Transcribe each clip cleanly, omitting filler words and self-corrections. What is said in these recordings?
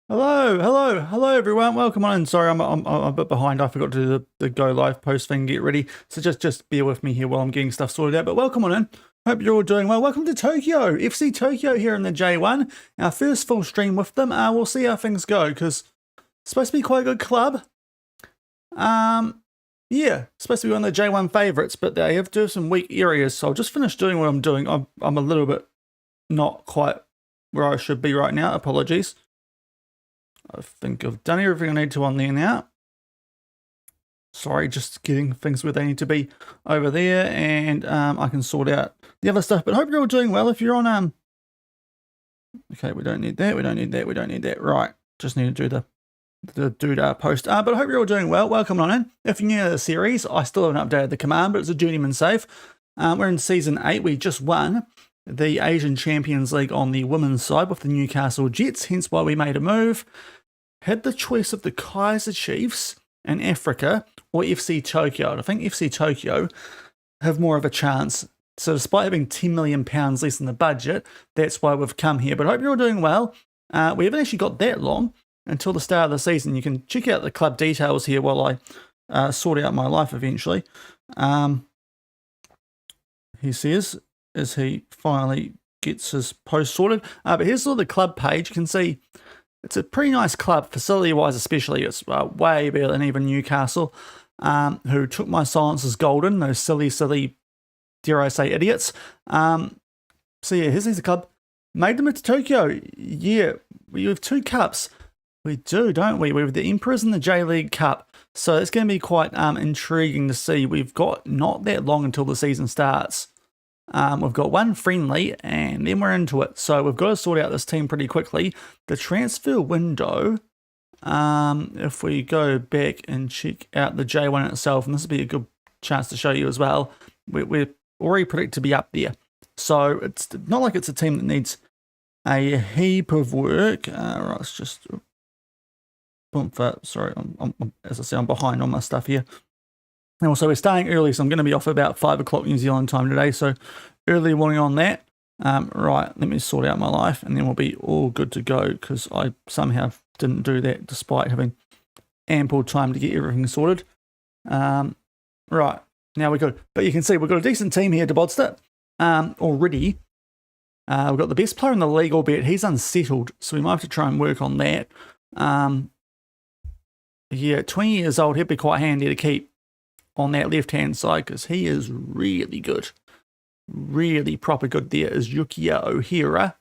Hello, everyone. Welcome on. Sorry, I'm a bit behind. I forgot to do the go live post thing, get ready. So just bear with me here while I'm getting stuff sorted out. But welcome on in. Hope you're all doing well. Welcome to Tokyo, FC Tokyo here in the J1. Our first full stream with them. We'll see how things go because it's supposed to be quite a good club. Yeah, supposed to be one of the J1 favourites, but they have to do some weak areas. So I'll just finish doing what I'm doing. I'm a little bit not quite where I should be right now. Apologies. I think I've done everything I need to on there now. Sorry, just getting things where they need to be over there, and I can sort out the other stuff. But I hope you're all doing well. If you're on okay, we don't need that. We don't need that. We don't need that. Right, just need to do the post. But I hope you're all doing well. Welcome on in. If you're new to the series, I still haven't updated the command, but it's a Journeyman save. We're in season 8. We just won the Asian Champions League on the women's side with the Newcastle Jets, hence why we made a move. Had the choice of the Kaiser Chiefs in Africa or FC Tokyo. And I think FC Tokyo have more of a chance. So despite having £10 million less in the budget, that's why we've come here. But I hope you're all doing well. We haven't actually got that long until the start of the season. You can check out the club details here while I sort out my life eventually. He says, as he finally gets his post sorted. But here's sort of the club page. You can see it's a pretty nice club, facility-wise especially. It's way better than even Newcastle, who took my silence as golden, those silly, dare I say, idiots. So yeah, here's the club. Made them into Tokyo. Yeah, we have 2 cups. We do, don't we? We have the Emperors and the J-League Cup. So it's going to be quite intriguing to see. We've got not that long until the season starts. We've got one friendly and then we're into it. So we've got to sort out this team pretty quickly. The transfer window, if we go back and check out the J1 itself, and this will be a good chance to show you as well, we're already predicted to be up there. So it's not like it's a team that needs a heap of work. Right, let's just... Sorry, as I say, I'm behind on my stuff here. And also, we're staying early, so I'm going to be off about 5 o'clock New Zealand time today, so early morning on that. Right, let me sort out my life, and then we'll be all good to go, because I somehow didn't do that despite having ample time to get everything sorted. Right, now we're good. But you can see we've got a decent team here to Bodster already. We've got the best player in the league, albeit he's unsettled, so we might have to try and work on that. Yeah, 20 years old, he'd be quite handy to keep on that left-hand side because he is really good. Really proper good there is Yukiya Ohira.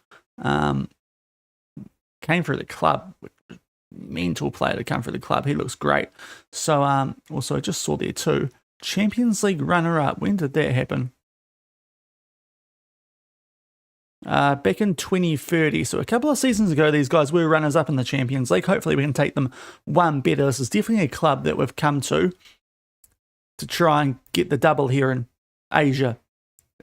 Came through the club. Mental player to come through the club. He looks great. So, also, I just saw there too. Champions League runner-up. When did that happen? Back in 2030. So a couple of seasons ago, these guys were runners-up in the Champions League. Hopefully we can take them one better. This is definitely a club that we've come to try and get the double here in Asia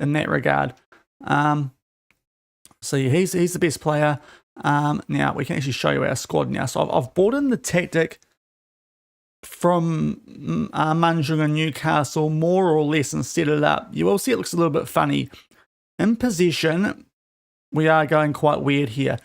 in that regard. So yeah, he's the best player. Now we can actually show you our squad now. So I've brought in the tactic from Manjung and Newcastle more or less and set it up. You will see it looks a little bit funny. In possession, we are going quite weird here.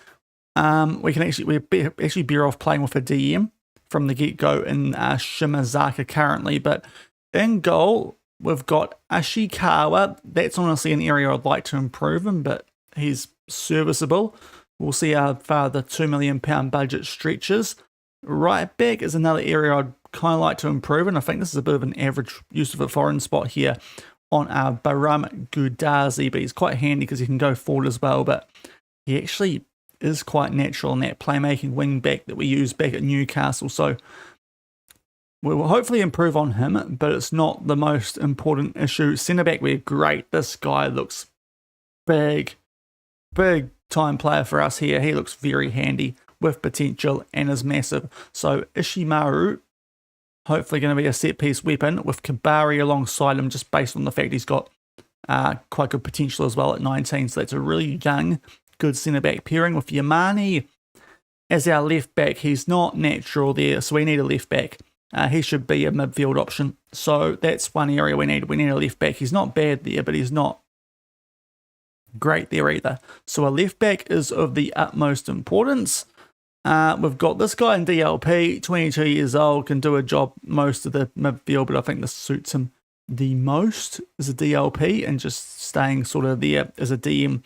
We're actually better off playing with a DM from the get-go in Shimazaka currently, but in goal, we've got Ashikawa. That's honestly an area I'd like to improve him, but he's serviceable. We'll see how far the £2 million budget stretches. Right back is another area I'd kind of like to improve, and I think this is a bit of an average use of a foreign spot here on our Baram Gudazi, but he's quite handy because he can go forward as well, but he actually is quite natural in that playmaking wing back that we use back at Newcastle, so we will hopefully improve on him, but it's not the most important issue. Centre back, we're great. This guy looks big time player for us here. He looks very handy with potential and is massive. So Ishimaru, hopefully going to be a set-piece weapon with Kabari alongside him, just based on the fact he's got quite good potential as well at 19. So that's a really young, good centre-back pairing with Yamani as our left-back. He's not natural there, so we need a left-back. He should be a midfield option. So that's one area we need. We need a left-back. He's not bad there, but he's not great there either. So a left-back is of the utmost importance. We've got this guy in DLP, 22 years old, can do a job most of the midfield, but I think this suits him the most as a DLP and just staying sort of there as a DM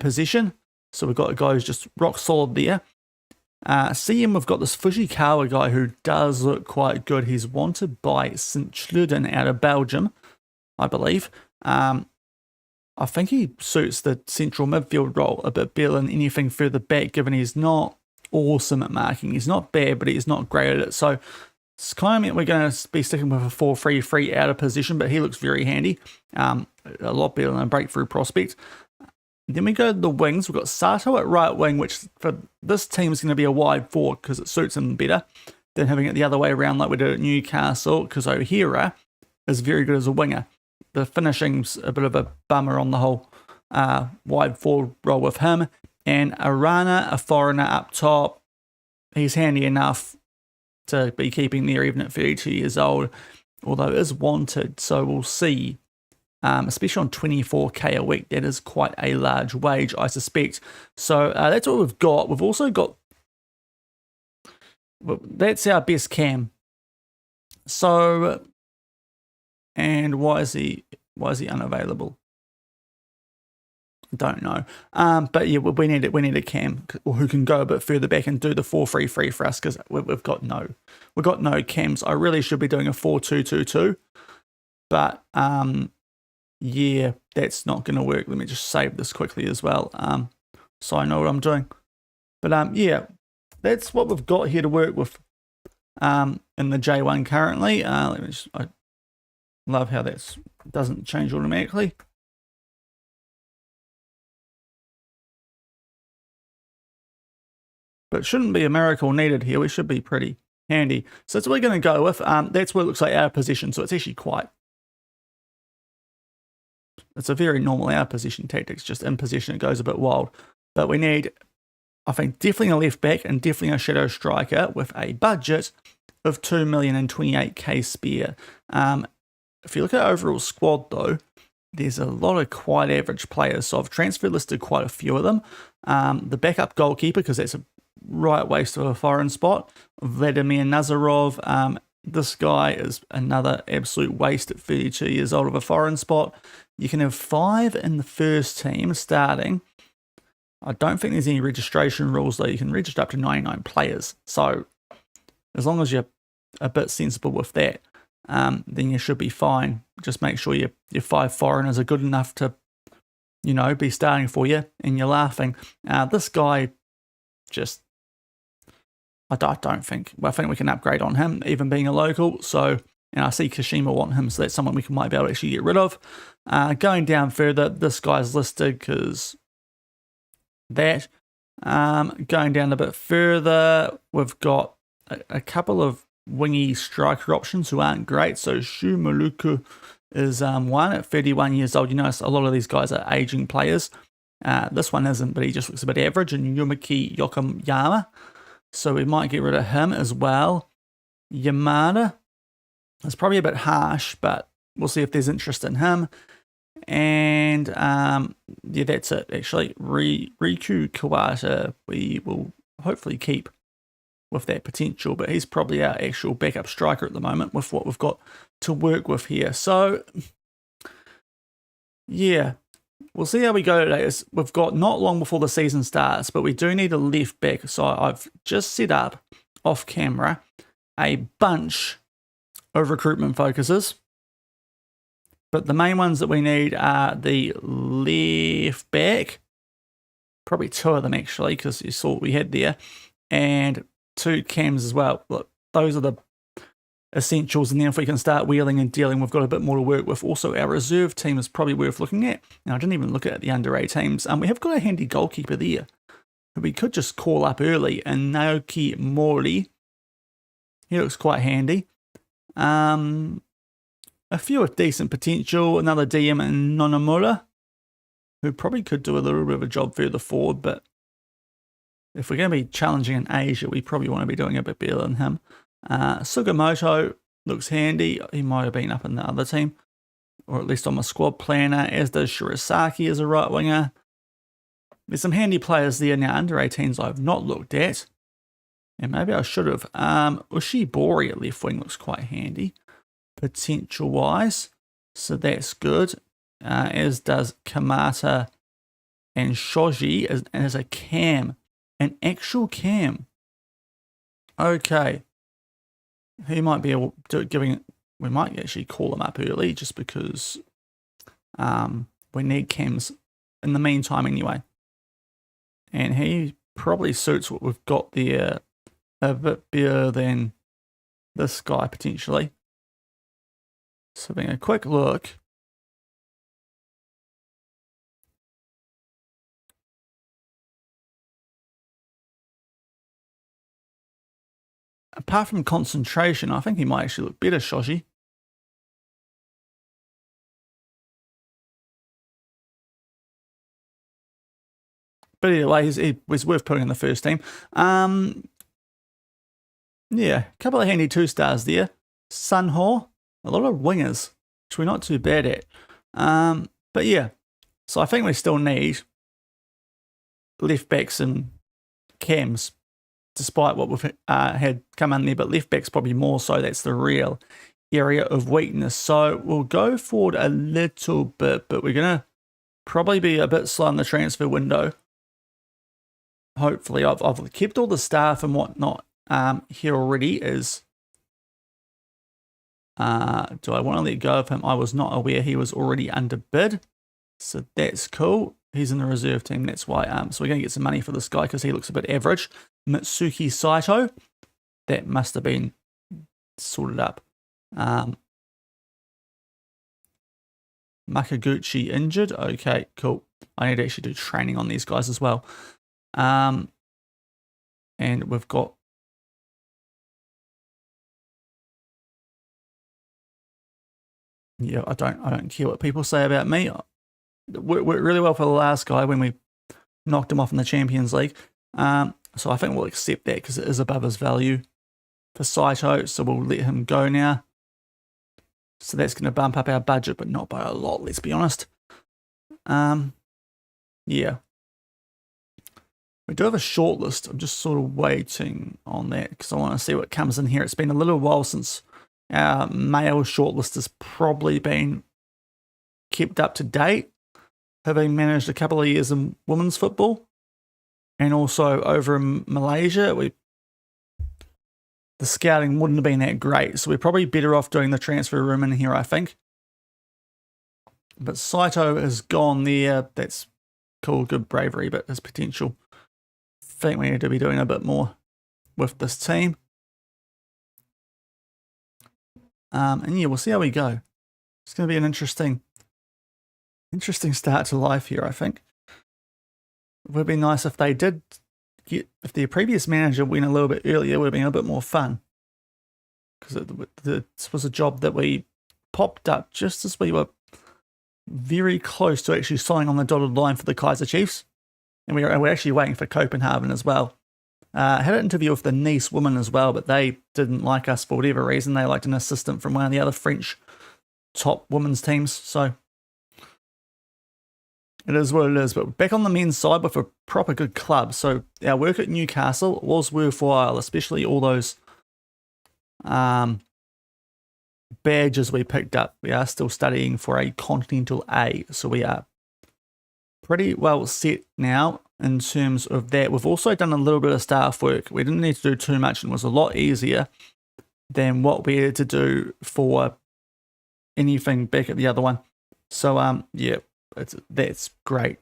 position. So we've got a guy who's just rock solid there. CM, we've got this Fujikawa guy who does look quite good. He's wanted by St. Schluden out of Belgium, I believe. I think he suits the central midfield role a bit better than anything further back, given he's not awesome at marking. He's not bad, but he's not great at it. So it's kind of meant we're going to be sticking with a 4-3-3 out of position, but he looks very handy. A lot better than a breakthrough prospect. Then we go to the wings. We've got Sato at right wing, which for this team is going to be a wide forward because it suits him better than having it the other way around like we did at Newcastle, because O'Hara is very good as a winger. The finishing's a bit of a bummer on the whole wide forward role with him. And Arana, a foreigner up top, he's handy enough to be keeping there even at 32 years old, although is wanted, so we'll see. Especially on 24k a week, that is quite a large wage, I suspect. So that's what we've got. We've also got, well, that's our best cam. So, and why is he unavailable? Don't know. But yeah, we need a cam who can go a bit further back and do the 4-3-3 for us, because we've got no cams. I really should be doing a 4-2-2-2, but yeah, that's not going to work. Let me just save this quickly as well, so I know what I'm doing. But yeah, that's what we've got here to work with in the J1 currently. Let me just, I love how that doesn't change automatically. But shouldn't be a miracle needed here. We should be pretty handy. So that's what we're going to go with. That's what it looks like out of position. So it's actually quite, it's a very normal out of position tactics. Just in position, it goes a bit wild. But we need, I think, definitely a left back and definitely a shadow striker with a budget of 2,028,000 spare. If you look at our overall squad though, there's a lot of quite average players. So I've transfer listed quite a few of them. The backup goalkeeper, because that's a right waste of a foreign spot, Vladimir Nazarov. This guy is another absolute waste at 32 years old of a foreign spot. You can have 5 in the first team starting. I don't think there's any registration rules though. You can register up to 99 players. So as long as you're a bit sensible with that, then you should be fine. Just make sure your 5 foreigners are good enough to, you know, be starting for you, and you're laughing. This guy just, I think we can upgrade on him, even being a local. So, and I see Kashima want him, so that's someone we might be able to actually get rid of. Going down further, this guy's listed because that. Going down a bit further, we've got a couple of wingy striker options who aren't great. So Shu Maluku is one at 31 years old. You notice a lot of these guys are aging players. This one isn't, but he just looks a bit average. And Yumaki Yokoyama, so we might get rid of him as well. Yamada is probably a bit harsh, but we'll see if there's interest in him. And yeah, that's it actually. Riku Kawata we will hopefully keep with that potential, but he's probably our actual backup striker at the moment with what we've got to work with here. So yeah, we'll see how we go today. We've got not long before the season starts, but we do need a left back. So I've just set up off camera a bunch of recruitment focuses, but the main ones that we need are the left back, probably 2 of them actually, because you saw what we had there, and 2 cams as well. Look, those are the essentials, and then if we can start wheeling and dealing, we've got a bit more to work with. Also, our reserve team is probably worth looking at. Now, I didn't even look at the under 8 teams. We have got a handy goalkeeper there who we could just call up early, and Naoki Mori. He looks quite handy. A few with decent potential. Another DM in Nonamura, who probably could do a little bit of a job further forward, but if we're going to be challenging in Asia, we probably want to be doing a bit better than him. Sugimoto looks handy. He might have been up in the other team, or at least on my squad planner, as does Shirisaki as a right winger. There's some handy players there now, under 18s I've not looked at. And maybe I should have. Ushibori at left wing looks quite handy, potential-wise. So that's good. As does Kamata and Shoji as a cam. An actual cam. Okay. He might be able to giving it. We might actually call him up early just because we need cams in the meantime anyway. And he probably suits what we've got there a bit better than this guy potentially. So having a quick look. Apart from concentration, I think he might actually look better, Shoji. But either way, he was worth putting in the first team. Yeah, a couple of handy 2-stars there. Sunho, a lot of wingers, which we're not too bad at. But yeah, so I think we still need left backs and cams, despite what we've had come in there. But left backs probably more so. That's the real area of weakness. So we'll go forward a little bit, but we're going to probably be a bit slow in the transfer window. Hopefully, I've kept all the staff and whatnot here already. Do I want to let go of him? I was not aware he was already under bid, so that's cool. He's in the reserve team. That's why. So we're going to get some money for this guy because he looks a bit average. Mitsuki Saito, that must have been sorted up. Makaguchi injured. Okay, cool. I need to actually do training on these guys as well. And we've got I don't care what people say about me. Worked really well for the last guy when we knocked him off in the Champions League. So I think we'll accept that because it is above his value for Saito. So we'll let him go now. So that's going to bump up our budget, but not by a lot, let's be honest. Yeah. We do have a shortlist. I'm just sort of waiting on that because I want to see what comes in here. It's been a little while since our male shortlist has probably been kept up to date, having managed a couple of years in women's football. And also over in Malaysia, the scouting wouldn't have been that great. So we're probably better off doing the transfer room in here, I think. But Saito has gone there. That's cool, good bravery, but his potential. I think we need to be doing a bit more with this team. And yeah, we'll see how we go. It's going to be an interesting start to life here, I think. It would be nice if they did if their previous manager went a little bit earlier, it would have been a bit more fun. Because this was a job that we popped up just as we were very close to actually signing on the dotted line for the Kaiser Chiefs. And we're actually waiting for Copenhagen as well. Had an interview with the Nice women as well, but they didn't like us for whatever reason. They liked an assistant from one of the other French top women's teams. So it is what it is. But back on the men's side with a proper good club. So our work at Newcastle was worthwhile, especially all those badges we picked up. We are still studying for a Continental A, so we are pretty well set now in terms of that. We've also done a little bit of staff work. We didn't need to do too much and it was a lot easier than what we had to do for anything back at the other one. So yeah, that's great.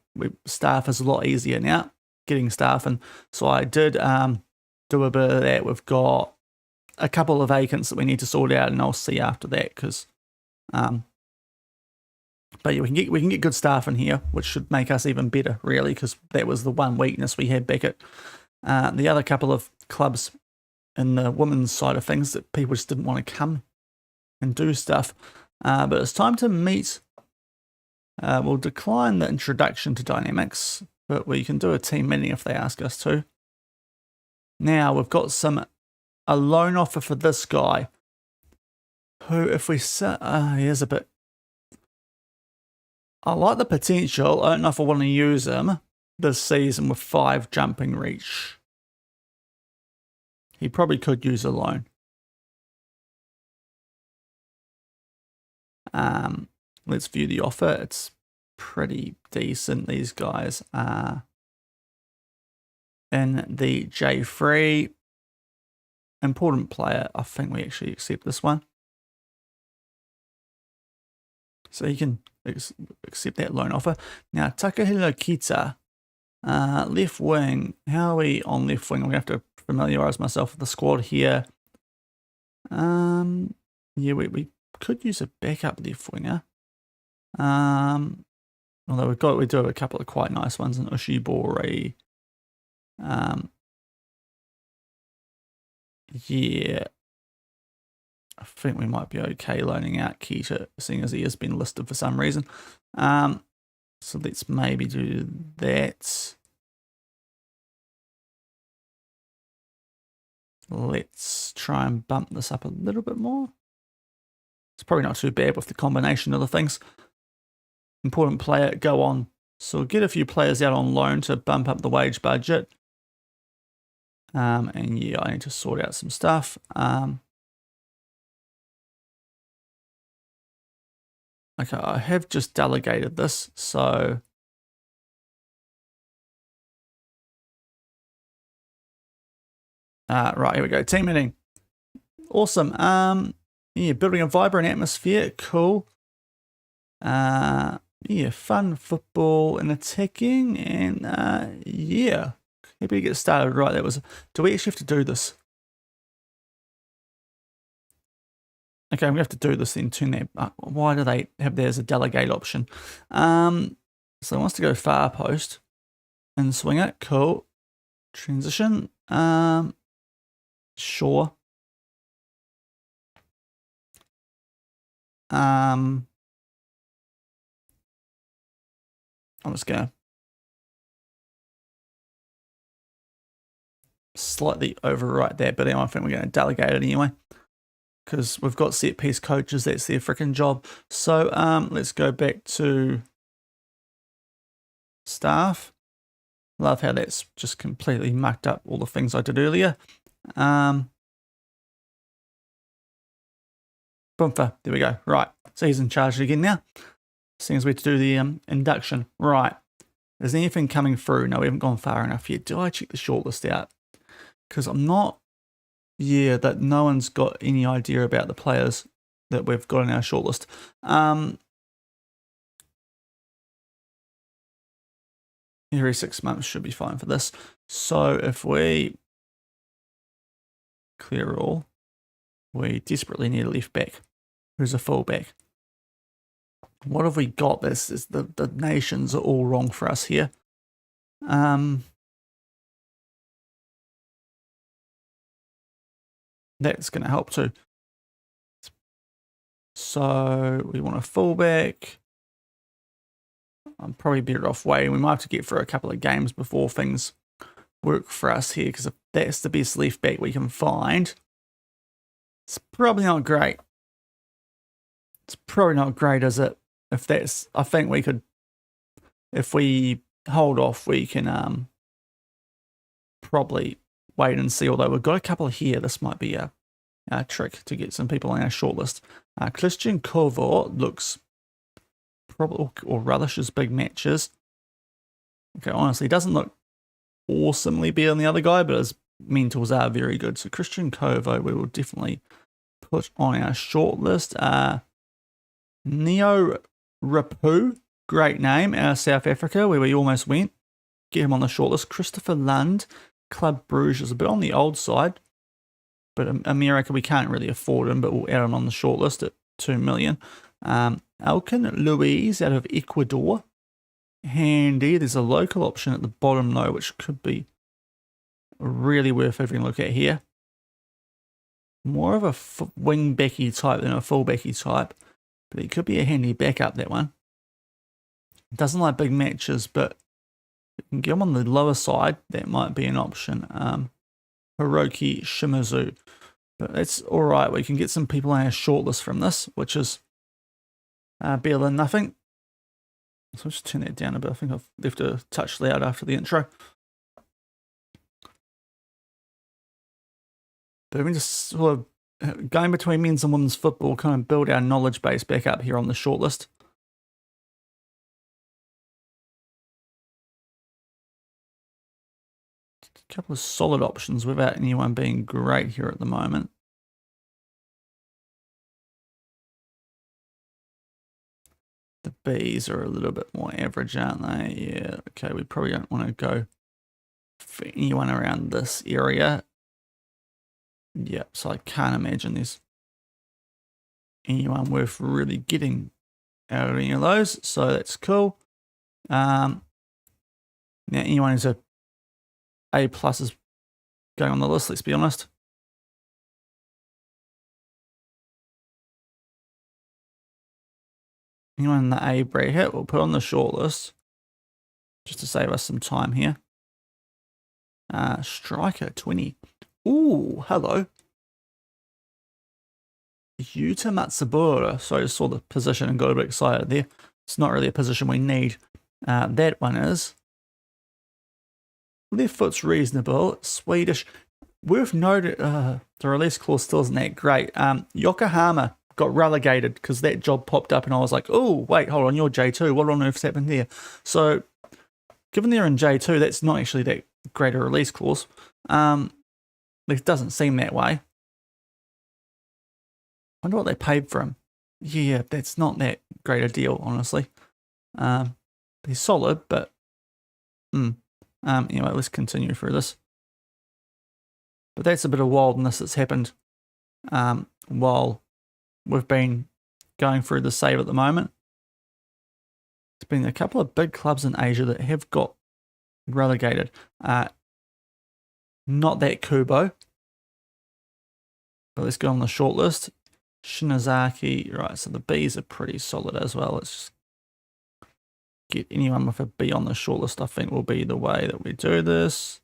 Staff is a lot easier now, getting staff, and so I did do a bit of that. We've got a couple of vacants that we need to sort out, and I'll see after that because but yeah, we can get good staff in here, which should make us even better, really, because that was the one weakness we had back at the other couple of clubs in the women's side of things, that people just didn't want to come and do stuff. But it's time to meet. We'll decline the introduction to Dynamics, but we can do a team meeting if they ask us to. Now, we've got a loan offer for this guy, who, if we say, he is a bit, I like the potential. I don't know if I want to use him this season with 5 jumping reach. he probably could use a loan. Let's view the offer. It's pretty decent. These guys are in the J3. Important player. I think we actually accept this one. So you can accept that loan offer. Now, Takahiro Kita, left wing. How are we on left wing? I'm going to have to familiarize myself with the squad here. Yeah, we could use a backup left winger. Although we do have a couple of quite nice ones in Ushibori. Yeah, I think we might be okay loaning out Kita, seeing as he has been listed for some reason. So let's maybe do that. Let's try and bump this up a little bit more. It's probably not too bad with the combination of the things. Important player, go on. So we'll get a few players out on loan to bump up the wage budget. And yeah, I need to sort out some stuff. Okay, I have just delegated this, so right, here we go. Team meeting. Awesome. Yeah, building a vibrant atmosphere. Cool. Yeah, fun football and attacking, and yeah, happy to get started. Right, that was. Do we actually have to do this? Okay, we have to do this then. Turn that. Why do they have that as a delegate option? So it wants to go far post and swing it. Cool. Transition. Sure. I'm just gonna slightly overwrite that, but I think we're gonna delegate it anyway, because we've got set piece coaches. That's their freaking job. So let's go back to staff. Love how that's just completely mucked up all the things I did earlier. Boomfa, there we go. Right, so he's in charge again now. Seems we have to do the induction. Right, is anything coming through? No, we haven't gone far enough yet. Do I check the shortlist out? Because I'm not, yeah, that no one's got any idea about the players that we've got in our shortlist. Every 6 months should be fine for this. So if we clear all, we desperately need a left back. Who's a full back? What have we got? This is the nations are all wrong for us here. That's going to help too. So we want a fullback. I'm probably better off waiting. We might have to get through a couple of games before things work for us here, because if that's the best left back we can find, it's probably not great. It's probably not great, is it? If that's, I think we could, if we hold off, we can probably wait and see. Although we've got a couple here, this might be a trick to get some people on our shortlist. Christian Kovo looks probably, or relishes big matches. Okay, honestly, doesn't look awesomely better than the other guy, but his mentals are very good. So Christian Kovo, we will definitely put on our shortlist. Neo Rapu, great name, out of South Africa, where we almost went. Get him on the shortlist. Christopher Lund, Club Bruges, is a bit on the old side, but America, we can't really afford him, but we'll add him on the shortlist at 2 million. Alkin Luis out of Ecuador, handy. There's a local option at the bottom though, which could be really worth having a look at here. More of a wing backy type than a full backy type, but it could be a handy backup, that one. Doesn't like big matches, but you can get him on the lower side. That might be an option. Hiroki Shimizu, but that's all right. We can get some people on our shortlist from this, which is better than nothing. So I'll just turn that down a bit. I think I've left a touch loud after the intro. But we just sort of going between men's and women's football, kind of build our knowledge base back up here on the shortlist. A couple of solid options without anyone being great here at the moment. The Bs are a little bit more average, aren't they? Yeah, okay, we probably don't want to go for anyone around this area. Yep, so I can't imagine there's anyone worth really getting out of any of those, so that's cool. Now anyone who's A plus is going on the list, let's be honest. Anyone in the A bracket we'll put on the short list just to save us some time here. Striker 20. Ooh, hello. Yuta Matsubara. So I just saw the position and got a bit excited there. It's not really a position we need. That one is. Left foot's reasonable. Swedish. Worth noting, the release clause still isn't that great. Yokohama got relegated because that job popped up and I was like, oh, wait, hold on, you're J2. What on earth's happened there? So, given they're in J2, that's not actually that great a release clause. It doesn't seem that way. I wonder what they paid for him. Yeah, that's not that great a deal, honestly. He's solid, but anyway, let's continue through this. But that's a bit of wildness that's happened while we've been going through the save at the moment. There's been a couple of big clubs in Asia that have got relegated. Not that Kubo. But let's go on the short list. Shinazaki. Right, so the Bs are pretty solid as well. Let's just get anyone with a B on the short list, I think will be the way that we do this.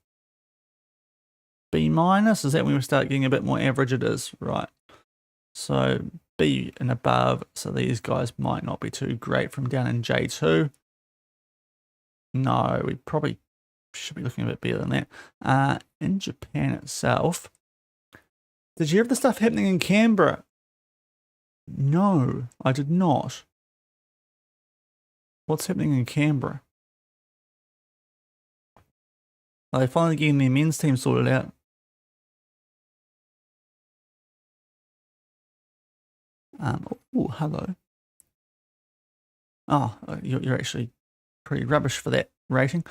B minus, is that when we start getting a bit more average? It is, right. So B and above, so these guys might not be too great from down in J2. No, we probably should be looking a bit better than that. In Japan itself, did you have the stuff happening in Canberra? No, I did not. What's happening in Canberra? Are they finally getting their men's team sorted out? Oh, hello. Oh, you're actually pretty rubbish for that rating.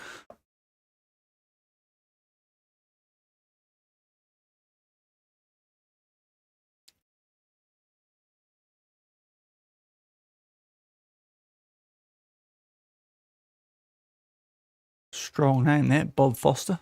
Strong name that, Bob Foster.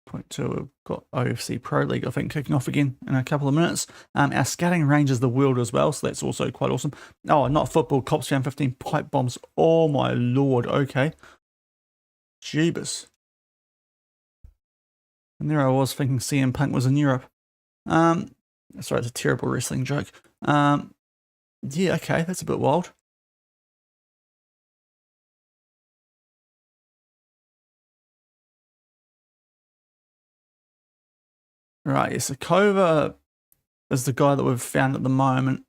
Point two, we've got OFC Pro League, I think, kicking off again in a couple of minutes. Our scouting range is the world as well, so that's also quite awesome. Oh, not football, Cops Round 15 pipe bombs. Oh my lord, okay. Jeebus. And there I was thinking CM Punk was in Europe. Sorry, it's a terrible wrestling joke. Yeah, okay, that's a bit wild. Right, Isakova is the guy that we've found at the moment.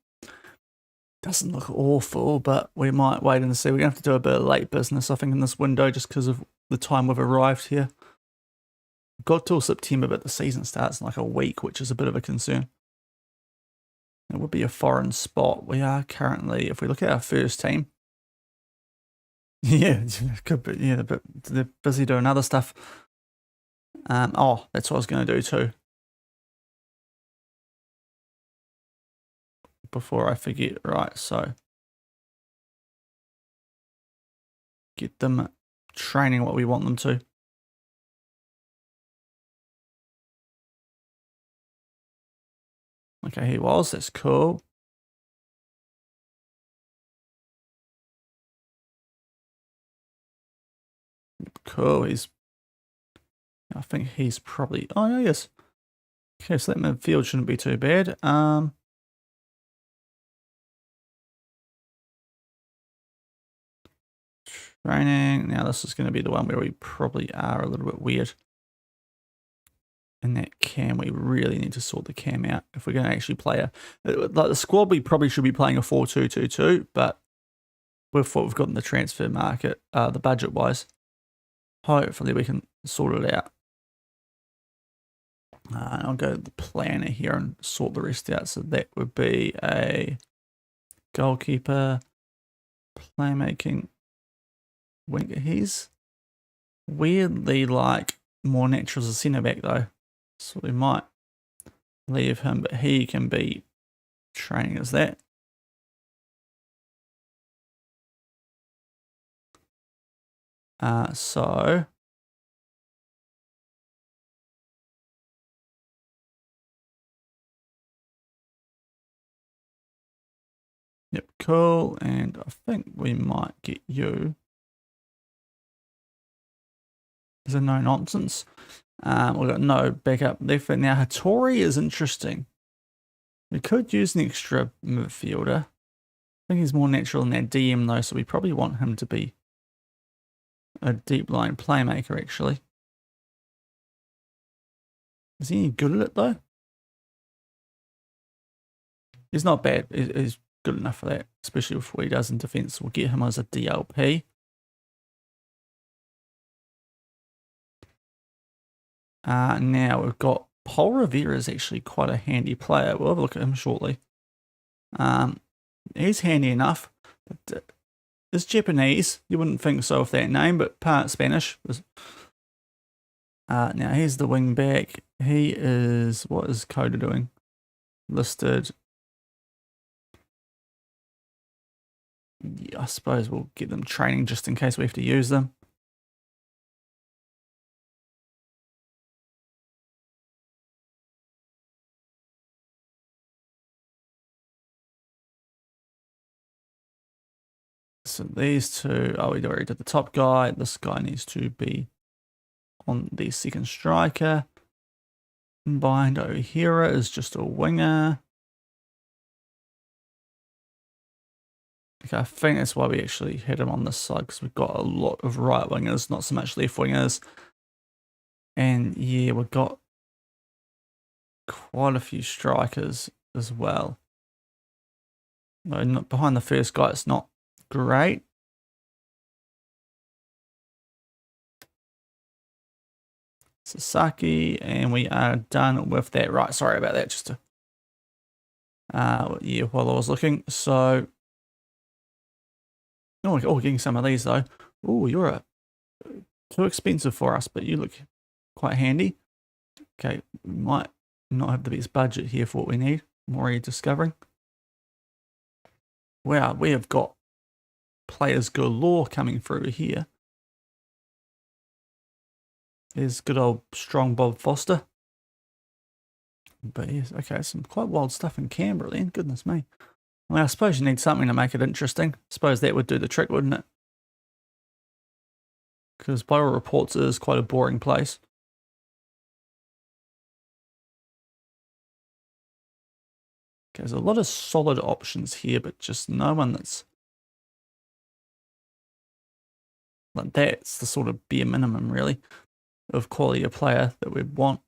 Doesn't look awful, but we might wait and see. We're going to have to do a bit of late business, I think, in this window just because of the time we've arrived here. We've got till September, but the season starts in like a week, which is a bit of a concern. It would be a foreign spot. We are currently, if we look at our first team, yeah, could be, yeah, but they're busy doing other stuff. Oh, that's what I was going to do too. Before I forget, right, so get them training what we want them to. Okay, he was, that's cool. Cool, I think he's probably, oh, yes. Okay, so that midfield shouldn't be too bad. Training. Now this is going to be the one where we probably are a little bit weird. And that cam, we really need to sort the cam out if we're going to actually play like the squad. We probably should be playing a 4-2-2-2, but with what we've got in the transfer market, the budget wise, hopefully we can sort it out. I'll go to the planner here and sort the rest out. So that would be a goalkeeper, playmaking winger. He's weirdly like more natural as a centre back though, so we might leave him, but he can be training as that. So yep, cool. And I think we might get you. There's a no nonsense. We've got no backup left. But now Hattori is interesting. We could use an extra midfielder. I think he's more natural in that DM though, so we probably want him to be a deep line playmaker actually. Is he any good at it though? He's not bad. He's good enough for that, especially with what he does in defense. We'll get him as a DLP. Now we've got Paul Rivera is actually quite a handy player. We'll have a look at him shortly. He's handy enough. But, it's Japanese. You wouldn't think so with that name, but part Spanish. Now here's the wing back. He is, what is Coda doing? Listed. Yeah, I suppose we'll get them training just in case we have to use them. So these two, oh, we already did the top guy. This guy needs to be on the second striker. Combined O'Hara is just a winger. Okay, I think that's why we actually had him on this side, because we've got a lot of right wingers, not so much left wingers. And yeah, we've got quite a few strikers as well. No, behind the first guy, it's not great. Sasaki, and we are done with that. Right, sorry about that. Just to, yeah, while I was looking. So, oh, getting some of these though. Oh, you're too expensive for us, but you look quite handy. Okay, we might not have the best budget here for what we need. I'm already discovering. Wow, we have got players galore coming through here. There's good old strong Bob Foster. But yes, okay, some quite wild stuff in Canberra then. Goodness me. Well, I suppose you need something to make it interesting. I suppose that would do the trick, wouldn't it? Because by all reports, it is quite a boring place. Okay, there's a lot of solid options here, but just no one that's like that. It's the sort of bare minimum, really, of quality of player that we'd want.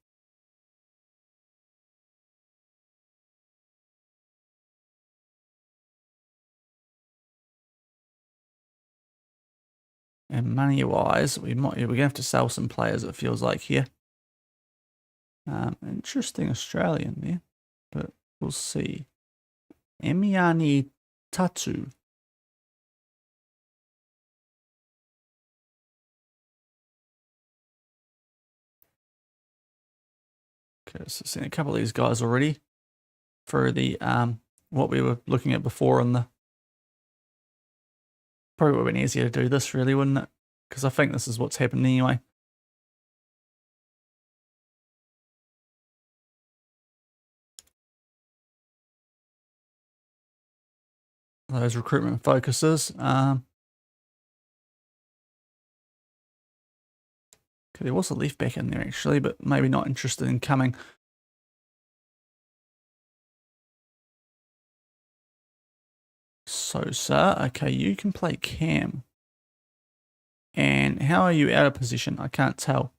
And money-wise, we're gonna have to sell some players. It feels like here. Interesting Australian there, but we'll see. Emiani Tatu. Okay, so seen a couple of these guys already for the what we were looking at before on the. Probably would have been easier to do this, really, wouldn't it? Because I think this is what's happened anyway. Those recruitment focuses. Okay, there was a left back in there actually, but maybe not interested in coming. So, sir, okay, you can play cam. And how are you out of position? I can't tell.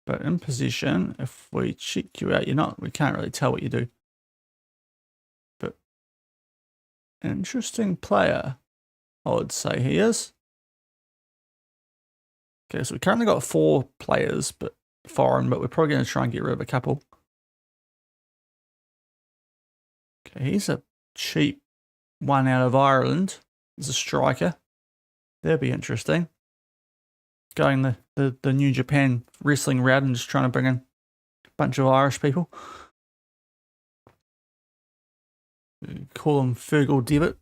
But in position, if we check you out, we can't really tell what you do. But interesting player, I would say he is. Okay, so we currently got 4 players, but foreign, but we're probably going to try and get rid of a couple. Okay, he's a cheap one out of Ireland. He's a striker. That'd be interesting. Going the New Japan wrestling route and just trying to bring in a bunch of Irish people. Call him Fergal Devitt.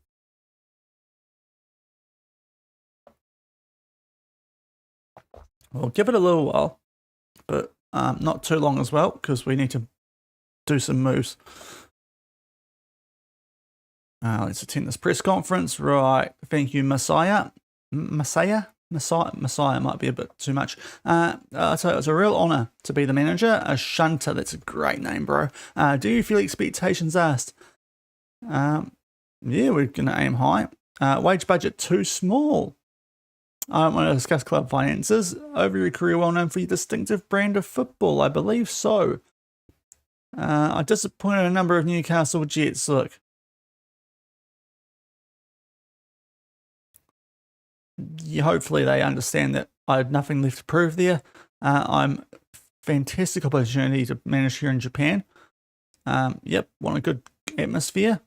We'll give it a little while, but not too long as well, because we need to do some moves. Let's attend this press conference. Right. Thank you, Messiah. Messiah might be a bit too much. So it's a real honour to be the manager. Shunter, that's a great name, bro. Do you feel expectations asked? Yeah, we're going to aim high. Wage budget too small. I don't want to discuss club finances. Over your career, well known for your distinctive brand of football. I believe so. I disappointed a number of Newcastle Jets. Look. Yeah, hopefully they understand that I had nothing left to prove there. I'm fantastic opportunity to manage here in Japan. Yep, want a good atmosphere.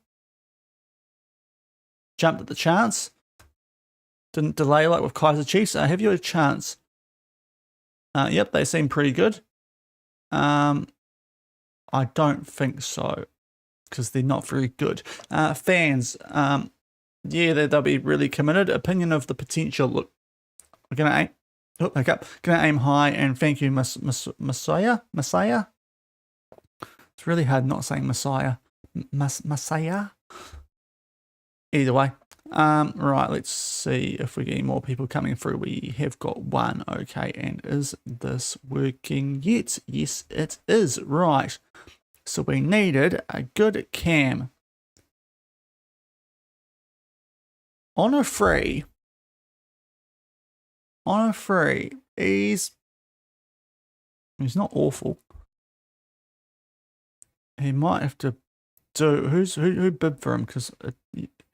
Jumped at the chance. Didn't delay like with Kaiser Chiefs. Have you a chance? Yep, they seem pretty good. I don't think so, because they're not very good. Fans, yeah, they'll be really committed. Opinion of the potential. Look, we're gonna aim. Oh, back up. Gonna aim high, and thank you, Messiah. Messiah. It's really hard not saying Messiah. Messiah. Either way. Right. Let's see if we get any more people coming through. We have got one. Okay, and is this working yet? Yes, it is. Right. So we needed a good cam. On a free, he's not awful. He might have to do, who bid for him, because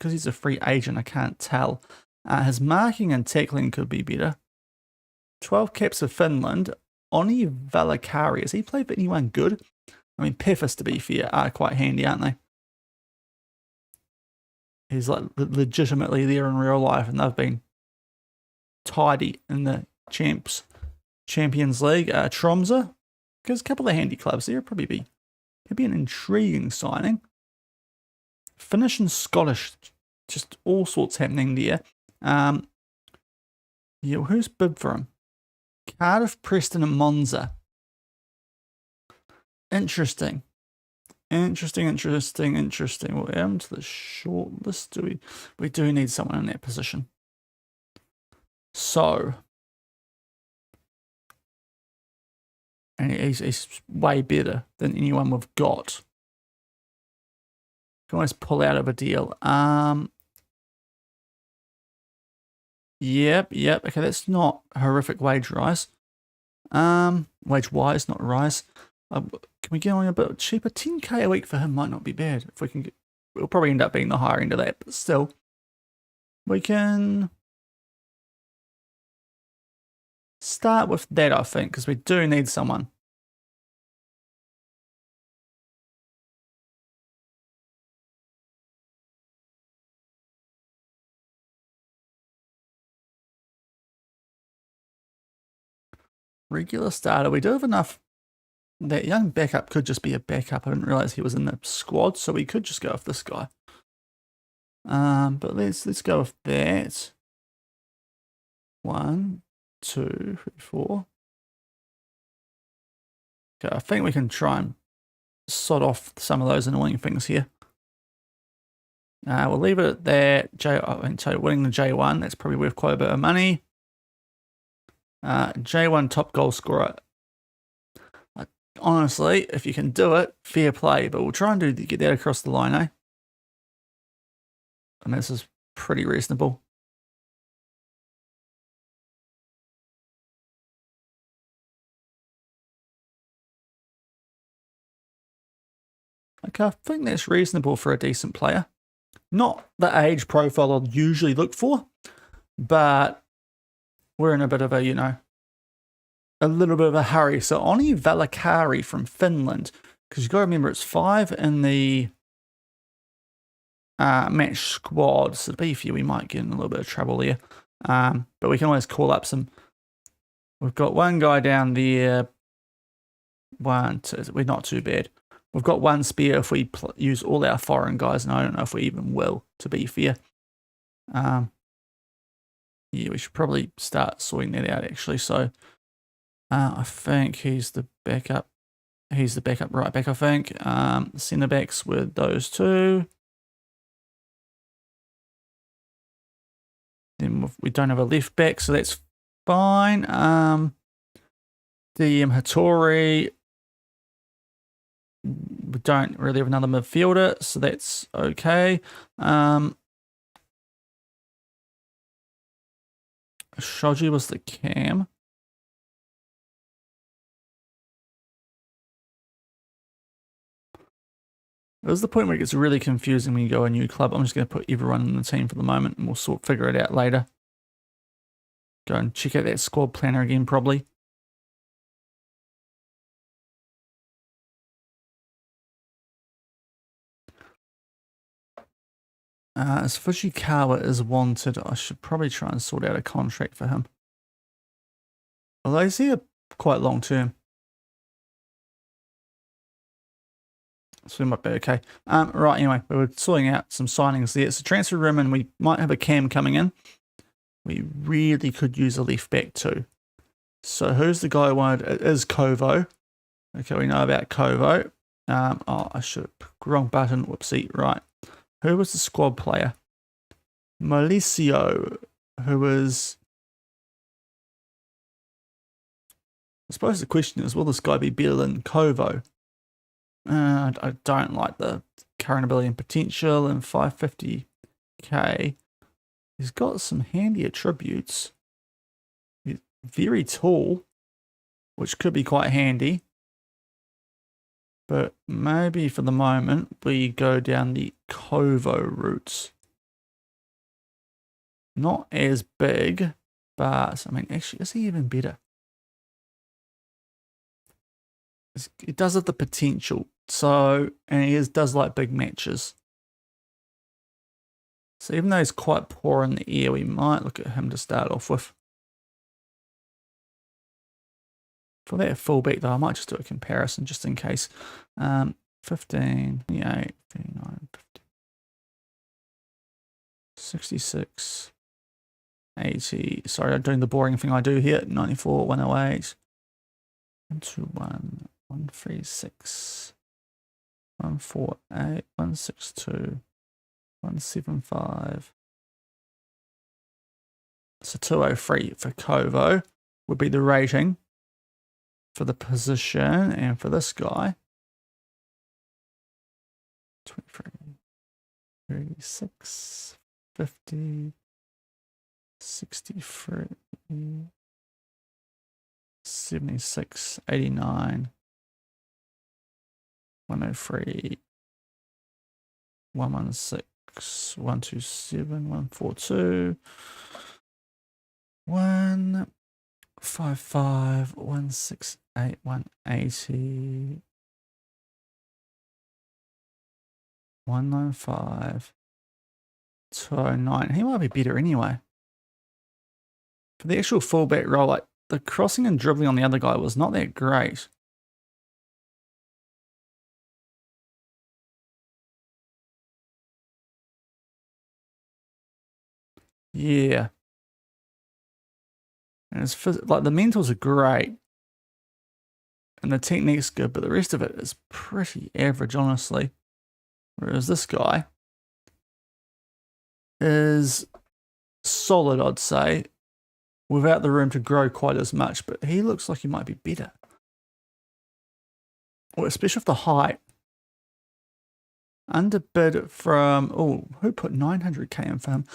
he's a free agent, I can't tell. His marking and tackling could be better. 12 caps for Finland. Oni Valakari, has he played for anyone good? I mean, Pefis, to be fair, are quite handy, aren't they? He's like legitimately there in real life, and they've been tidy in the Champions League. Tromsø, there's a couple of handy clubs there. It'd be an intriguing signing. Finnish and Scottish, just all sorts happening there. Yeah, who's bid for him? Cardiff, Preston, and Monza. Interesting. Interesting. We'll add them to the short list. We do need someone in that position. So, and he's way better than anyone we've got. Can always pull out of a deal. Yep. Okay, that's not a horrific wage rise. Wage wise, not rise. Can we get on a bit cheaper? 10k a week for him might not be bad. If we can get, we'll probably end up being the higher end of that, but still, we can start with that, I think, because we do need someone. Regular starter. We do have enough. That young backup could just be a backup. I didn't realize he was in the squad, so we could just go with this guy. But let's go with that. 1, 2, 3, 4. Okay, I think we can try and sort off some of those annoying things here. We'll leave it at that. Winning the J1, that's probably worth quite a bit of money. J1 top goal scorer. Honestly, if you can do it, fair play. But we'll try and get that across the line, eh? And this is pretty reasonable. Okay, I think that's reasonable for a decent player. Not the age profile I'd usually look for, but we're in a bit of a, you know, a little bit of a hurry. So Oni Valakari from Finland, because you've got to remember it's 5 in the match squad. So to be fair, we might get in a little bit of trouble there. But we can always call up some. We've got one guy down there. One, two, we're not too bad. We've got one spare if we use all our foreign guys, and I don't know if we even will, to be fair. Yeah, we should probably start sorting that out, actually. So I think he's the backup. He's the backup right back, I think. Centre backs with those two. Then we don't have a left back, so that's fine. DM Hattori. We don't really have another midfielder, so that's okay. Shoji was the cam. There's the point where it gets really confusing when you go a new club. I'm just going to put everyone in the team for the moment, and we'll figure it out later. Go and check out that squad planner again, probably. As Fujikawa is wanted, I should probably try and sort out a contract for him. Although he's here quite long term. So we might be okay. Right, anyway, we were sorting out some signings there. So transfer room, and we might have a cam coming in. We really could use a left back too. So who's the guy I wanted? It is Kovo. Okay, we know about Kovo. Oh, I should have wrong button. Whoopsie. Right. Who was the squad player? Malicio, who was... I suppose the question is, will this guy be better than Kovo? I don't like the current ability and potential and 550k. He's got some handy attributes. He's very tall, which could be quite handy. But maybe for the moment, we go down the Kovo route. Not as big, but I mean, actually, is he even better? It does have the potential. So, and he does like big matches. So even though he's quite poor in the air, we might look at him to start off with. For that fullback though, I might just do a comparison just in case. 15, 28, 39, 50, 66, 80. Sorry, I'm doing the boring thing I do here. 94, 108, 121, 136, 148, 162, 175. So 203 for Kovo would be the rating for the position, and for this guy 23, 36, 50, 63, 76, 89, 103, 116, 127, 142, 155, 168, 180, 195, 209. He might be better anyway. For the actual fullback role, like the crossing and dribbling on the other guy was not that great. Yeah. And it's like the mentals are great. And the technique's good, but the rest of it is pretty average, honestly. Whereas this guy is solid, I'd say, without the room to grow quite as much, but he looks like he might be better. Well, especially with the height. Underbid from, oh, who put 900k in for him?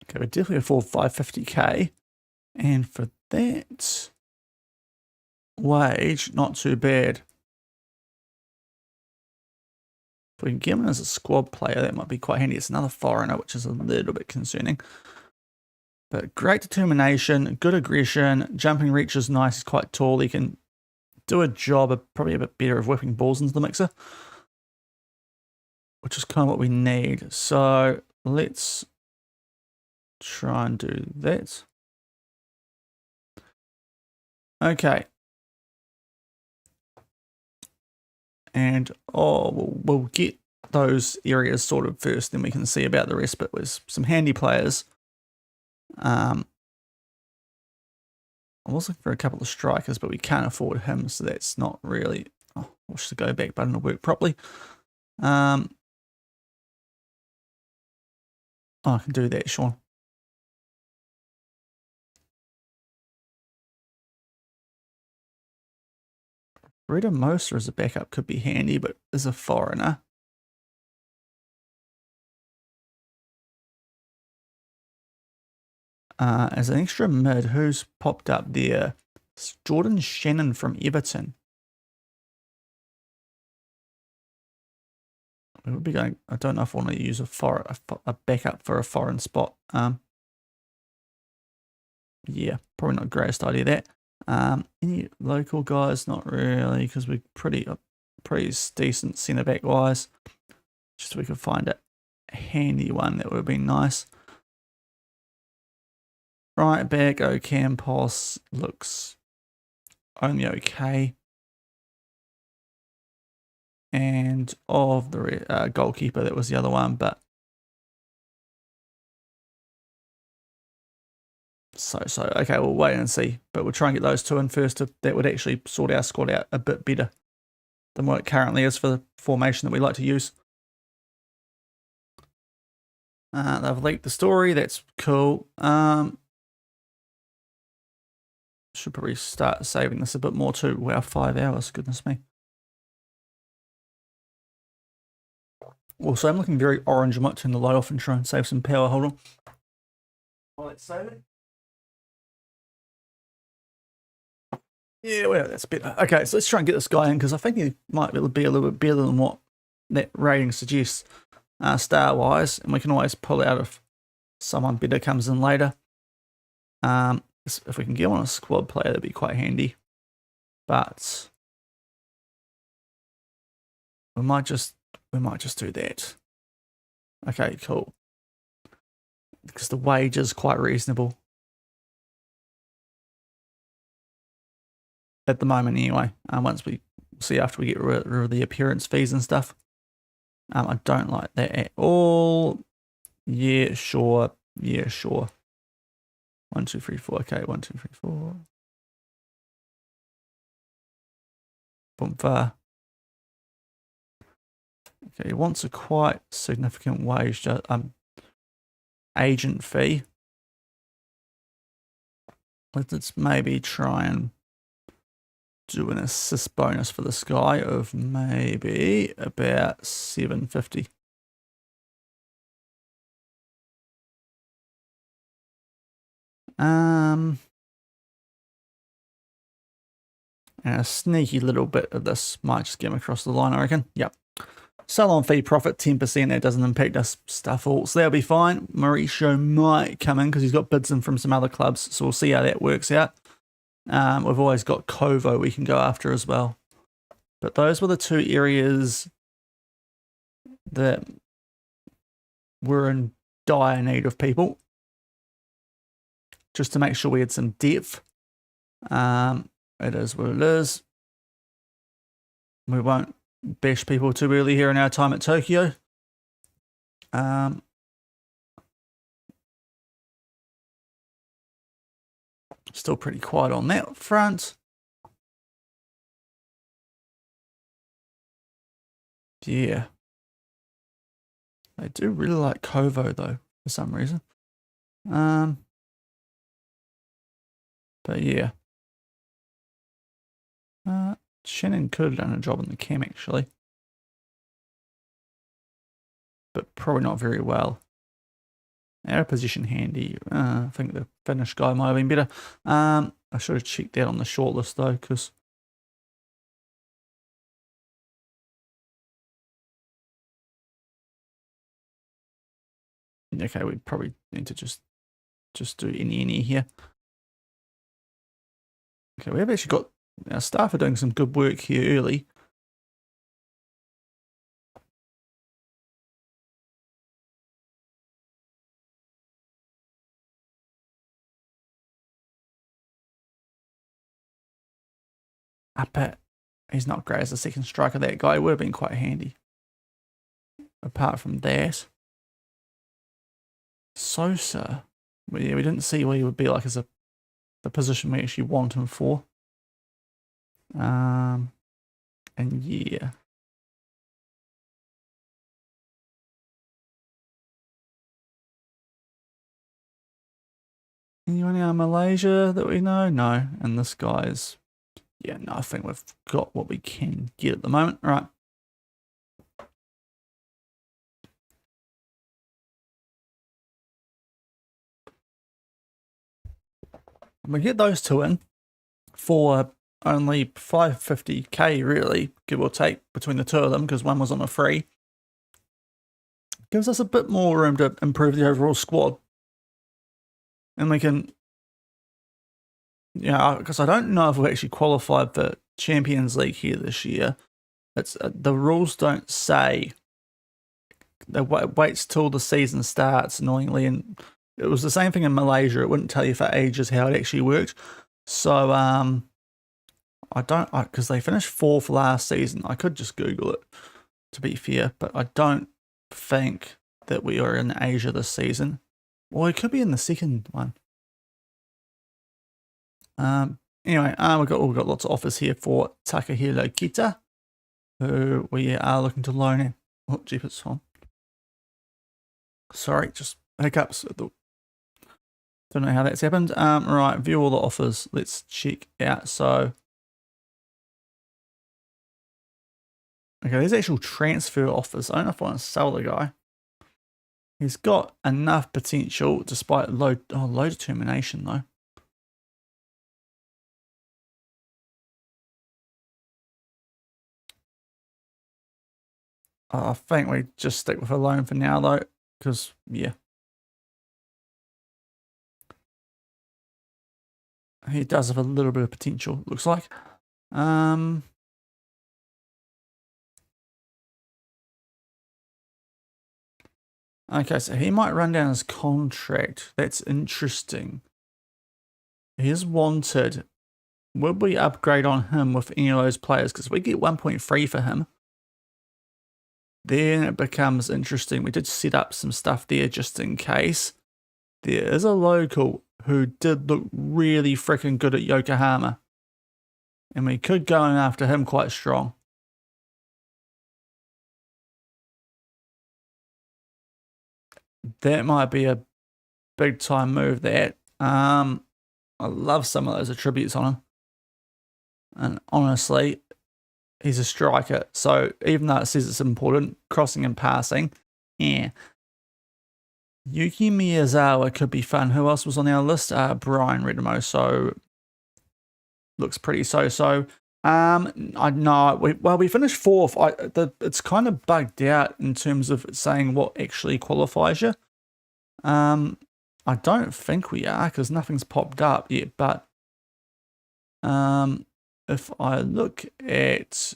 Okay, we definitely afford 550k. And for that wage, not too bad. If we can get him as a squad player, that might be quite handy. It's another foreigner, which is a little bit concerning. But great determination, good aggression, jumping reach is nice, he's quite tall, he can do a job, probably a bit better of whipping balls into the mixer, which is kind of what we need. So let's try and do that. Okay. And we'll get those areas sorted first, then we can see about the rest, but with some handy players. I was looking for a couple of strikers, but we can't afford him, so that's not really... Oh, I wish the go back button will work properly. Oh, I can do that, Shaun. Rita Moser as a backup could be handy, but is a foreigner. As an extra mid, who's popped up there? It's Jordan Shannon from Everton. We would be going... I don't know if I want to use a backup for a foreign spot. Yeah, probably not the greatest idea that. Any local guys? Not really, because we're pretty decent centre back wise. Just so we could find a handy one that would be nice. Right back, Ocampos looks only okay. And of the goalkeeper, that was the other one, but so. Okay, we'll wait and see. But we'll try and get those two in first. That would actually sort our squad out a bit better than what it currently is for the formation that we like to use. They've leaked the story. That's cool. Should probably start saving this a bit more too. Wow, 5 hours. Goodness me. Also, I'm looking very orange. I might turn the light off and try and save some power. Hold on. Oh, let's save it. Yeah, well, that's better. Okay, so let's try and get this guy in, because I think he might be a little bit better than what that rating suggests, star-wise, and we can always pull out if someone better comes in later. If we can get on a squad player, that'd be quite handy. But we might just do that. Okay, cool. Because the wage is quite reasonable. At the moment anyway. Once we see after we get rid of the appearance fees and stuff. I don't like that at all. Yeah, sure. Yeah, sure. 1, 2, 3, 4. Okay, 1, 2, 3, 4. Boom, far. Okay, he wants a quite significant wage agent fee. Let's maybe try and do an assist bonus for this guy of maybe about 750. And a sneaky little bit of this might just get him across the line, I reckon. Yep. Sell on fee profit 10%. That doesn't impact us stuff all, so that'll be fine. Mauricio might come in because he's got bids in from some other clubs, so we'll see how that works out. We've always got Kovo we can go after as well. But those were the two areas that were in dire need of people. Just to make sure we had some depth. It is what it is. We won't bash people too early here in our time at Tokyo. Still pretty quiet on that front. Yeah. I do really like Kovo though, for some reason. But yeah. Shannon could have done a job in the cam actually, but probably not very well. Out of position handy. I think the Finnish guy might have been better. I should have checked that on the shortlist though, because okay, we probably need to just do any here. Okay, we have actually got our staff are doing some good work here early. But he's not great as a second striker. That guy would have been quite handy. Apart from that, Sosa, well, yeah, we didn't see what he would be like as the position we actually want him for. And yeah. Anyone out of Malaysia that we know? No. And this guy's, yeah, no, I think we've got what we can get at the moment. All right. We get those two in for only 550k, really, give or take, between the two of them, because one was on a free. Gives us a bit more room to improve the overall squad. And we can, yeah, because I don't know if we actually qualified for Champions League here this year. It's the rules don't say. It waits till the season starts, annoyingly, and it was the same thing in Malaysia. It wouldn't tell you for ages how it actually worked. So I don't, because they finished 4th last season. I could just Google it, to be fair, but I don't think that we are in Asia this season. Well, it could be in the second one. Anyway, we've got lots of offers here for Takahiro Kita, who we are looking to loan in. Oh, jeepers, on. Sorry, just hiccups. Don't know how that's happened. Right, view all the offers. Let's check out. So, okay, there's actual transfer offers. I don't know if I want to sell the guy. He's got enough potential despite low determination though. I think we just stick with a loan for now though, because yeah. He does have a little bit of potential, looks like. Okay, so he might run down his contract. That's interesting. He is wanted. Would we upgrade on him with any of those players? Because we get 1.3 for him. Then it becomes interesting. We did set up some stuff there just in case. There is a local who did look really freaking good at Yokohama. And we could go in after him quite strong. That might be a big time move, that. I love some of those attributes on him. And honestly, he's a striker. So even though it says it's important, crossing and passing, yeah. Yuki Miyazawa could be fun. Who else was on our list? Brian Redemo. So looks pretty so-so. I know. We finished 4th. It's kind of bugged out in terms of saying what actually qualifies you. I don't think we are because nothing's popped up yet. But if I look at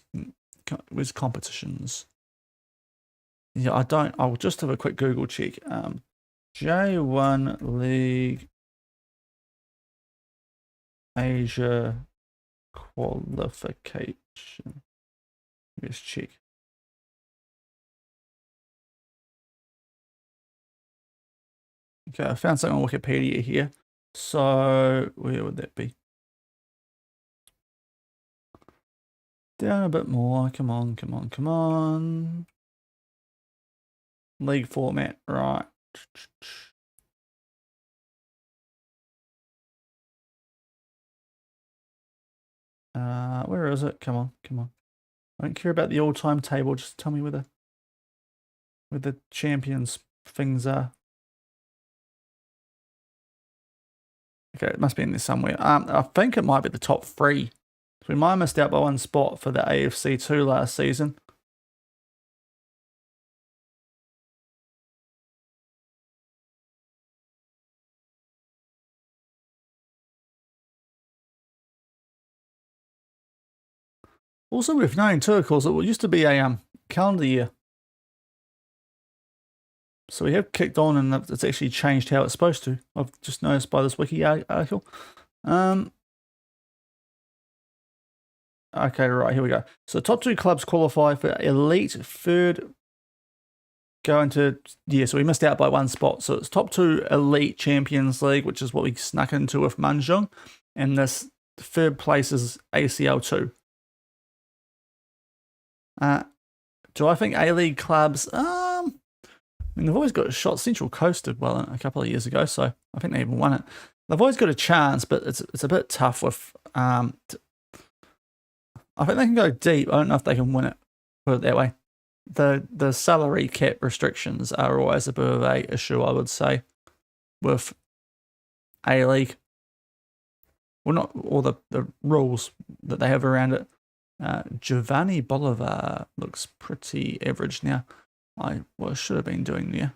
where's competitions, yeah, I'll just have a quick Google check. J1 League Asia qualification. Let's check. Okay, I found something on Wikipedia here. So where would that be? Down a bit more. Come on. League format, right. Where is it? Come on, come on. I don't care about the all-time table. Just tell me where the champions things are. Okay, it must be in there somewhere. I think it might be the top 3. So we might have missed out by 1 spot for the AFC 2 last season. Also, we've known too, of course, it used to be a calendar year. So we have kicked on and it's actually changed how it's supposed to. I've just noticed by this wiki article. Okay, right, here we go. So top 2 clubs qualify for Elite, third go into, yeah, so we missed out by 1 spot. So it's top 2 Elite Champions League, which is what we snuck into with Manjung. And this third place is ACL 2. Do I think A-League clubs, I mean, they've always got a shot. Central Coast did well a couple of years ago, so I think they even won it. They've always got a chance, but it's a bit tough with, I think they can go deep. I don't know if they can win it, put it that way. The salary cap restrictions are always a bit of a issue, I would say, with A-League. Well, not all the rules that they have around it. Giovanni Bolivar looks pretty average now. I should have been doing there.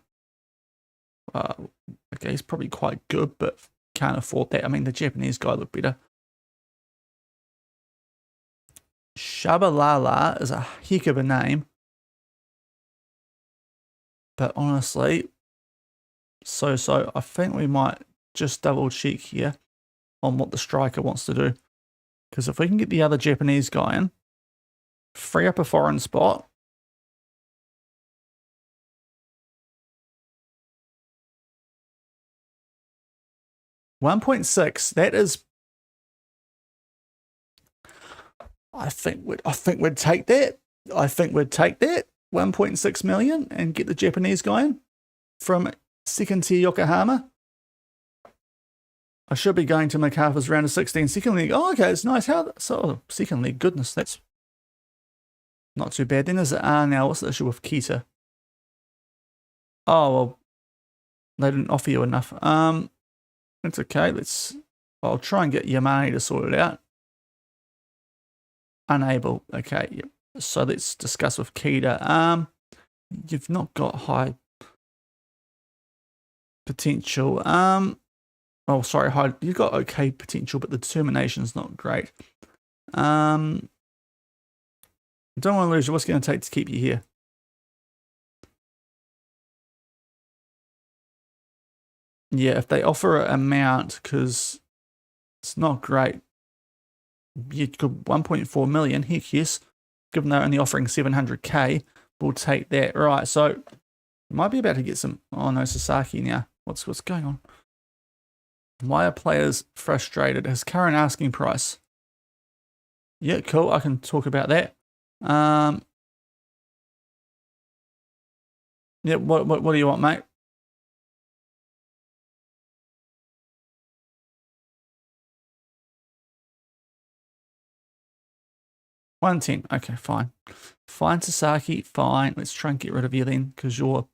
Okay, he's probably quite good, but can't afford that. I mean, the Japanese guy looked better. Shabalala is a heck of a name. But honestly, so I think we might just double check here on what the striker wants to do. Because if we can get the other Japanese guy in, free up a foreign spot. $1.6, that is, I think we'd take that. I think we'd take that. 1.6 million and get the Japanese guy in from second tier Yokohama. I should be going to MacArthur's round of 16 second league. Oh, okay, it's nice. How so? Second league, goodness, that's not too bad. Then is it now? What's the issue with Kita? Oh well, they didn't offer you enough. It's okay. I'll try and get Yamane to sort it out. Unable. Okay. Yep. So let's discuss with Kita. You've not got high potential. Oh, sorry, high. You've got okay potential, but the determination's not great. Don't want to lose you. What's it going to take to keep you here? Yeah, if they offer an amount, because it's not great. You could 1.4 million. Heck yes. Given they're only offering 700k, we'll take that. Right, so might be about to get some. Oh no, Sasaki now. What's going on? Why are players frustrated? His current asking price. Yeah, cool. I can talk about that. Yeah, what do you want, mate? $110. Okay, fine. Fine, Sasaki. Fine. Let's try and get rid of you then, because you're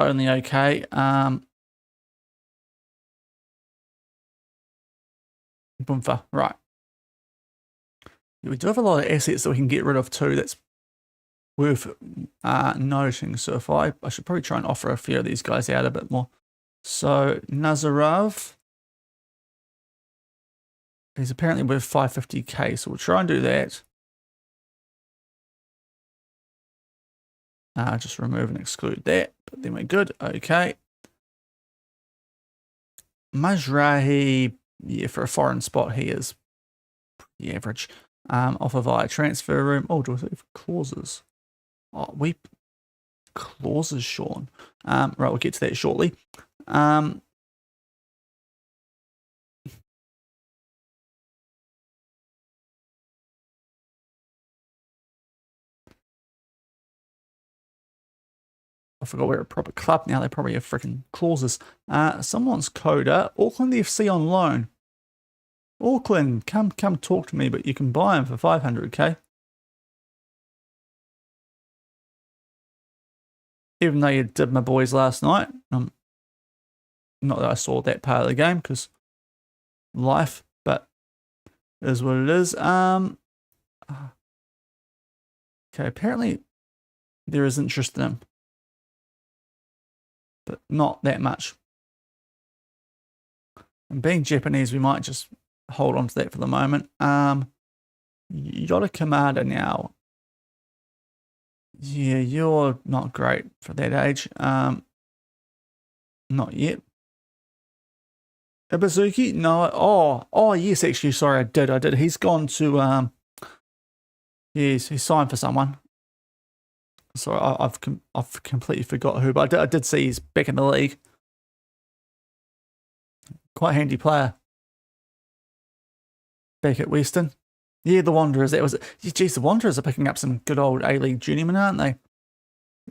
only okay. Boomfa. Right. Yeah, we do have a lot of assets that we can get rid of too. That's worth noting. So if I should probably try and offer a few of these guys out a bit more. So Nazarov. He's apparently worth 550k, so we'll try and do that. Just remove and exclude that, but then we're good. Okay. Majrahi, yeah, for a foreign spot, he is pretty average. Offer via transfer room. Oh, do I have clauses? Oh, clauses, Shaun. Right, we'll get to that shortly. I forgot we're a proper club now. They probably have freaking clauses. Someone's coda. Auckland FC on loan. Auckland, come talk to me, but you can buy them for 500k. Even though you did my boys last night. Not that I saw that part of the game, because life, but it is what it is. Okay, apparently there is interest in him, but not that much. And being Japanese, we might just hold on to that for the moment. Yoda Kamada now. Yeah, you're not great for that age. Not yet. Ibuzuki? No. Oh, yes, actually, sorry, I did. He's gone to, yes, he signed for someone. Sorry, I've completely forgot who, but I did see he's back in the league. Quite handy player. Back at Western. Yeah, the Wanderers, that was it. Geez, the Wanderers are picking up some good old A-League journeymen, aren't they?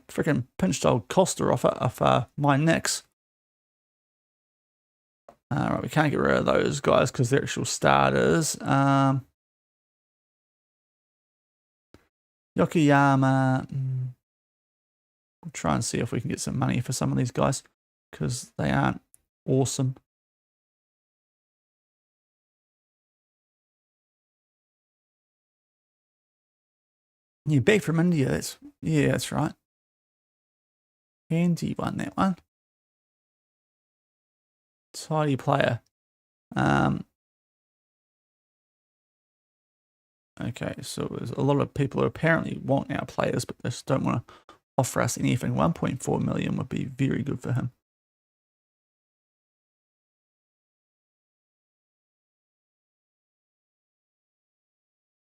Freaking pinched old Costa off my Knicks. Right, we can't get rid of those guys because they're actual starters. Yokoyama. We'll try and see if we can get some money for some of these guys because they aren't awesome. Yeah, back from India. That's right. Handy one, that one. Tidy player. Okay, so there's a lot of people who apparently want our players, but they just don't want to offer us anything. 1.4 million would be very good for him.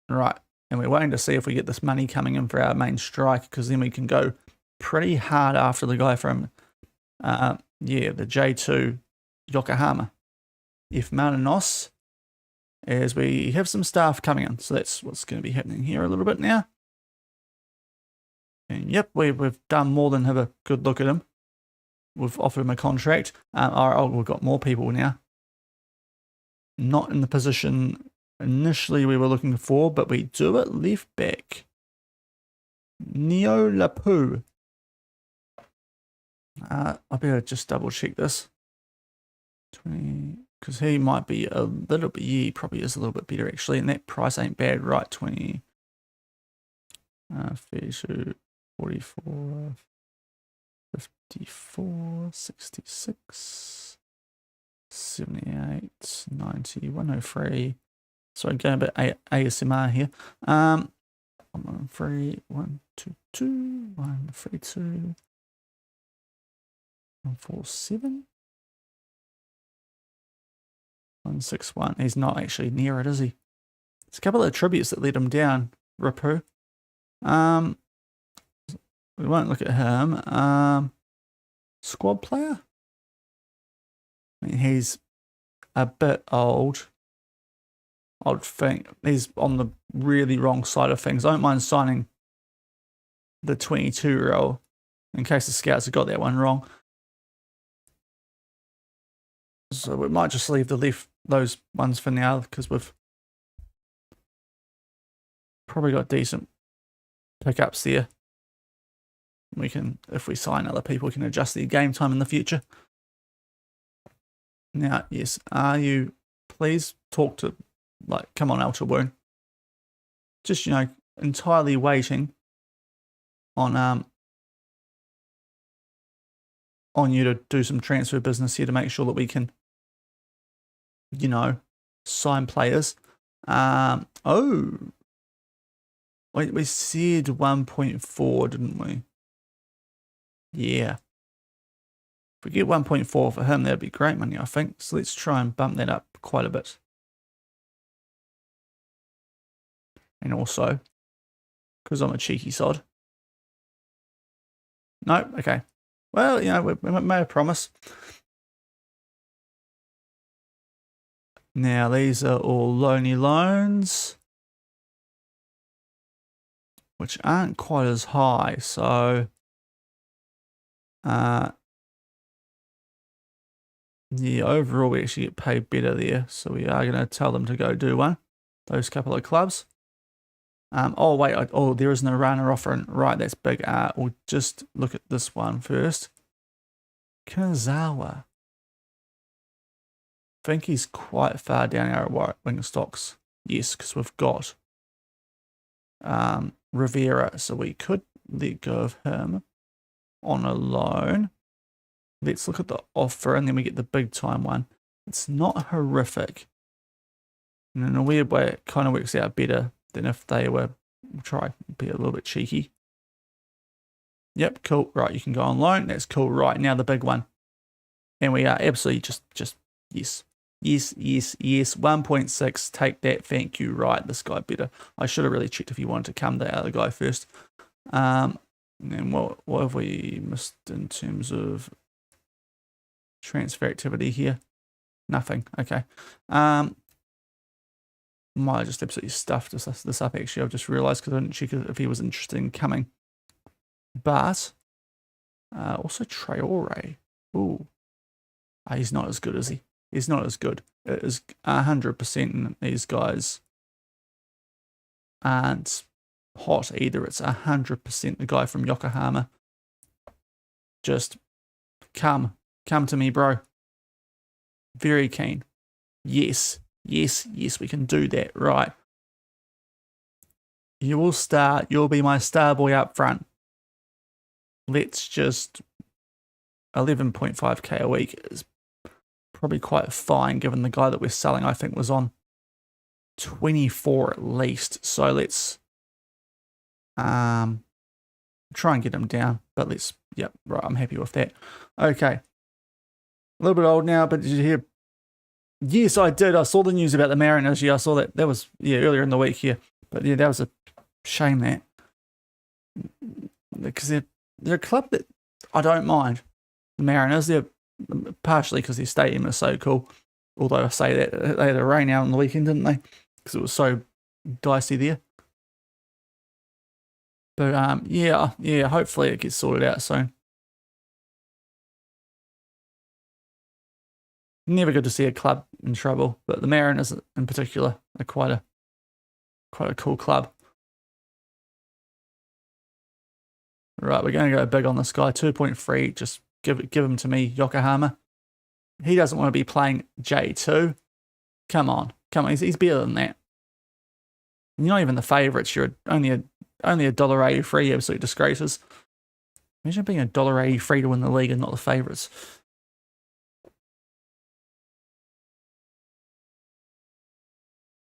Right, and we're waiting to see if we get this money coming in for our main strike, because then we can go pretty hard after the guy from, the J2 Yokohama. If Mananos, as we have some staff coming in. So that's what's going to be happening here a little bit now. And yep, we've done more than have a good look at him. We've offered him a contract. We've got more people now. Not in the position initially we were looking for, but we do it left back. Neo Lapu. I better just double check this. 20, because he might be a little bit, he probably is a little bit better actually, and that price ain't bad, right? 20, 32, 44, 54, 66, 78, 90, 103. Sorry, going a bit ASMR here. 113, 122, 132, 147. 161. He's not actually near it, is he? There's a couple of attributes that let him down. Ripu. We won't look at him. Squad player. I mean, he's a bit old. I'd think he's on the really wrong side of things. I don't mind signing the 22-year-old in case the scouts have got that one wrong. So we might just leave those ones for now, because we've probably got decent pickups there. We can, if we sign other people, we can adjust the game time in the future. Now, yes, please talk to, come on, Ultra Wound. Just, entirely waiting on you to do some transfer business here to make sure that we can, sign players. Wait, we said 1.4, didn't we? Yeah. If we get 1.4 for him, that'd be great money, I think. So let's try and bump that up quite a bit. And also, because I'm a cheeky sod. No, okay. Well, we made a promise. Now, these are all loany loans, which aren't quite as high. So, Yeah, overall we actually get paid better there. So we are going to tell them to go do one. Those couple of clubs. Oh, wait. Oh, there is no runner offering. Right, that's big. We'll just look at this one first. Kanazawa. I think he's quite far down our right wing stocks. Yes, because we've got Rivera. So we could let go of him on a loan. Let's look at the offer and then we get the big time one. It's not horrific. And in a weird way, it kind of works out better than if they were, we'll try be a little bit cheeky. Yep, cool. Right, you can go on loan. That's cool. Right, now the big one. And we are absolutely just yes. Yes, yes, yes. 1.6. Take that. Thank you. Right, this guy better. I should have really checked if he wanted to come the other guy first. And what have we missed in terms of transfer activity here? Nothing. Okay. Might have just absolutely stuffed this up actually. I've just realized because I didn't check if he was interested in coming. But also Traore. Ooh. He's not as good, is he? He's not as good. It is 100% these guys aren't hot either. It's 100% the guy from Yokohama. Just come to me, bro. Very keen. Yes, yes, yes, we can do that. Right. You will start. You'll be my star boy up front. Let's just 11.5k a week is probably quite fine given the guy that we're selling I think was on 24 at least. So let's try and get him down, but let's, yep, right, I'm happy with that. Okay. A little bit old now, but did you hear? Yes, I did. I saw the news about the Mariners. Yeah, I saw that. That was, yeah, earlier in the week here. But yeah, that was a shame that. Because they're a club that I don't mind. The Mariners, they're partially because their stadium is so cool. Although I say that they had a rain out on the weekend, didn't they? Because it was so dicey there. But yeah, hopefully it gets sorted out soon. Never good to see a club in trouble, but the Mariners in particular are quite a cool club. Right, we're going to go big on this guy. 2.3, just give him to me, Yokohama. He doesn't want to be playing J2. Come on. He's better than that. You're not even the favourites. You're only a $1.83, absolute disgraces. Imagine being a $1.83 to win the league and not the favourites.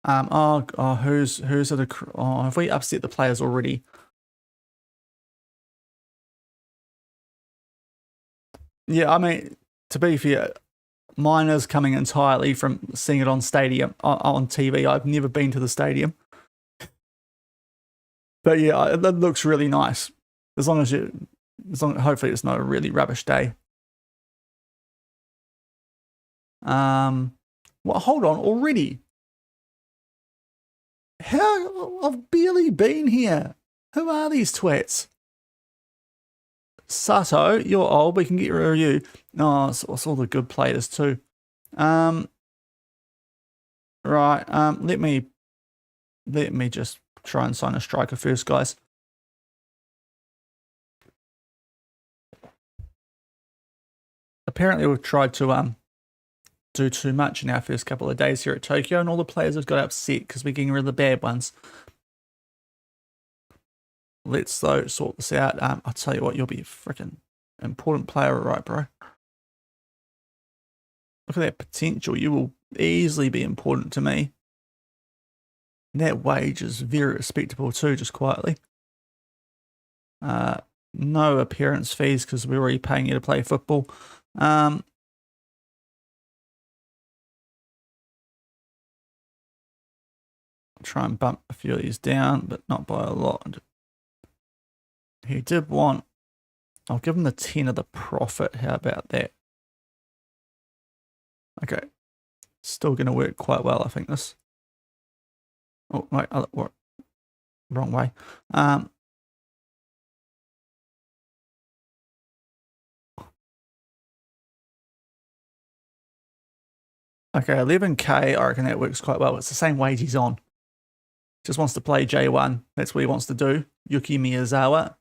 Who's at a? Oh, have we upset the players already? Yeah, I mean, to be fair, mine is coming entirely from seeing it on on TV. I've never been to the stadium, but yeah, it looks really nice. Hopefully it's not a really rubbish day. Well, hold on already. How? I've barely been here. Who are these twats? Sato, you're old. We can get rid of you. Oh, it's all the good players too. Right. Let me just try and sign a striker first, guys. Apparently, we've tried to do too much in our first couple of days here at Tokyo, and all the players have got upset because we're getting rid of the bad ones. Let's though sort this out. I'll tell you what, you'll be a freaking important player, right, bro? Look at that potential. You will easily be important to me. And that wage is very respectable too, just quietly. No appearance fees because we're already paying you to play football. Try and bump a few of these down, but not by a lot. He did want, I'll give him the 10 of the profit. How about that? Okay. Still going to work quite well, I think this. Oh, wait, wrong way. Okay, 11K, I reckon that works quite well. It's the same wage he's on. Just wants to play J1. That's what he wants to do. Yuki Miyazawa.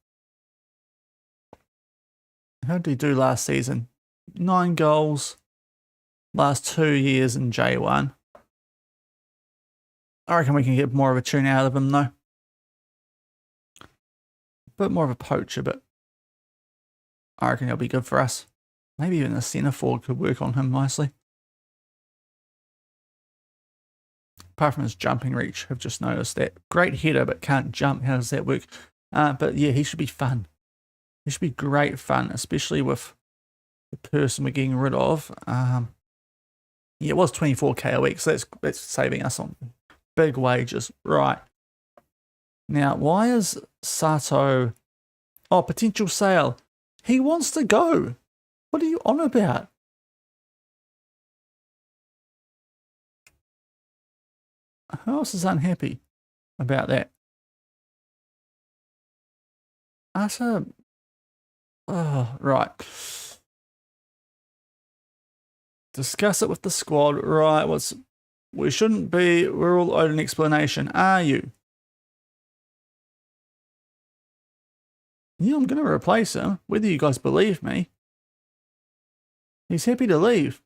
How did he do last season? 9 goals. Last 2 years in J1. I reckon we can get more of a tune out of him, though. A bit more of a poacher, but I reckon he'll be good for us. Maybe even a centre forward could work on him nicely. Apart from his jumping reach, I've just noticed that. Great header, but can't jump. How does that work? But yeah, he should be fun. He should be great fun, especially with the person we're getting rid of. Yeah, it was 24K a week, so that's saving us on big wages. Right. Now, why is Sato... Oh, potential sale. He wants to go. What are you on about? Who else is unhappy about that? Utter... Oh, right. Discuss it with the squad. Right, we shouldn't be... We're all owed an explanation. Are you? Yeah, I'm going to replace him, whether you guys believe me. He's happy to leave.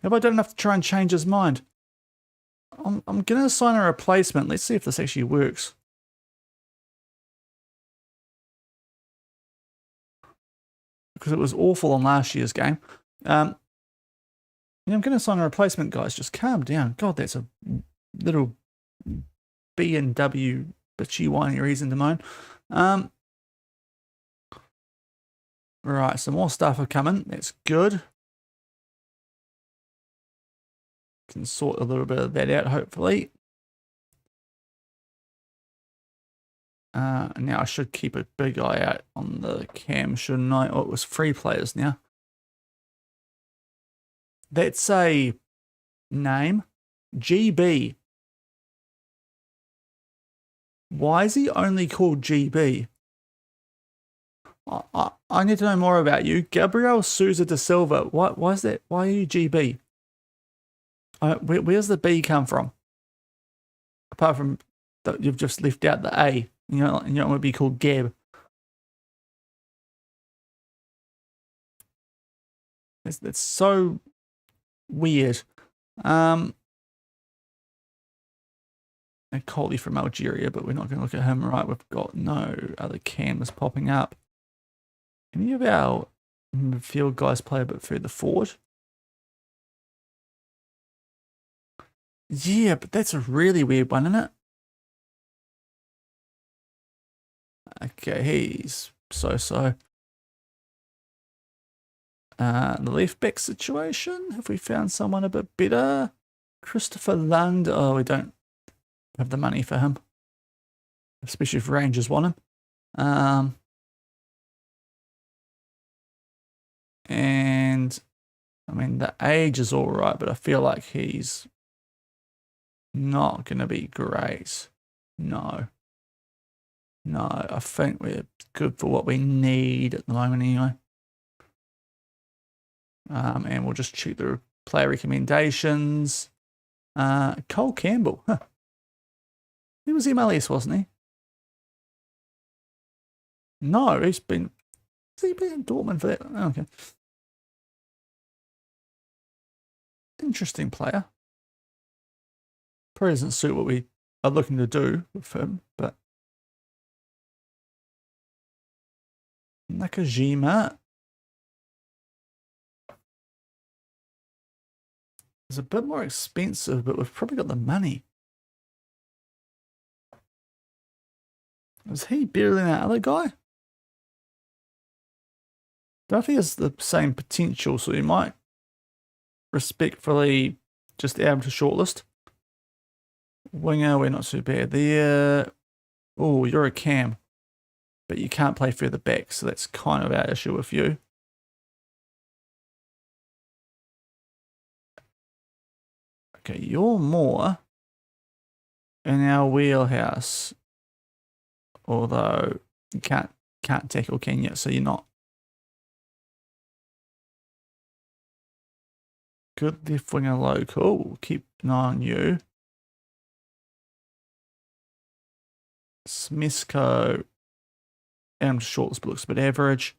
Have I done enough to try and change his mind? I'm going to assign a replacement. Let's see if this actually works. Because it was awful on last year's game. Yeah, I'm going to assign a replacement, guys. Just calm down. God, that's a little B and W bitchy whiny reason to moan. Right, some more stuff are coming. That's good. Can sort a little bit of that out, hopefully. Now I should keep a big eye out on the cam, shouldn't I? Oh, it was 3 players now. That's a name. GB. Why is he only called GB? I need to know more about you. Gabriel Souza da Silva. Why is that? Why are you GB? Where's the B come from? Apart from that, you've just left out the A. You know, and you don't want to be called Gab. That's so weird. And Coley from Algeria, but we're not going to look at him. Right, we've got no other cameras popping up. Any of our midfield guys play a bit further forward? Yeah, but that's a really weird one, isn't it? Okay, he's so-so. The left back situation, have we found someone a bit better? Christopher Lund. Oh, we don't have the money for him, especially if Rangers want him. And I mean, the age is all right, but I feel like he's not going to be great. No, I think we're good for what we need at the moment anyway. And we'll just check the player recommendations. Cole Campbell. Huh. He was MLS, wasn't he? No, he's been in Dortmund for that. Okay. Interesting player. Probably doesn't suit what we are looking to do with him, but Nakajima is a bit more expensive, but we've probably got the money. Is he better than that other guy? Don't think he has the same potential, so we might respectfully just add him to shortlist. Winger, we're not too bad there. Oh, you're a cam, but you can't play further back, so that's kind of our issue with you. Okay, you're more in our wheelhouse. Although you can't tackle, can you? So you're not. Good left winger local. Keep an eye on you. Smisco. Adam Shorts looks a bit average.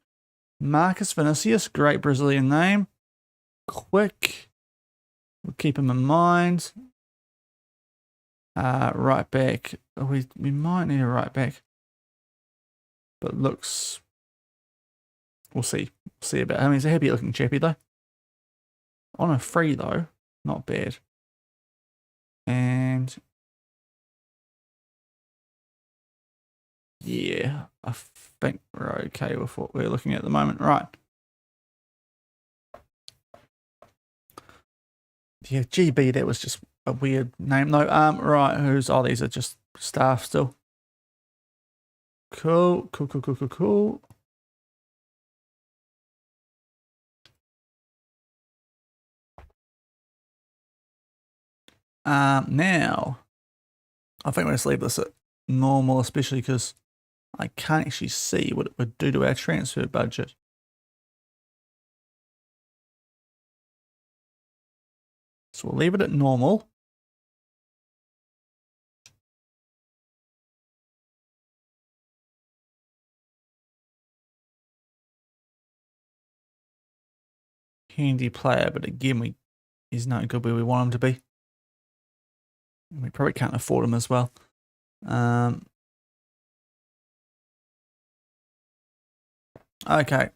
Marcus Vinicius, great Brazilian name. Quick. We'll keep him in mind. Right back. We might need a right back. But looks. We'll see. See about him. He's a happy looking chappy though. On a free though. Not bad. And yeah, I think we're okay with what we're looking at the moment. Right. Yeah, GB, that was just a weird name. No, right, oh, these are just staff still. Cool. Now, I think we'll just leave this at normal, especially because I can't actually see what it would do to our transfer budget. So we'll leave it at normal. Handy player, but again, he's not good where we want him to be. We probably can't afford him as well. Okay.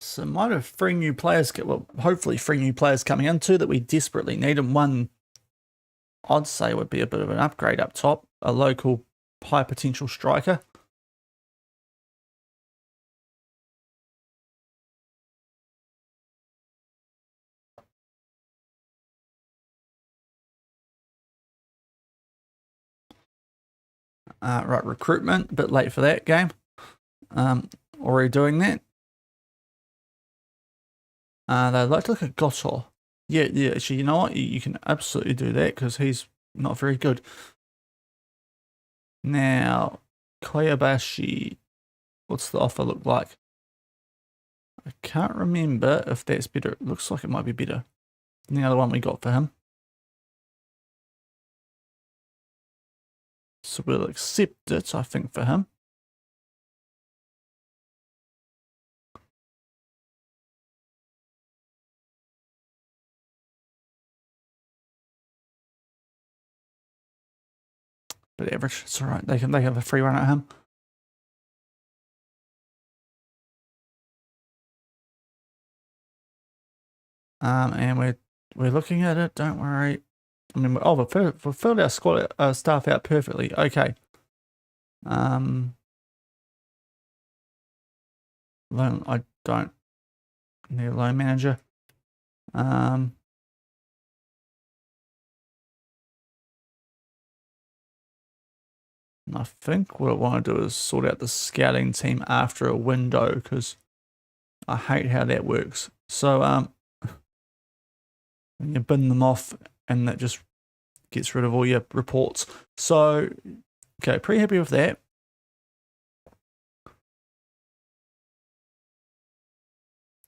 So might have three new players, well, hopefully 3 new players coming into that we desperately need. And one, I'd say, would be a bit of an upgrade up top. A local high potential striker. Right, recruitment, a bit late for that game. Already doing that. They'd like to look at Gotor. Yeah, actually, you know what? You can absolutely do that because he's not very good. Now, Koyabashi, what's the offer look like? I can't remember if that's better. It looks like it might be better than the other one we got for him. So we'll accept it, I think, for him. But average, it's all right. They have a free run at him. And we're looking at it. Don't worry. I mean, we've filled our squad staff out perfectly. Okay. Loan, I don't need a loan manager. I think what I want to do is sort out the scouting team after a window because I hate how that works. So you bin them off and that just gets rid of all your reports. So okay, pretty happy with that.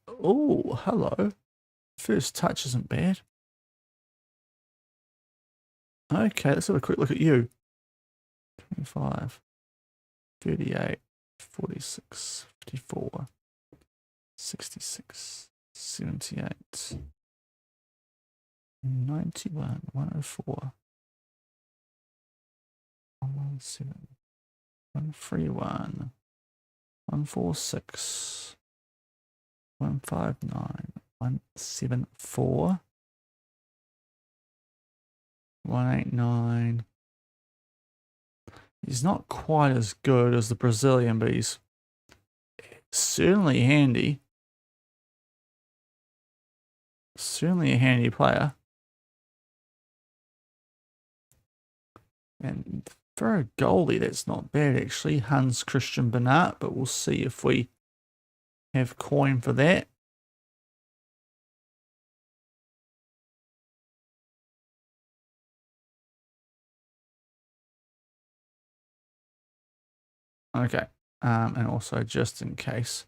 Oh, hello. First touch isn't bad. Okay, let's have a quick look at you. 25, 38, 46, 54, 66, 78, 91, 104, 117, 131, 146, 159, 174, 189. He's not quite as good as the Brazilian, but he's certainly handy. Certainly a handy player. And for a goalie, that's not bad actually. Hans Christian Bernat, but we'll see if we have coin for that. Okay. And also just in case,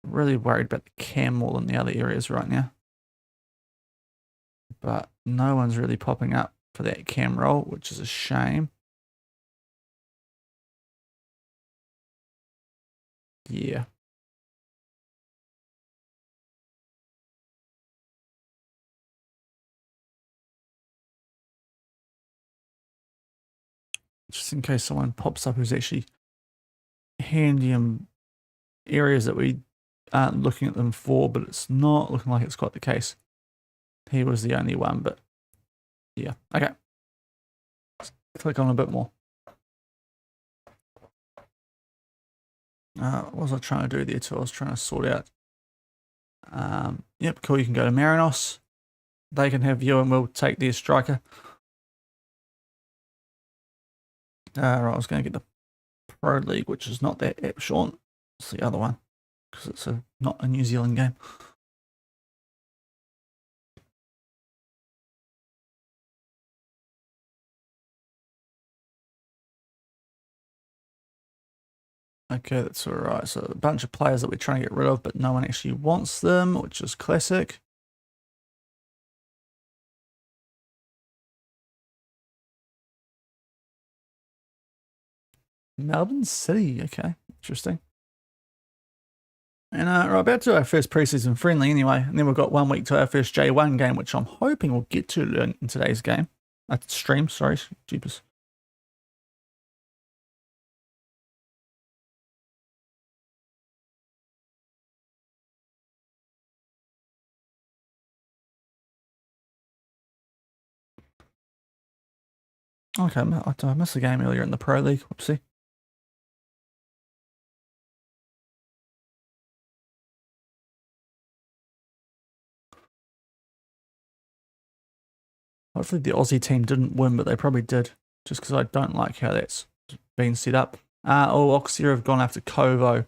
really worried about the cam more than the other areas right now. But no one's really popping up for that cam roll, which is a shame. Yeah. Just in case someone pops up who's actually handy in areas that we aren't looking at them for, but it's not looking like it's quite the case. He was the only one, but yeah. Okay. Let's click on a bit more. What was I trying to do there too? I was trying to sort out. Yep, cool. You can go to Marinos. They can have you and we'll take their striker. Right, I was going to get the Pro League, which is not that app, Shaun. It's the other one because it's not a New Zealand game. Okay, that's all right. So a bunch of players that we're trying to get rid of, but no one actually wants them, which is classic. Melbourne City, okay, interesting. And right, about to our first preseason friendly anyway, and then we've got 1 week to our first J1 game, which I'm hoping we'll get to in today's game. Stream, sorry, jeepers. Okay, I missed the game earlier in the Pro League. Whoopsie. Hopefully the Aussie team didn't win, but they probably did, just because I don't like how that's been set up. Oxia have gone after Kovo.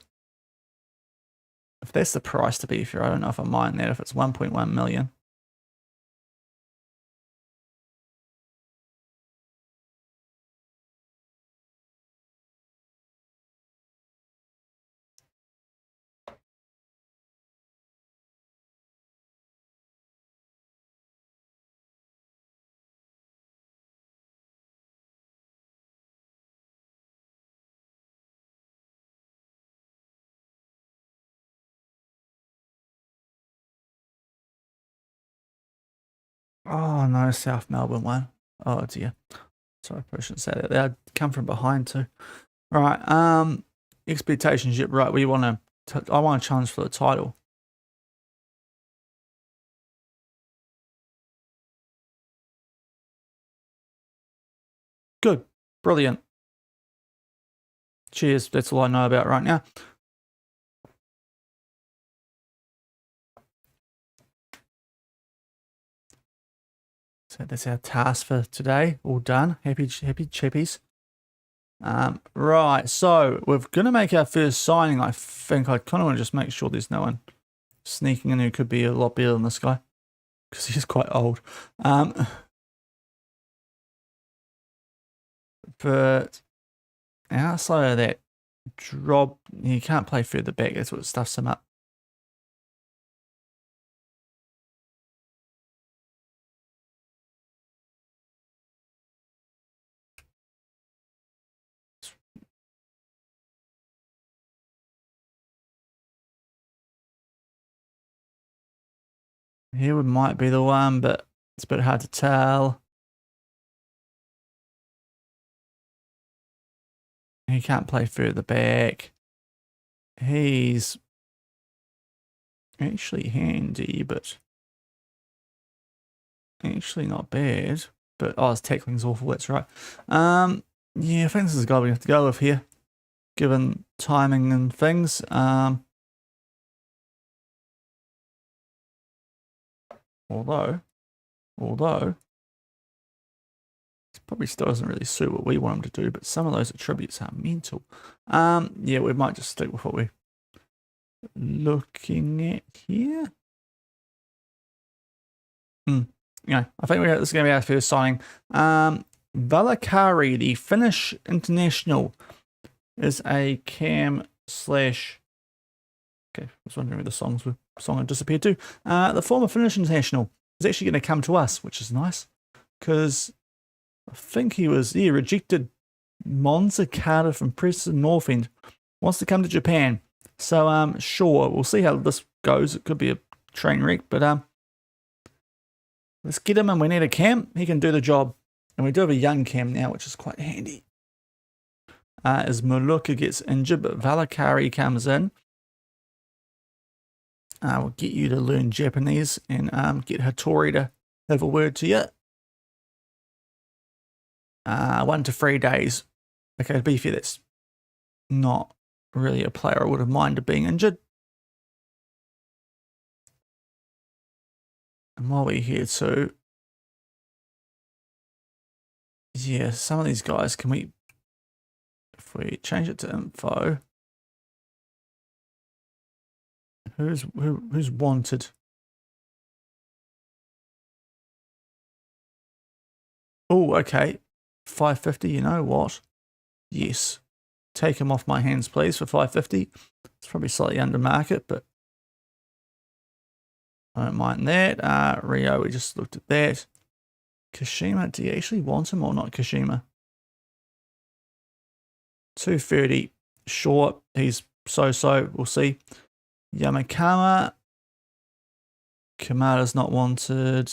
If that's the price to be fair, I don't know if I mind that, if it's 1.1 million. Oh no, South Melbourne won. Oh dear. Sorry, I shouldn't say that. They come from behind too. All right. Expectations. Yep. Right. I want to challenge for the title. Good. Brilliant. Cheers. That's all I know about right now. So that's our task for today. All done. Happy chippies. Right. So we're going to make our first signing. I think I kind of want to just make sure there's no one sneaking in who could be a lot better than this guy, because he's quite old. But outside of that, drop, he can't play further back. That's what stuffs him up. Here might be the one, but it's a bit hard to tell. He can't play further back. He's actually handy, but actually not bad. But oh, his tackling's awful. That's right. Yeah, I think this is the guy we have to go with here, given timing and things. Although it probably still doesn't really suit what we want him to do, but some of those attributes are mental. Yeah, we might just stick with what we're looking at here. Yeah, I think this is going to be our first signing. Valakari, the Finnish international. is a cam slash. Okay, I was wondering where the song had disappeared to. The former Finnish international is actually going to come to us, which is nice, because I think he rejected Monza Carter from Preston North End. Wants to come to Japan. So sure, we'll see how this goes. It could be a train wreck, but let's get him, and we need a cam. He can do the job. And we do have a young cam now, which is quite handy. As Moluka gets injured, but Valakari comes in. We'll get you to learn Japanese and get Hattori to have a word to you. 1 to 3 days. Okay, to be fair, that's not really a player I would have minded being injured. And while we're here too, yeah, some of these guys, if we change it to info, who's wanted? Oh, okay, 550. You know what? Yes, take him off my hands, please, for 550. It's probably slightly under market, but I don't mind that. Rio, we just looked at that. Kashima, do you actually want him or not, Kashima? 230, sure, he's so-so, we'll see. Yamakama, Kamada's not wanted.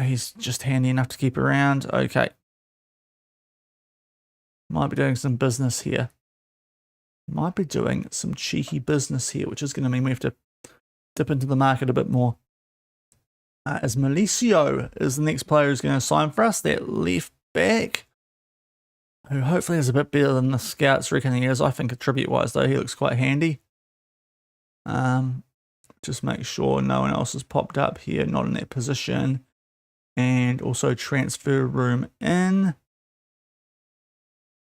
He's just handy enough to keep around. Okay. Might be doing some business here. Might be doing some cheeky business here, which is going to mean we have to dip into the market a bit more. As Malicio is the next player who's going to sign for us, that left back, who hopefully is a bit better than the scouts reckon he is. I think attribute-wise, though, he looks quite handy. Just make sure no one else has popped up here, not in that position. And also transfer room in.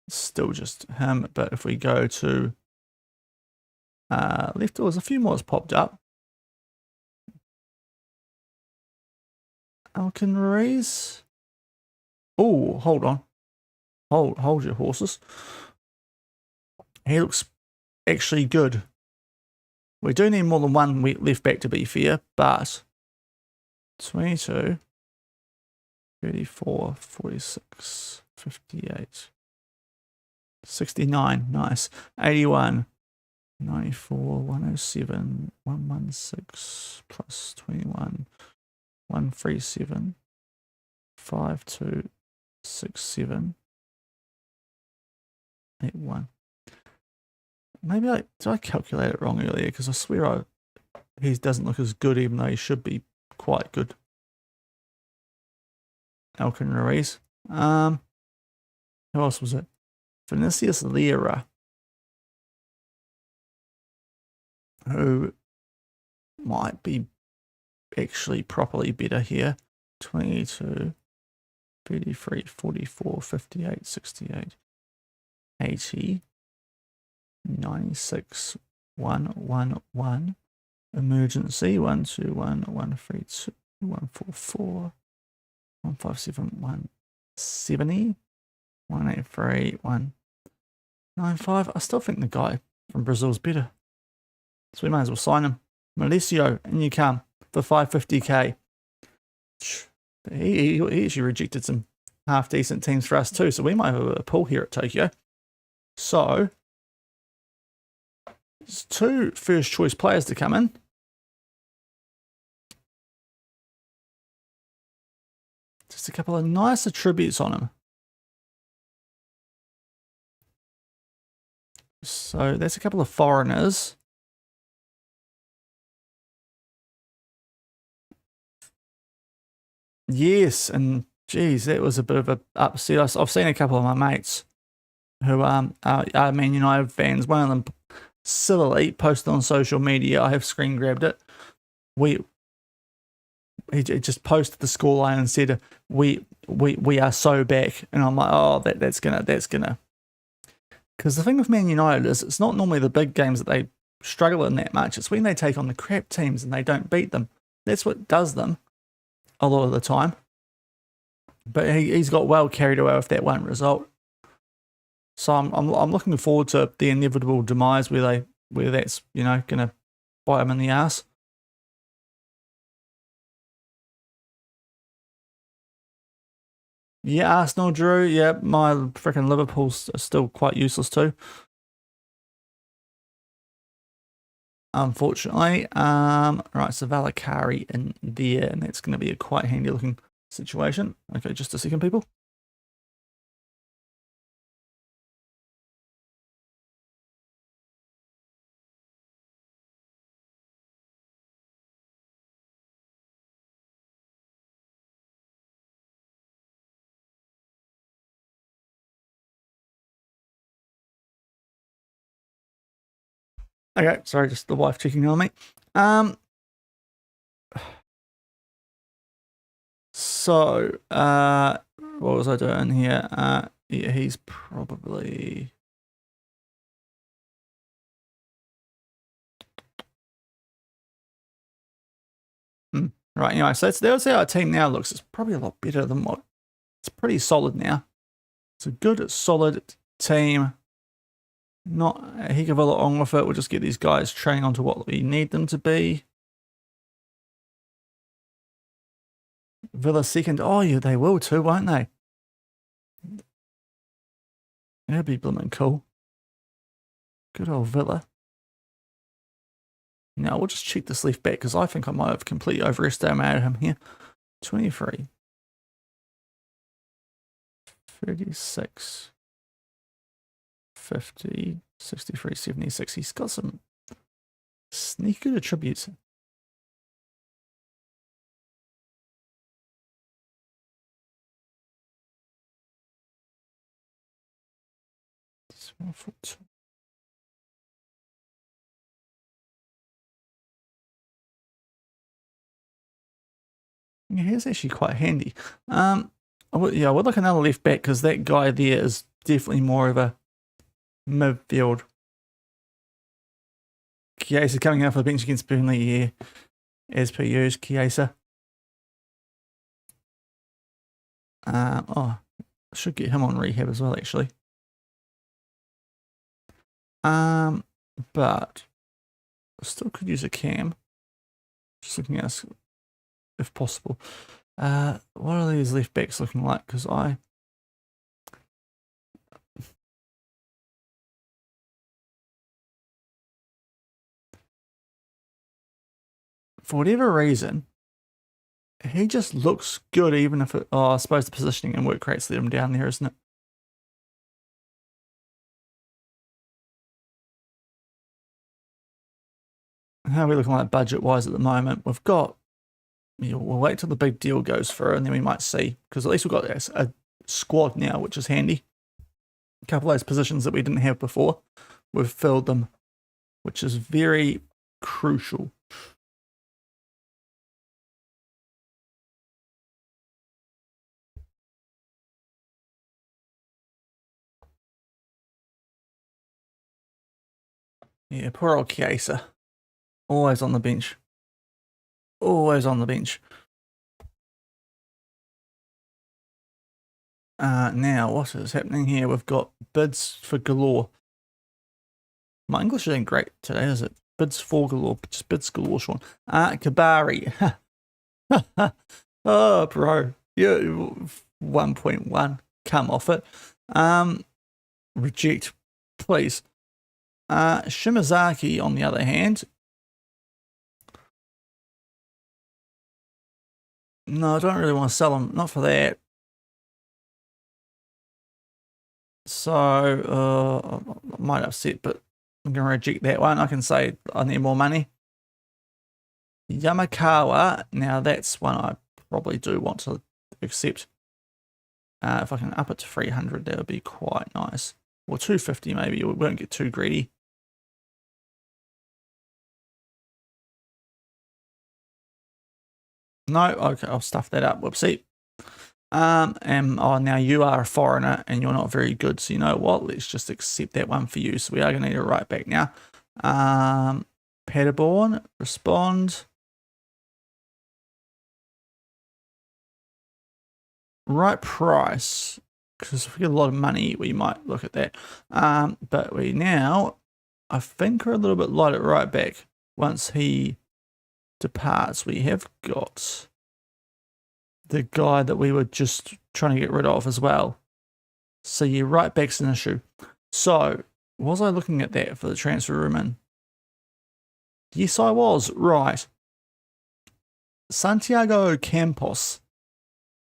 Still just him, but if we go to left, there's a few more that's popped up. Alkin Ruiz. Oh, hold on. Hold your horses. He looks actually good. We do need more than one left back to be fair, but 22, 34, 46, 58, 69, nice. 81, 94, 107, 116 plus 21, 137, 5267, 81. Maybe did I calculate it wrong earlier? Because I swear he doesn't look as good, even though he should be quite good. Alkin Ruiz. Who else was it? Vinicius Lira, who might be actually properly better here. 22, 33, 44, 58, 68, 80, 96, 111, emergency, 121, 132, 144, 157, 170, 183, 195. I still think the guy from Brazil is better, so we might as well sign him. Malicio, in you come for 550k. He actually rejected some half decent teams for us too, so we might have a pull here at Tokyo. So there's 2 first choice players to come in. Just a couple of nice attributes on him. So that's a couple of foreigners. Yes, and geez, that was a bit of a upset. I've seen a couple of my mates who are Man United fans. One of them sillily posted on social media. I have screen grabbed it. He just posted the scoreline and said, "We are so back," and I'm like, "Oh, that's gonna." Because the thing with Man United is it's not normally the big games that they struggle in that much. It's when they take on the crap teams and they don't beat them. That's what does them a lot of the time. But he's got well carried away with that one result. So I'm looking forward to the inevitable demise where that's, you know, gonna bite them in the ass. Yeah, Arsenal drew. Yeah, my freaking Liverpool's still quite useless too. Unfortunately. Right, so Valakari in there, and that's going to be a quite handy looking situation. Okay, just a second, people. Okay, sorry, just the wife checking on me. So, what was I doing here? Yeah, he's probably... Right, anyway, so that's how our team now looks. It's probably a lot better than what... It's pretty solid now. It's a good, solid team. Not a heck of a lot on with it. We'll just get these guys training onto what we need them to be. Villa second. Oh, yeah, they will too, won't they? That'd be blooming cool. Good old Villa. Now, we'll just check this left back because I think I might have completely overestimated him here. 23. 36. 50. 63. 76. He's got some sneaky good attributes. Yeah, he's actually quite handy. I would like another left back because that guy there is definitely more of a midfield. Chiesa coming out for the bench against Burnley, yeah, as per usual, Chiesa. I should get him on rehab as well, actually. But still could use a cam. Just looking at if possible. What are these left backs looking like? Because for whatever reason, he just looks good, even if it. Oh, I suppose the positioning and work rates let him down there, isn't it? How are we looking like budget-wise at the moment? We've got... We'll wait till the big deal goes through and then we might see. Because at least we've got a squad now, which is handy. A couple of those positions that we didn't have before, we've filled them, which is very crucial. Yeah, poor old Chiesa. Always on the bench. Always on the bench. Now, what is happening here? We've got bids for galore. My English isn't great today, is it? Bids for galore. Just bids galore, Shaun. Kabari. Oh, bro. Yeah, 1.1. Come off it. Reject, please. Shimazaki, on the other hand. No, I don't really want to sell him. Not for that. So, I might upset, but I'm going to reject that one. I can say I need more money. Yamakawa. Now, that's one I probably do want to accept. If I can up it to 300, that would be quite nice. Or 250 maybe. We won't get too greedy. No, okay, I'll stuff that up. Whoopsie. Now you are a foreigner and you're not very good. So you know what? Let's just accept that one for you. So we are going to need a right back now. Paderborn, respond. Right price. because if we get a lot of money, we might look at that. But we now, I think, are a little bit light at right back. Once he departs, we have got the guy that we were just trying to get rid of as well. So your right back's an issue. So was I looking at that for the transfer room in? Yes, I was. Right. Santiago Campos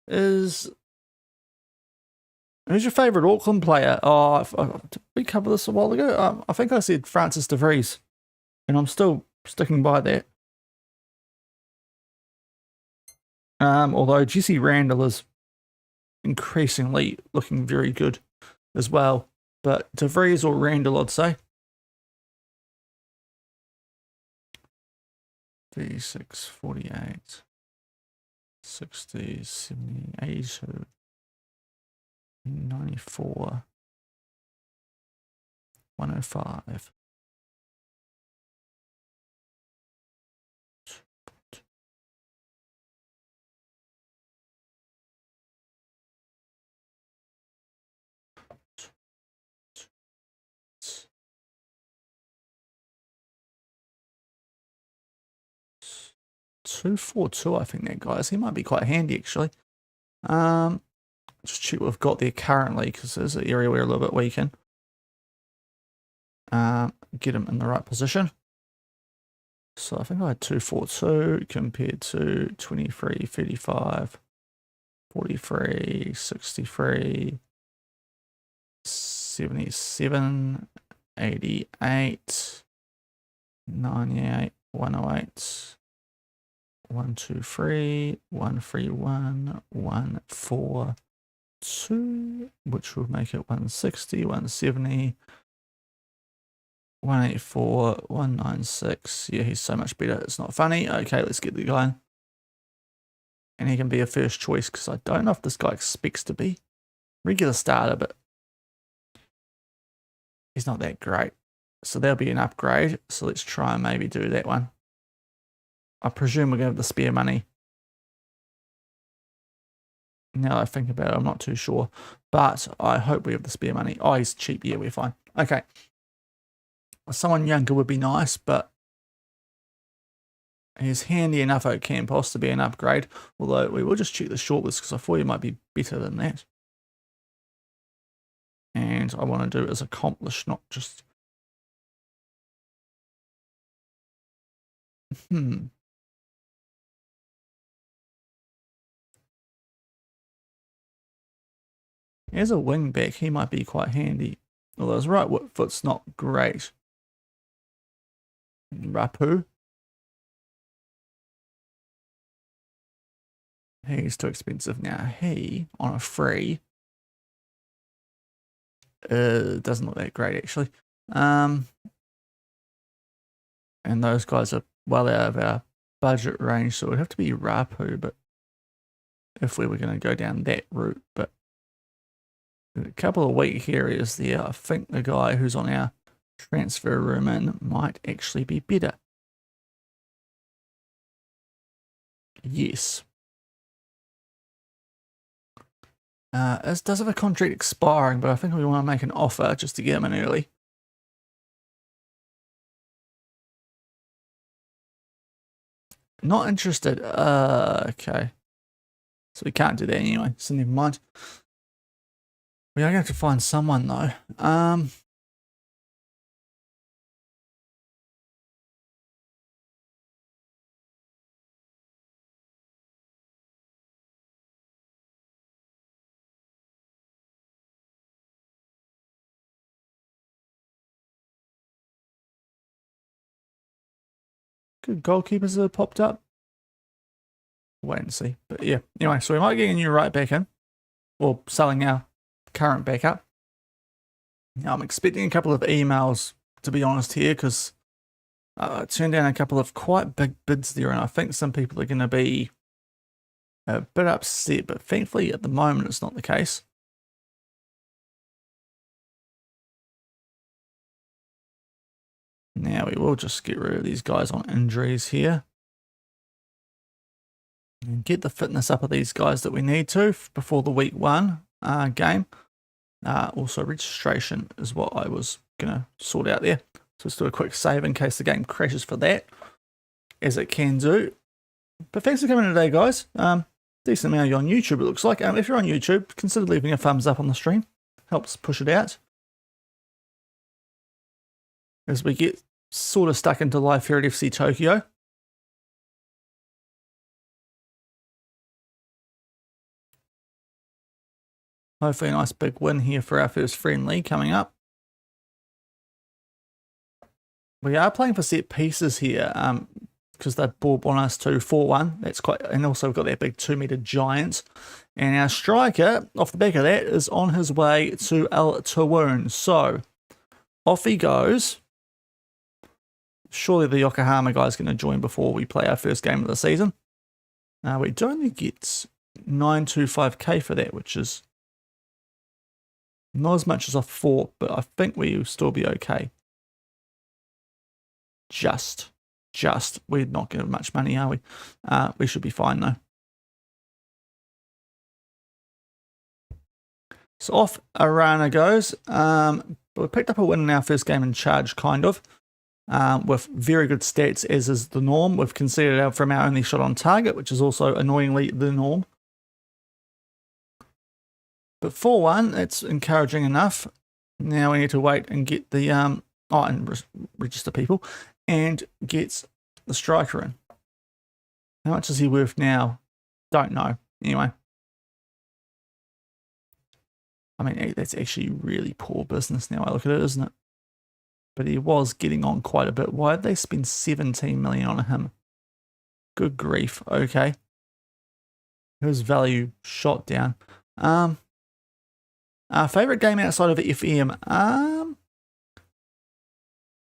is... Who's your favourite Auckland player? Oh, did we cover this a while ago? I think I said Francis de Vries, and I'm still sticking by that. Although Jesse Randall is increasingly looking very good as well. But de Vries or Randall, I'd say. D6, 48, 60, 70, 82, 94, 105. $242, I think that guys. He might be quite handy actually. Just check what we've got there currently because there's an area we're a little bit weak in. Get him in the right position. So I think I had 242 compared to 23, 35, 43, 63, 77, 88, 98, 108. 123, 131, 142, which will make it 160, 170, 184, 196. Yeah, he's so much better. It's not funny. Okay, let's get the guy in. And he can be a first choice because I don't know if this guy expects to be regular starter, but he's not that great. So there'll be an upgrade. So let's try and maybe do that one. I presume we're going to have the spare money. Now that I think about it, I'm not too sure. But I hope we have the spare money. Oh, he's cheap. Yeah, we're fine. Okay. Someone younger would be nice, but he's handy enough at Campos to be an upgrade. Although we will just check the shortlist because I thought he might be better than that. And I want to do it as accomplished, not just... As a wing back, he might be quite handy. Although his right foot's not great. Rapu. He's too expensive now. He, on a free, doesn't look that great actually. And those guys are well out of our budget range, so it would have to be Rapu, but if we were going to go down that route, but a couple of weak areas there. I think the guy who's on our transfer room in might actually be better. Yes. It does have a contract expiring, but I think we want to make an offer just to get him in early. Not interested. Okay. So we can't do that anyway, so never mind. We are going to have to find someone though. Good goalkeepers that have popped up. Wait and see. But yeah, anyway, so we might get a new right back in, or selling our current backup. Now I'm expecting a couple of emails, to be honest here, because I turned down a couple of quite big bids there, and I think some people are going to be a bit upset, but thankfully at the moment it's not the case. Now we will just get rid of these guys on injuries here. And get the fitness up of these guys that we need to before the week 1 game. Also registration is what I was gonna sort out there. So let's do a quick save in case the game crashes for that, as it can do. But thanks for coming today, guys. Decent amount of you on YouTube, it looks like. If you're on YouTube, consider leaving a thumbs up on the stream. Helps push it out. As we get sort of stuck into life here at FC Tokyo. Hopefully a nice big win here for our first friendly coming up. We are playing for set pieces here because they bought on us to 4-1. That's quite, and also we've got that big 2-meter giant. And our striker, off the back of that, is on his way to El Tawun. So off he goes. Surely the Yokohama guy's going to join before we play our first game of the season. We do only get 925k for that, which is not as much as I thought, but I think we'll still be okay. Just. We're not getting much money, are we? We should be fine, though. So off Arana goes. We picked up a win in our first game in charge, kind of. With very good stats, as is the norm. We've conceded out from our only shot on target, which is also annoyingly the norm. But 4-1, it's encouraging enough. Now we need to wait and get the and register people and get the striker in. How much is he worth now? Don't know. Anyway, I mean, that's actually really poor business now I look at it, isn't it? But he was getting on quite a bit. Why did they spend 17 million on him? Good grief. Okay. His value shot down. Our favorite game outside of FM.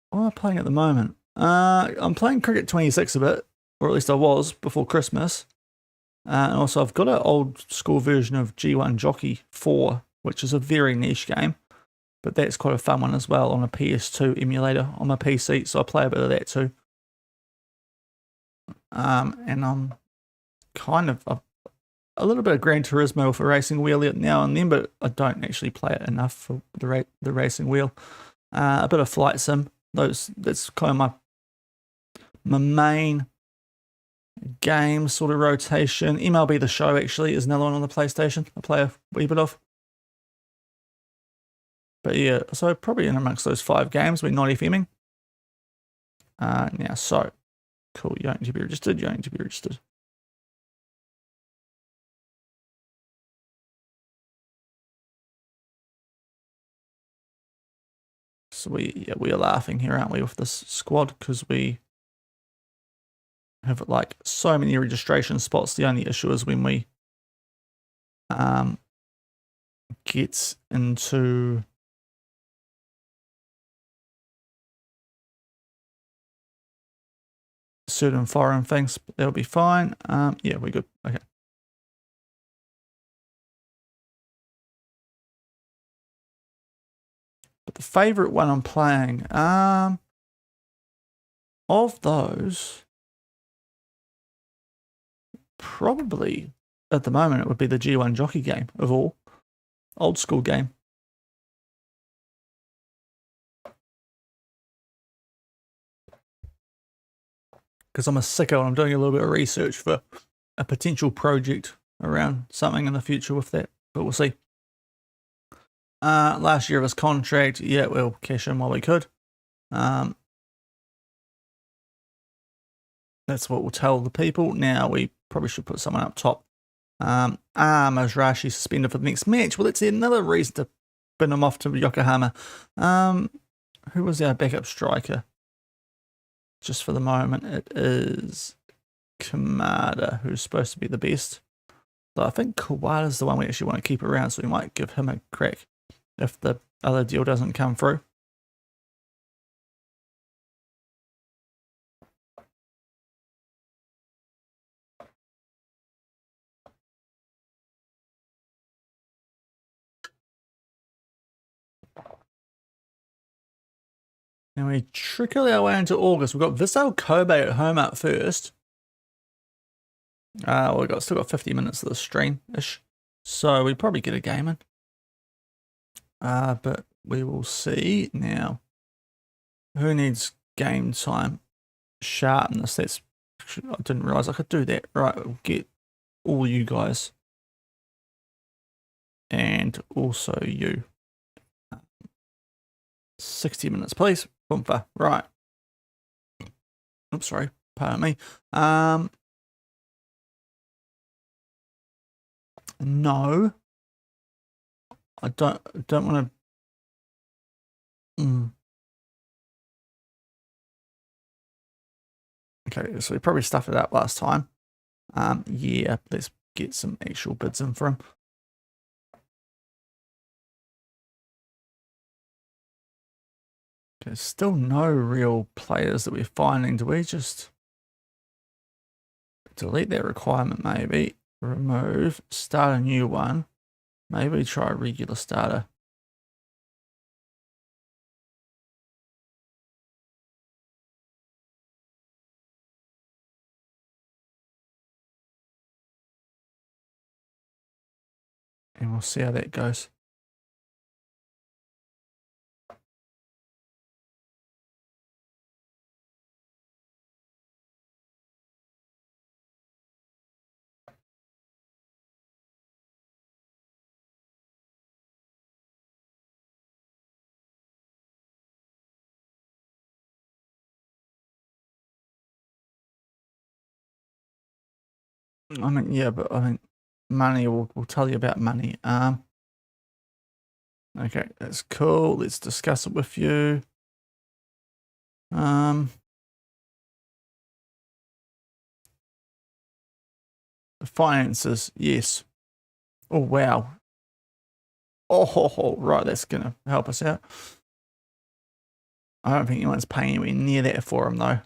What am I playing at the moment? I'm playing Cricket 26 a bit, or at least I was before Christmas. And also I've got an old school version of G1 Jockey 4, which is a very niche game. But that's quite a fun one as well on a PS2 emulator on my PC, so I play a bit of that too. And I'm kind of a little bit of Gran Turismo with a racing wheel now and then, but I don't actually play it enough for the racing wheel. A bit of flight sim. That's kind of my main game sort of rotation. MLB The Show actually is another one on the PlayStation I play a wee bit of. But yeah, so probably in amongst those 5 games, we're not FMing. Now, so, cool, you don't need to be registered, So we are laughing here, aren't we, with this squad, because we have like so many registration spots. The only issue is when we get into certain foreign things, that'll be fine. Yeah, we're good. Okay. But the favorite one I'm playing, of those, probably at the moment it would be the G1 Jockey game of all. Old school game. Because I'm a sicko and I'm doing a little bit of research for a potential project around something in the future with that, but we'll see. Last year of his contract, yeah, we'll cash in while we could. That's what we'll tell the people. Now we probably should put someone up top. Rashi suspended for the next match. Well, that's another reason to bin him off to Yokohama. Who was our backup striker? Just for the moment, it is Kamada, who's supposed to be the best. So I think Kawada's the one we actually want to keep around, so we might give him a crack if the other deal doesn't come through. And we trickle our way into August. We've got Vissel Kobe at home up first. We've still got 50 minutes of the stream-ish. So we probably get a game in. But we will see now. Who needs game time? Sharpness. That's, I didn't realize I could do that. Right, we'll get all you guys. And also you. 60 minutes, please. Boomfa. Right. Oops, sorry. Pardon me. No. I don't want to. Okay, so we probably stuffed it up last time. Yeah, let's get some actual bids in for him. There's still no real players that we're finding. Do we just delete that requirement maybe? Remove, start a new one. Maybe try a regular starter. And we'll see how that goes. I mean, yeah, but I mean, money, we'll tell you about money. Okay, that's cool. Let's discuss it with you. The finances, yes. Oh, wow. Oh, right, that's going to help us out. I don't think anyone's paying anywhere near that for him, though.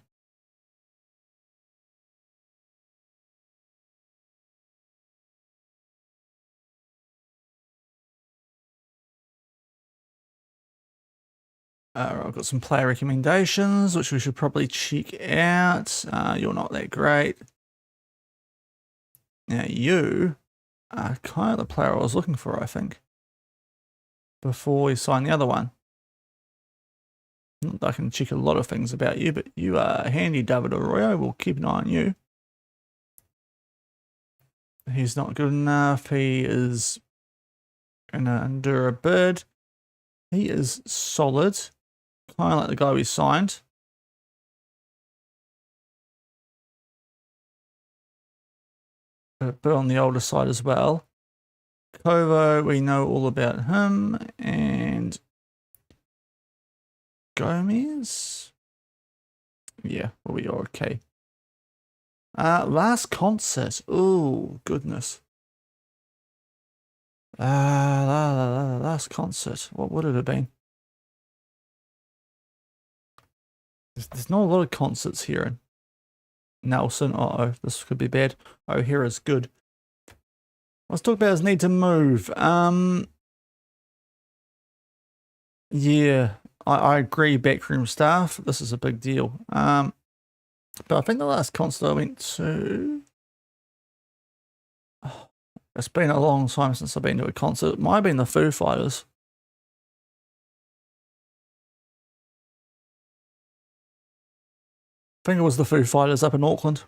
I've got some player recommendations, which we should probably check out. You're not that great. Now, you are kind of the player I was looking for, I think, before we sign the other one. I can check a lot of things about you, but you are handy, David Arroyo. We'll keep an eye on you. He's not good enough. He is going to endure a bid. He is solid. Kind of like the guy we signed. A bit on the older side as well. Kovo, we know all about him. And Gomez? Yeah, well, we are okay. Last concert. Oh, goodness. Last concert. What would it have been? There's not a lot of concerts here in Nelson. Uh-oh, this could be bad. Oh, here is good. Let's talk about his need to move. Yeah, I agree, backroom staff. This is a big deal. But I think the last concert I went to... Oh, it's been a long time since I've been to a concert. It might have been the Foo Fighters. I think it was the Foo Fighters up in Auckland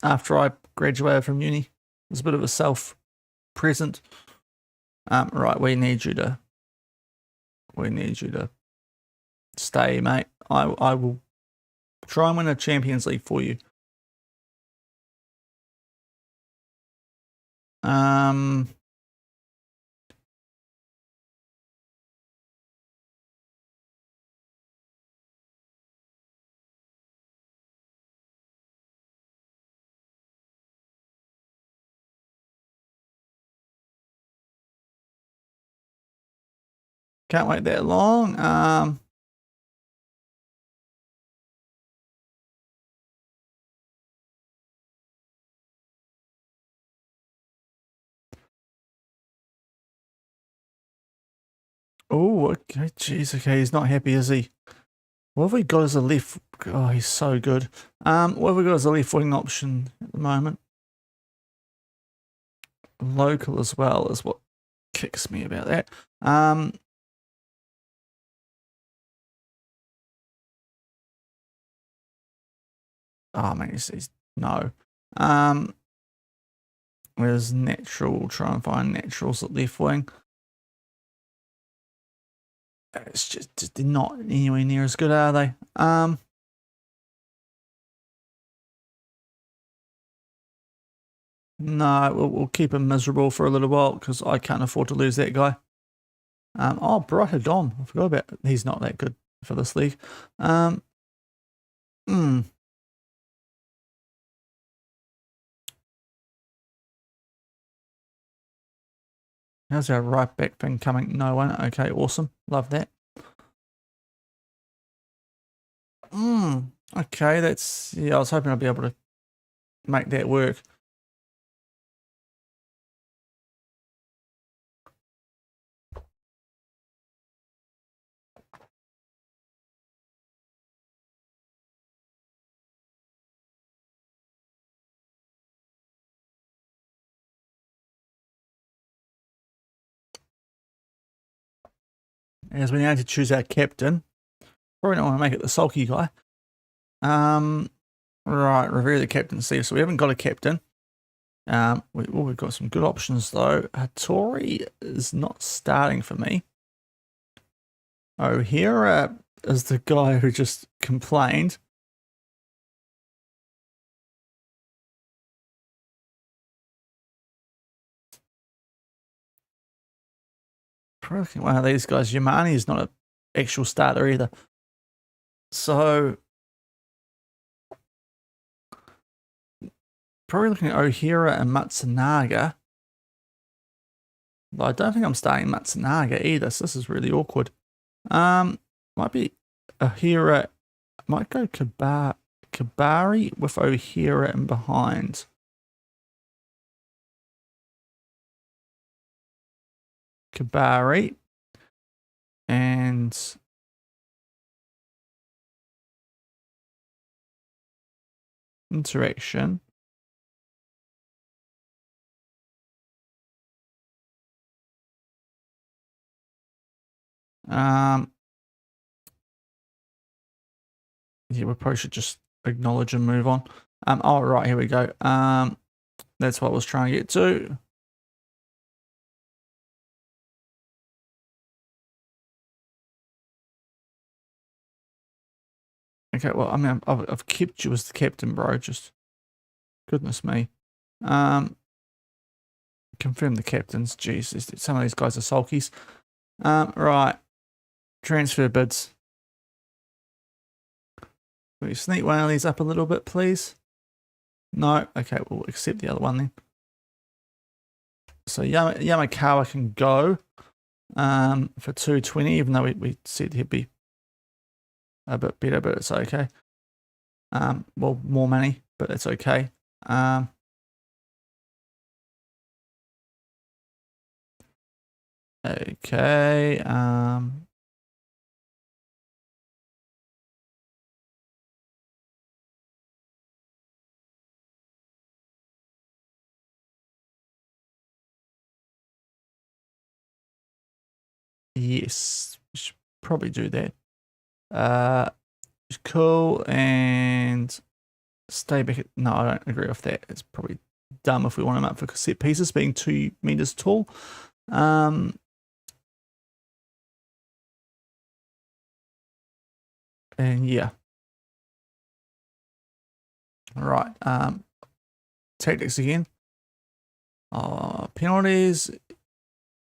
after I graduated from uni. It was a bit of a self-present. Right, we need you to stay, mate. I will try and win a Champions League for you. Can't wait that long. Oh, okay. Jeez, okay. He's not happy, is he? What have we got as a left? Oh, he's so good. What have we got as a left wing option at the moment? Local as well is what kicks me about that. Oh, man, he's no. Where's natural? Try and find naturals at left wing. It's just they're not anywhere near as good, are they? No, we'll keep him miserable for a little while because I can't afford to lose that guy. Oh, Brighter Dom. I forgot about. He's not that good for this league. How's our right back thing coming? No one. Okay, awesome. Love that. Okay, that's, yeah, I was hoping I'd be able to make that work. As we now need to choose our captain. Probably don't want to make it the sulky guy. Right, review the captaincy. So we haven't got a captain. We've got some good options though. Hattori is not starting for me. O'Hara is the guy who just complained. Probably one of these guys. Yamani is not an actual starter either. So probably looking at O'Hara and Matsunaga. But I don't think I'm starting Matsunaga either, so this is really awkward. Might be O'Hara. Might go Kabari with O'Hara in behind. Kabari and interaction. Yeah, we probably should just acknowledge and move on. Oh, right, here we go. That's what I was trying to get to. Okay, well, I mean, I've kept you as the captain, bro. Just goodness me. Confirm the captains. Jeez, some of these guys are sulkies. Right. Transfer bids. Will you sneak one of these up a little bit, please? No? Okay, we'll accept the other one then. So Yamakawa can go for 220, even though we said he'd be a bit better, but it's okay. Well, more money, but it's okay. Okay. Yes, we should probably do that. Cool, and stay back at, no, I don't agree with that. It's probably dumb if we want him up for set pieces, being 2 meters tall. And yeah. All right. Tactics again. Penalties.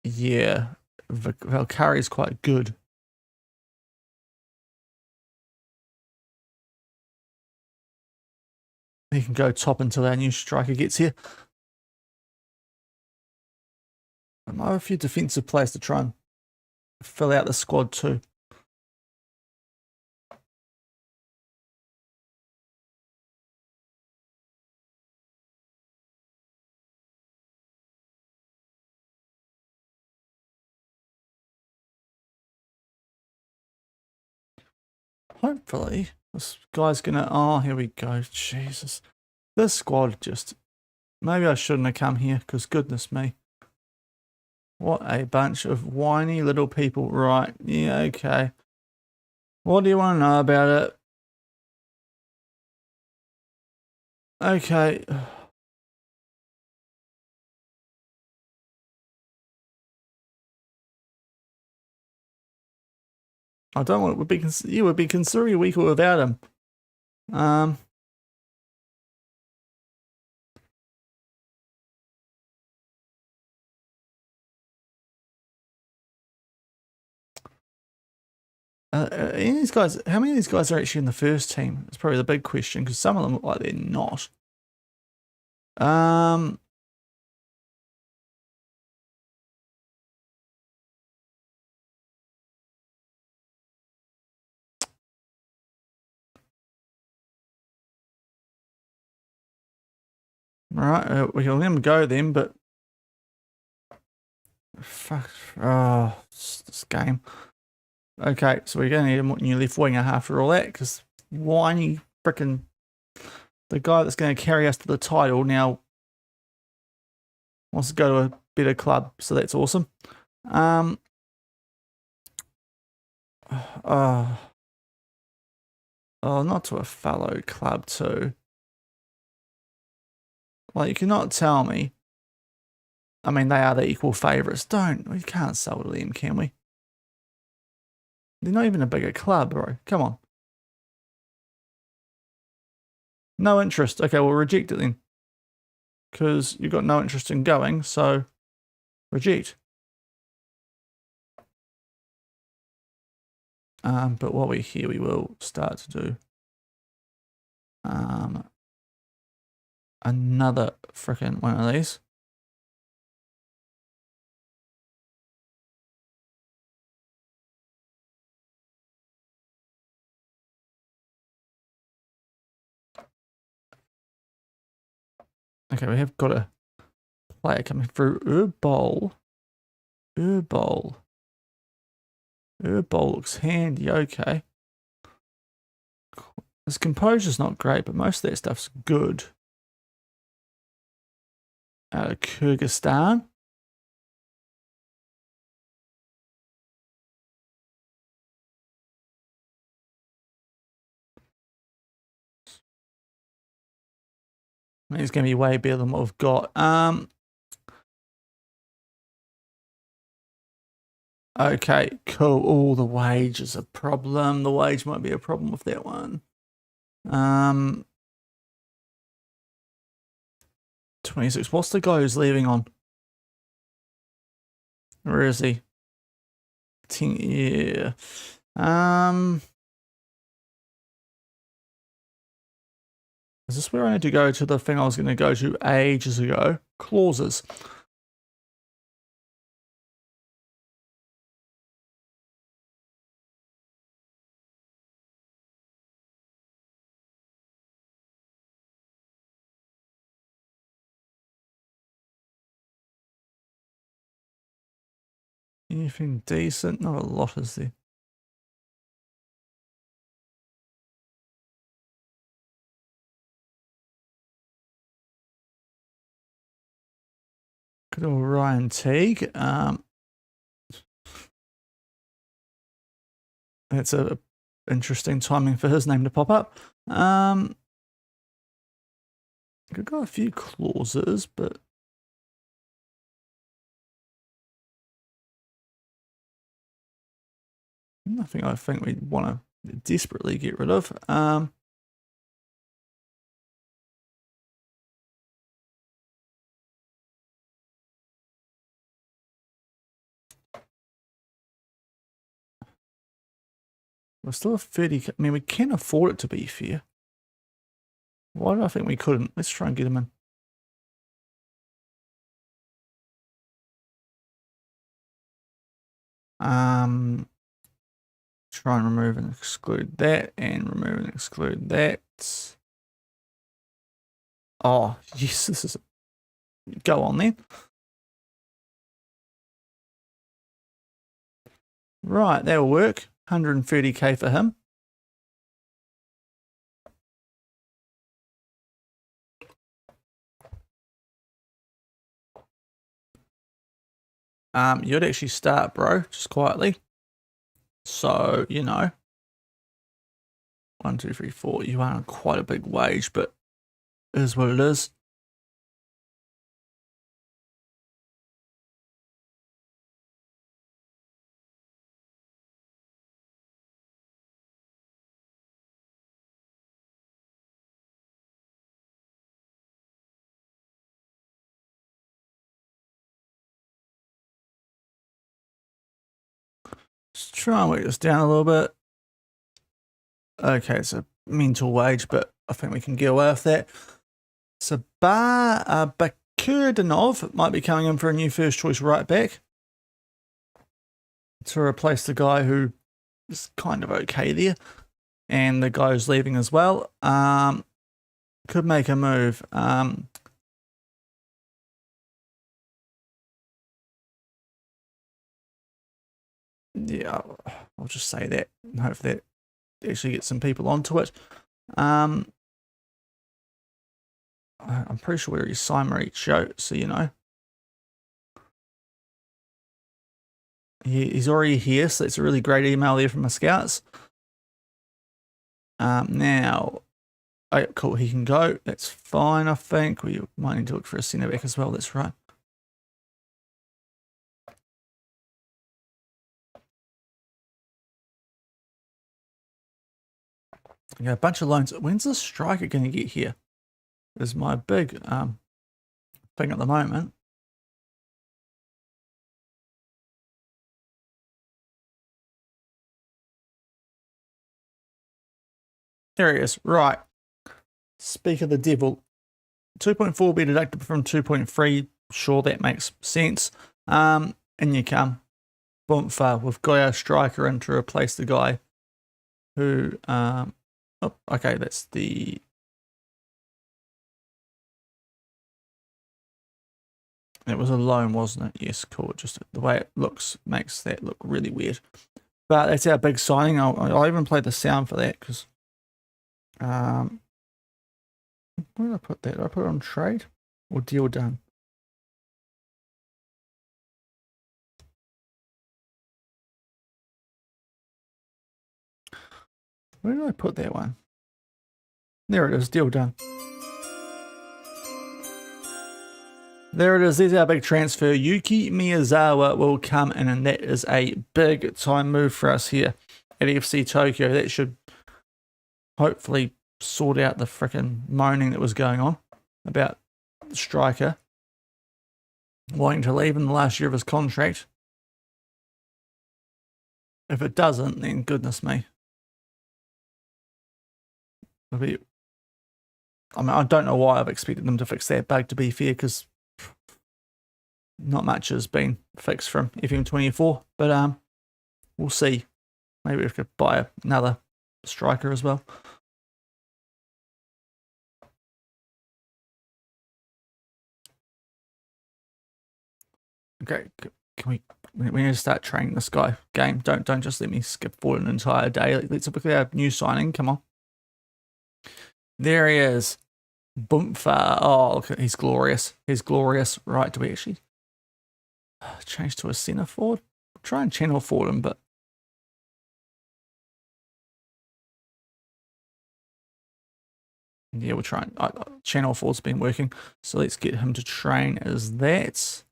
Yeah. Valkyrie is quite good. He can go top until our new striker gets here. I might have a few defensive players to try and fill out the squad too. Hopefully, this guy's gonna. Oh, here we go. Jesus. This squad just. Maybe I shouldn't have come here because goodness me. What a bunch of whiny little people. Right. Yeah, okay. What do you want to know about it? Okay. I don't want it. You would be considerably weaker without him. Any of these guys, how many of these guys are actually in the first team? It's probably the big question, because some of them look like they're not. Alright, we can let him go then, but fuck, oh, this game. Okay, so we're going to need a new left winger after all that, because whiny frickin' the guy that's going to carry us to the title now wants to go to a better club, so that's awesome. Oh, not to a fellow club too. Like, you cannot tell me. I mean, they are the equal favourites. We can't sell to them, can we? They're not even a bigger club, bro. Come on. No interest. Okay, we'll reject it then. Because you've got no interest in going, so reject. But while we're here, we will start to do another frickin' one of these. Okay, we have got a player coming through. Urbol looks handy, okay. His composure's not great, but most of that stuff's good. Out of Kyrgyzstan. He's going to be way better than what we've got. Okay, cool. Oh, the wage is a problem. The wage might be a problem with that one. 26. What's the guy who's leaving on? Where is he? 10, yeah. Is this where I need to go to the thing I was going to go to ages ago? Clauses. Anything decent? Not a lot, is there? Good old Ryan Teague. That's a interesting timing for his name to pop up. I've got a few clauses, but nothing I think we'd want to desperately get rid of. We're still a 30. I mean, we can afford it, to be fair. Why do I think we couldn't? Let's try and get him in. Try and remove and exclude that, and remove and exclude that. Oh, yes, this is... Go on then. Right, that'll work. 130k for him. You'd actually start, bro, just quietly. So, you know. 1, 2, 3, 4. You are on quite a big wage, but Is what it is. Let's try and work this down a little bit. Okay, it's a mental wage, but I think we can get away with that. So Bakirdanov might be coming in for a new first choice right back to replace the guy who is kind of okay there. And the guy who's leaving as well. Could make a move. Yeah, I'll just say that and hope that actually get some people onto it. I'm pretty sure we already signed each show, so you know. He's already here, so it's a really great email there from the scouts. Now, oh, cool, he can go. That's fine, I think. We might need to look for a centre back as well. That's right. Okay, a bunch of loans. When's the striker going to get here? Is my big thing at the moment. There he is. Right. Speak of the devil. 2.4 be deducted from 2.3. Sure, that makes sense. In you come. Boomfa. We've got our striker in to replace the guy who... oh, okay, that's the... It was a loan, wasn't it? Yes, cool. Just the way it looks makes that look really weird. But that's our big signing. I'll even play the sound for that because... where did I put that? Did I put it on trade or deal done? Where did I put that one? There it is, deal done. There it is, there's our big transfer. Yuki Miyazawa will come in, and that is a big time move for us here at FC Tokyo. That should hopefully sort out the frickin' moaning that was going on about the striker wanting to leave in the last year of his contract. If it doesn't, then goodness me. It'll be, I mean, I don't know why I've expected them to fix that bug, to be fair, because not much has been fixed from FM24, but we'll see. Maybe we could buy another striker as well. Okay, we need to start training this guy. Game, don't just let me skip forward an entire day. Let's look at our new signing. Come on. There he is. Boomfa. Oh, look, he's glorious. He's glorious. Right, do we actually change to a centre forward? We'll try and channel forward him, but yeah, we'll try and channel forward's been working. So let's get him to train as that.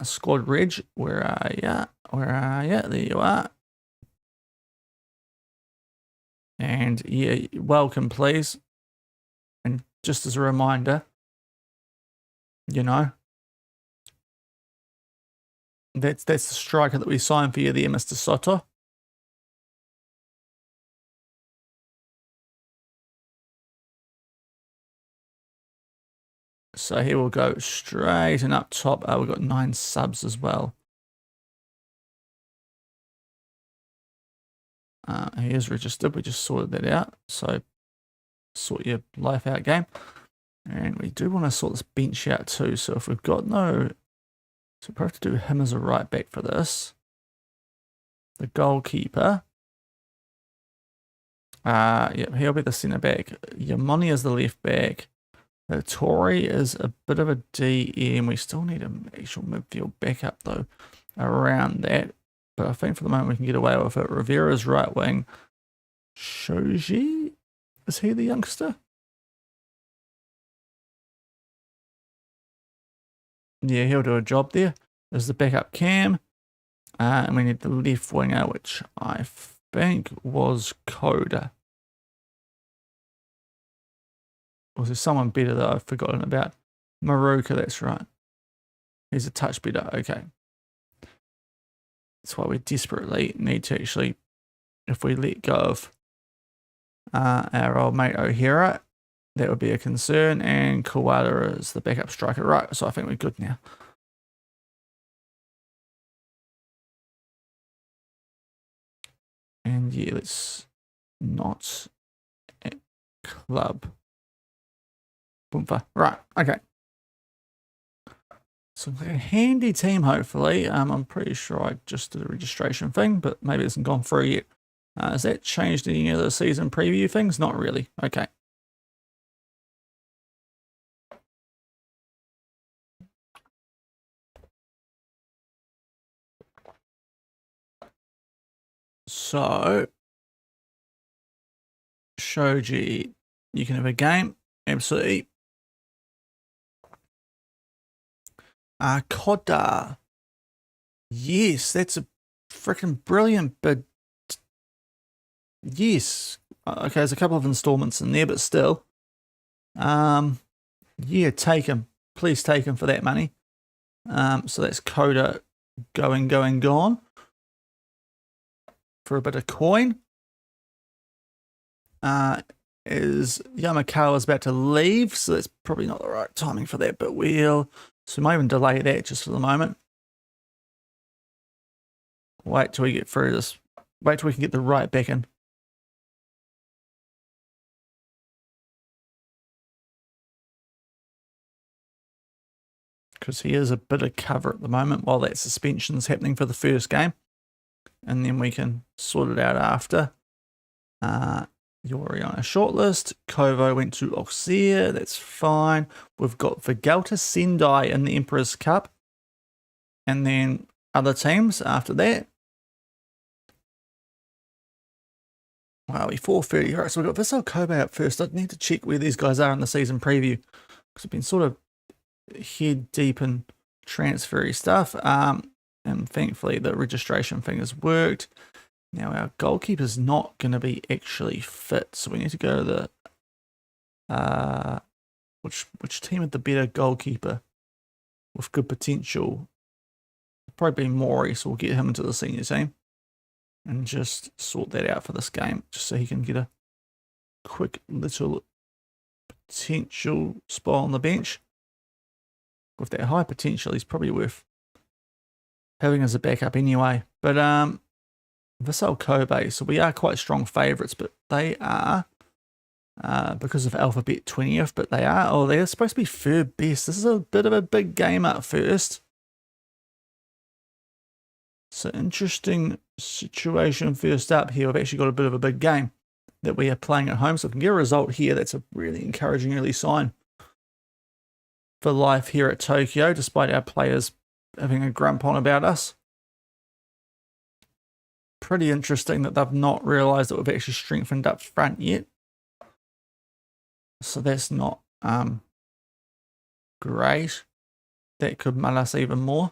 Squad Reg, where are ya? Where are ya? There you are. And yeah, welcome, please. And just as a reminder, you know, that's the striker that we signed for you there, Mr. Soto. So here we'll go straight and up top. We've got 9 subs as well. He is registered. We just sorted that out. So sort your life out, game. And we do want to sort this bench out too. So if we've got no... So we have to do him as a right back for this. The goalkeeper. Yeah, he'll be the centre back. Yamoni is the left back. Tori is a bit of a DM. We still need an actual midfield backup though around that. But I think for the moment we can get away with it. Rivera's right wing. Shoji Is he the youngster? Yeah, he'll do a job there. There's the backup cam. And we need the left winger, which I think was Coda. Was there someone better that I've forgotten about? Maruka, that's right. He's a touch better. Okay. That's why we desperately need to actually, if we let go of our old mate O'Hara, that would be a concern. And Kawada is the backup striker. Right, so I think we're good now. And yeah, let's not at club. Boomfa. Right, okay. So a handy team, hopefully. I'm pretty sure I just did a registration thing, but maybe it hasn't gone through yet. Has that changed any of the season preview things? Not really. Okay. So, Shoji, you can have a game. Absolutely. Koda. Yes, that's a freaking brilliant bid. Yes. Okay, there's a couple of installments in there, but still. Yeah, take him. Please take him for that money. So that's Koda gone. For a bit of coin. Is Yamakawa's about to leave, so that's probably not the right timing for that, but so we might even delay that just for the moment. Wait till we get through this. Wait till we can get the right back in. Because he is a bit of cover at the moment while that suspension's happening for the first game. And then we can sort it out after. Yori on a shortlist. Kovo went to Auxerre. That's fine. We've got Vigalta Sendai in the Emperor's Cup. And then other teams after that. Wow, we 4:30. All right, so we've got Vissel Kobe up first. I need to check where these guys are in the season preview. Because I've been sort of head deep in transfery stuff. And thankfully the registration thing has worked. Now our goalkeeper's not going to be actually fit, so we need to go to the which team had the better goalkeeper with good potential? Probably be Mori, so we'll get him into the senior team and just sort that out for this game, just so he can get a quick little potential spot on the bench. With that high potential, he's probably worth having as a backup anyway. But Vissel Kobe, so we are quite strong favourites, but they are, because of Alphabet 20th, but they're supposed to be third best. This is a bit of a big game up first. So interesting situation first up here. We've actually got a bit of a big game that we are playing at home. So if we can get a result here, that's a really encouraging early sign for life here at Tokyo, despite our players having a grump on about us. Pretty interesting that they've not realised that we've actually strengthened up front yet. So that's not great. That could mull us even more.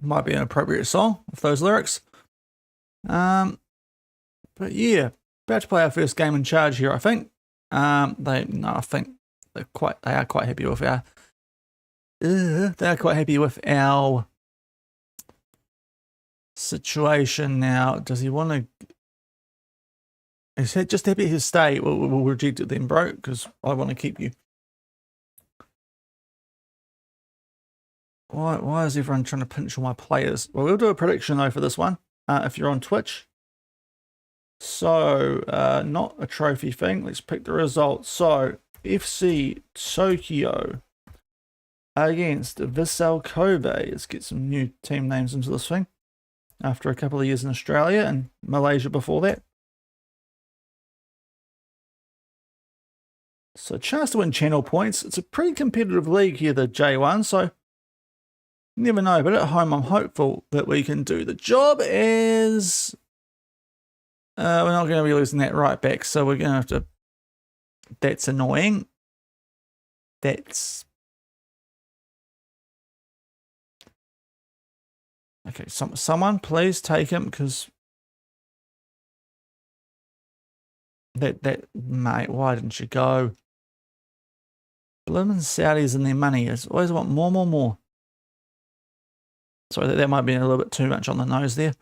Might be an appropriate song with those lyrics. But yeah, about to play our first game in charge here, I think. I think they are quite happy with our. They are quite happy with our situation now. Does he want to? Is he just happy to stay? We'll reject it then, bro, because I want to keep you. Why is everyone trying to pinch all my players? Well, we'll do a prediction though for this one. If you're on Twitch. So, not a trophy thing. Let's pick the results. So, FC Tokyo against Vissel Kobe. Let's get some new team names into this thing. After a couple of years in Australia and Malaysia before that. So, chance to win channel points. It's a pretty competitive league here, the J1. So, Never know, but at home I'm hopeful that we can do the job as we're not going to be losing that right back, so we're going to have to... That's annoying. That's... Okay, someone please take him, because... That mate, why didn't you go? Bloomin' Saudis and their money is always want more. Sorry, that might be a little bit too much on the nose there.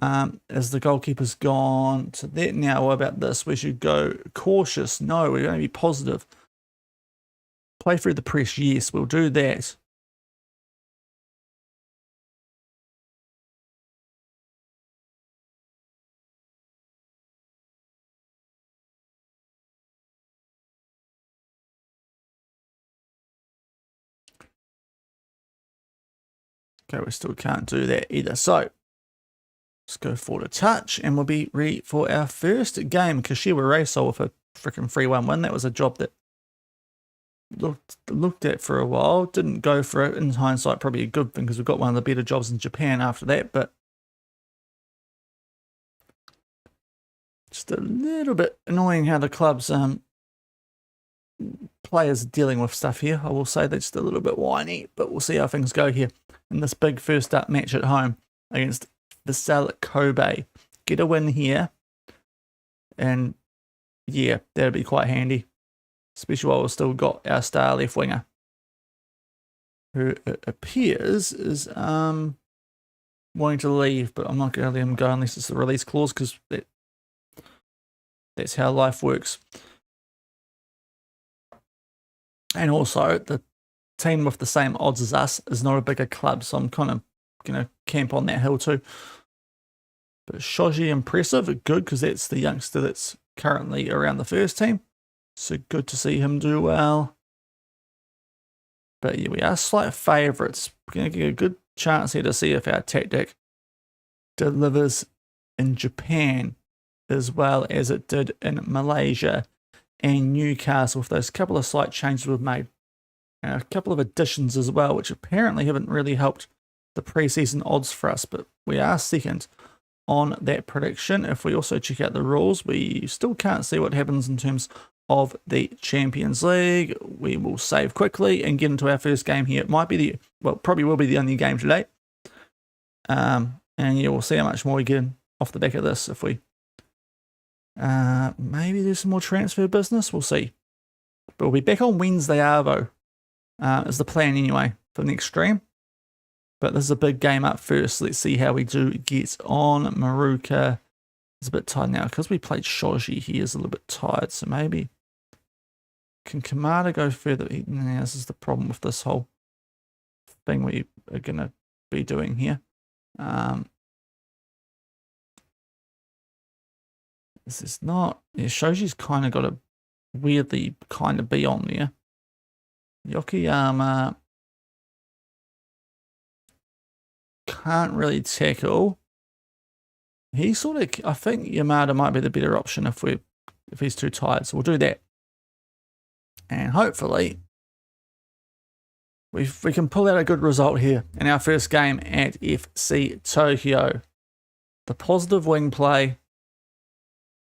As the goalkeeper's gone to that now, what about this? We should go cautious. No, we're going to be positive. Play through the press. Yes, we'll do that. Okay, we still can't do that either. So, let's go for the touch, and we'll be ready for our first game. Kashiwa Racel with a freaking 3-1 win. That was a job that looked at for a while. Didn't go for it. In hindsight, probably a good thing, because we've got one of the better jobs in Japan after that. But just a little bit annoying how the club's players are dealing with stuff here. I will say they're just a little bit whiny, but we'll see how things go here in this big first up match at home against Vissel Kobe. Get a win here, and yeah, that'll be quite handy, especially while we've still got our star left winger, who it appears is wanting to leave, but I'm not going to let him go unless it's the release clause, because that's how life works. And also, the team with the same odds as us is not a bigger club, so I'm kind of going to camp on that hill too. But Shoji impressive, good, because that's the youngster that's currently around the first team. So good to see him do well. But yeah, we are slight favourites. We're going to get a good chance here to see if our tactic delivers in Japan as well as it did in Malaysia and Newcastle, with those couple of slight changes we've made. And a couple of additions as well, which apparently haven't really helped the preseason odds for us, but we are second on that prediction. If we also check out the rules, we still can't see what happens in terms of the Champions League. We will save quickly and get into our first game here. It might be probably will be the only game today. And yeah, we'll see how much more we get off the back of this if we maybe do some more transfer business. We'll see. But we'll be back on Wednesday, Arvo. Is the plan anyway for the next stream. But this is a big game up first. Let's see how we do get on. Maruka is a bit tired now because we played Shoji. He is a little bit tired, so maybe can Kamada go further? Nah, this is the problem with this whole thing we are going to be doing here. This is not... Yeah, Shoji's kind of got to weirdly kind of be on there. Yokoyama can't really tackle. He sort of... I think Yamada might be the better option if he's too tired, so we'll do that. And hopefully we can pull out a good result here in our first game at FC Tokyo. The positive wing play.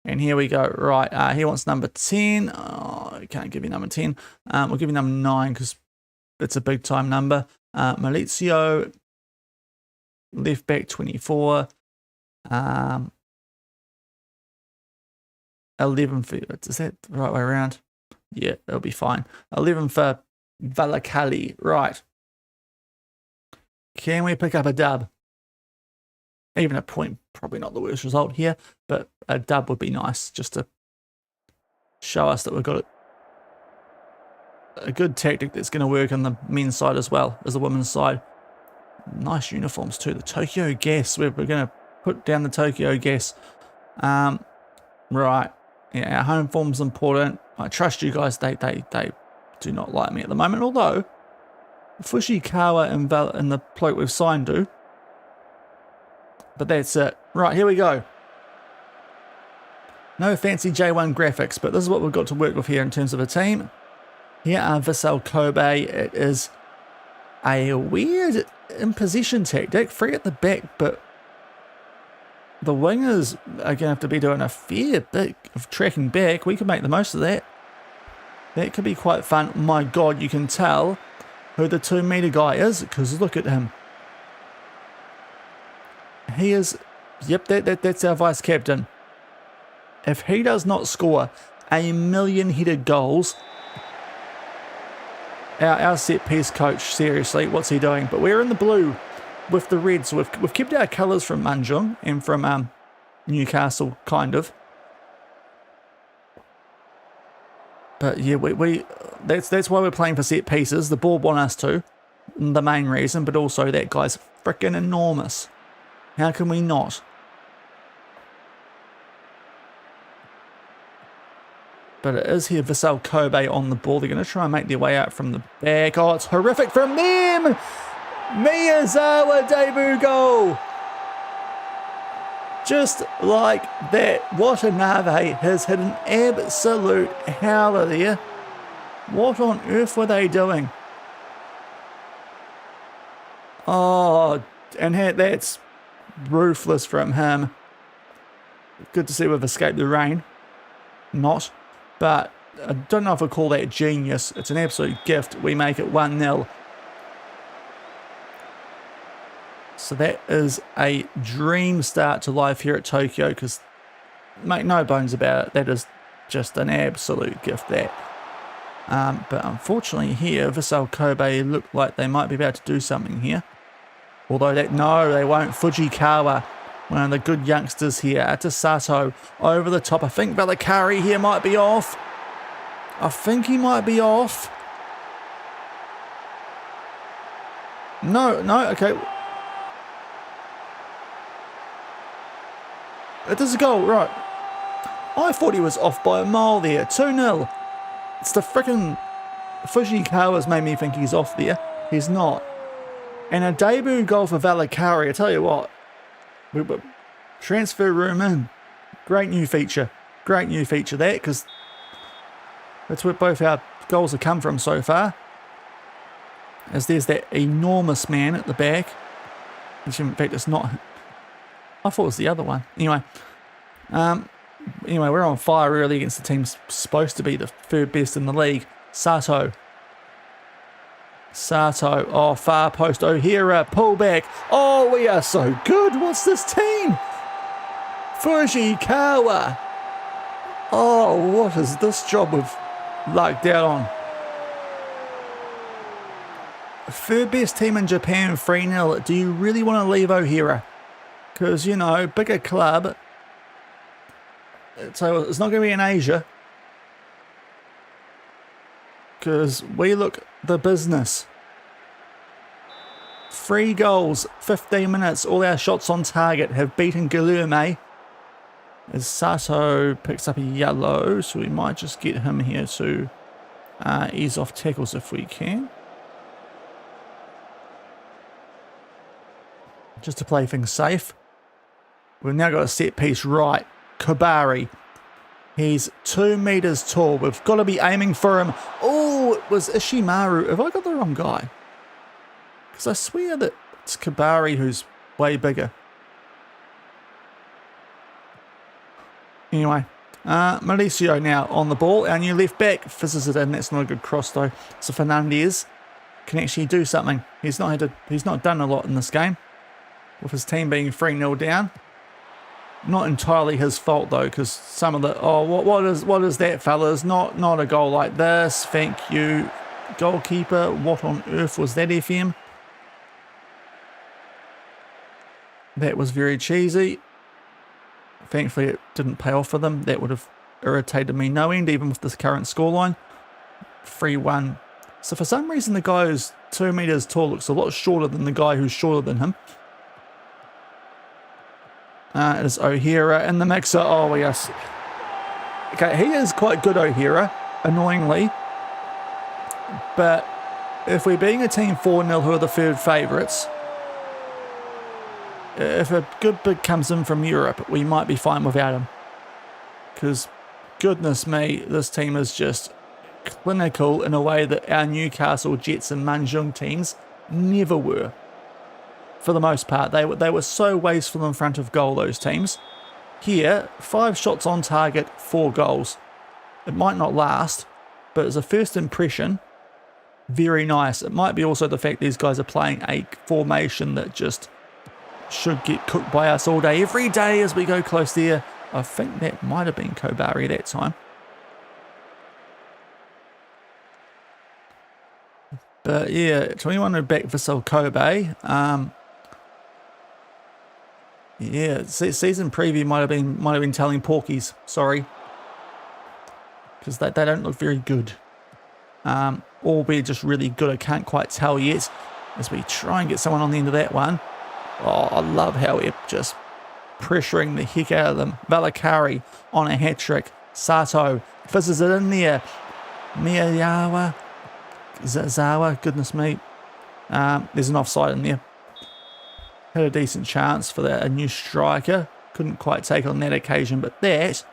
And here we go. Right, he wants number 10. Oh, I can't give you number 10. We'll give you number 9 because it's a big time number. Malizio, left back 24. 11 for... Is that the right way around? Yeah, that'll be fine. 11 for Valakali. Right. Can we pick up a dub? Even a point, probably not the worst result here, but a dub would be nice just to show us that we've got a good tactic that's going to work on the men's side as well as the women's side. Nice uniforms too. The Tokyo Gas. We're going to put down the Tokyo Gas. Right. Yeah, our home form's important. I trust you guys. They do not like me at the moment, although Fushikawa and the bloke we've signed do. But that's it. Right, here we go. No fancy J1 graphics, but this is what we've got to work with here in terms of a team. Here are Vissel Kobe. It is a weird in possession tactic, free at the back, but the wingers are going to have to be doing a fair bit of tracking back. We could make the most of that. That could be quite fun. My God, you can tell who the 2 meter guy is, because look at him. He is, yep, that's our vice captain. If he does not score 1,000,000 headed goals, our set piece coach, seriously, what's he doing? But we're in the blue with the red, so we've kept our colours from Manjung and from Newcastle, kind of. But yeah, that's why we're playing for set pieces. The board want us to, the main reason, but also that guy's freaking enormous. How can we not? But it is here Vissel Kobe on the ball. They're going to try and make their way out from the back. Oh, it's horrific from them! Miyazawa debut goal! Just like that. Watanabe has hit an absolute howler there. What on earth were they doing? Oh, and that's ruthless from him. Good to see we've escaped the rain. Not. But I don't know if I call that genius. It's an absolute gift. We make it 1-0. So that is a dream start to life here at Tokyo, because make no bones about it, that is just an absolute gift, that. But unfortunately here, Vissel Kobe look like they might be about to do something here. Although no, they won't. Fujikawa, one of the good youngsters here. To Sato, over the top. I think Valakari here might be off. I think he might be off. No, okay. It is a goal, right. I thought he was off by a mile there. 2-0. It's the frickin' Fujikawa's made me think he's off there. He's not. And a debut goal for Valakari. I tell you what. Transfer room in. Great new feature. Great new feature, that, because that's where both our goals have come from so far. As there's that enormous man at the back. Which in fact it's not. I thought it was the other one. Anyway, we're on fire really against the team supposed to be the third best in the league. Sato, oh, far post, O'Hara, pull back. Oh, we are so good. What's this team? Fujikawa. Oh, what is this job we've lucked out on? Third best team in Japan, 3-0. Do you really want to leave O'Hara? Because, bigger club. So it's not going to be in Asia. Because we look the business. 3 goals, 15 minutes. All our shots on target have beaten Guilherme. As Sato picks up a yellow. So we might just get him here to ease off tackles if we can. Just to play things safe. We've now got a set piece right. Kabari. He's 2 meters tall. We've got to be aiming for him. Oh, it was Ishimaru. Have I got the wrong guy? Because I swear that it's Kabari who's way bigger. Anyway, Mauricio now on the ball. Our new left back fizzes it in. That's not a good cross though. So Fernandez can actually do something. He's not done a lot in this game. With his team being 3-0 down. Not entirely his fault though, because some of the what is that, fellas? Not a goal like this. Thank you, goalkeeper. What on earth was that, FM? That was very cheesy. Thankfully, it didn't pay off for them. That would have irritated me no end, even with this current scoreline. 3-1. So for some reason, the guy who's 2 meters tall looks a lot shorter than the guy who's shorter than him. It is O'Hara in the mixer. Oh, yes. Okay, he is quite good, O'Hara, annoyingly. But if we're being a team 4-0 who are the third favourites, if a good bid comes in from Europe, we might be fine without him. Because, goodness me, this team is just clinical in a way that our Newcastle, Jets and Manjung teams never were. for the most part. They were so wasteful in front of goal, those teams. Here, 5 shots on target, 4 goals. It might not last, but as a first impression, very nice. It might be also the fact these guys are playing a formation that just should get cooked by us all day, every day as we go close there. I think that might have been Kobari that time. But yeah, 21 back for Kobe. Yeah, season preview might have been telling porkies, sorry, because they don't look very good. Or we're just really good. I can't quite tell yet. As we try and get someone on the end of that one. Oh, I love how we're just pressuring the heck out of them. Valakari on a hat trick. Sato fizzes it in there. Miyazawa. Zawa, goodness me. There's an offside in there. Had a decent chance for a new striker. Couldn't quite take on that occasion, but that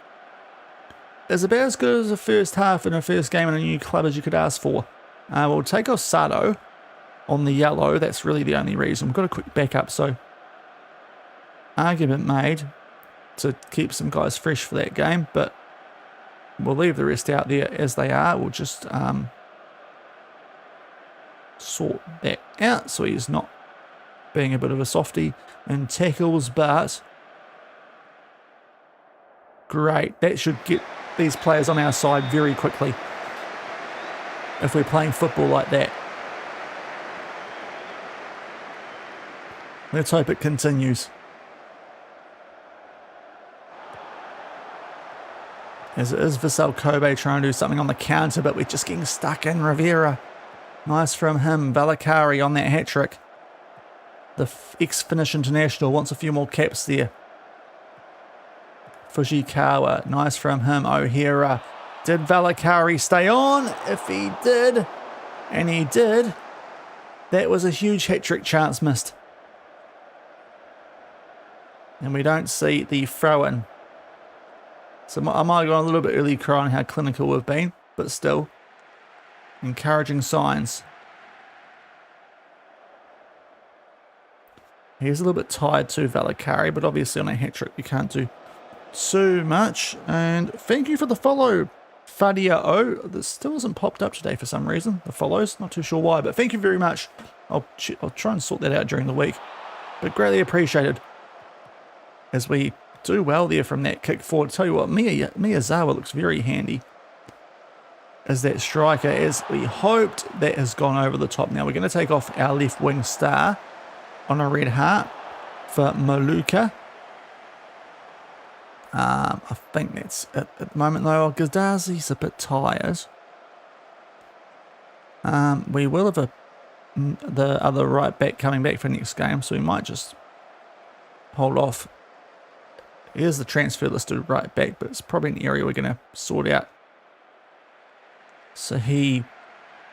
is about as good as a first half in a first game in a new club as you could ask for. We'll take off Sato on the yellow. That's really the only reason. We've got a quick backup, so argument made to keep some guys fresh for that game, but we'll leave the rest out there as they are. We'll just sort that out so he's not being a bit of a softie in tackles, but great. That should get these players on our side very quickly if we're playing football like that. Let's hope it continues. As it is Vissel Kobe trying to do something on the counter, but we're just getting stuck in. Rivera. Nice from him. Valakari on that hat-trick. The ex-Finnish international wants a few more caps there. Fujikawa. Nice from him. O'Hara. Did Valakari stay on? If he did, and he did, that was a huge hat-trick chance missed. And we don't see the throw-in. So I might have gone a little bit early crying how clinical we've been, but still, encouraging signs. He's a little bit tired too, Valakari, but obviously on a hat-trick we can't do too much. And thank you for the follow, Fadia O. This still hasn't popped up today for some reason, the follows. Not too sure why, but thank you very much. I'll try and sort that out during the week, but greatly appreciated. As we do well there from that kick forward. Tell you what, Miyazawa looks very handy as that striker, as we hoped. That has gone over the top. Now we're going to take off our left wing star on a red heart for Maluka. I think that's it at the moment though. Gazdazi's a bit tired. We will have the other right back coming back for next game, so we might just hold off. Here's the transfer listed right back, but it's probably an area we're going to sort out. So he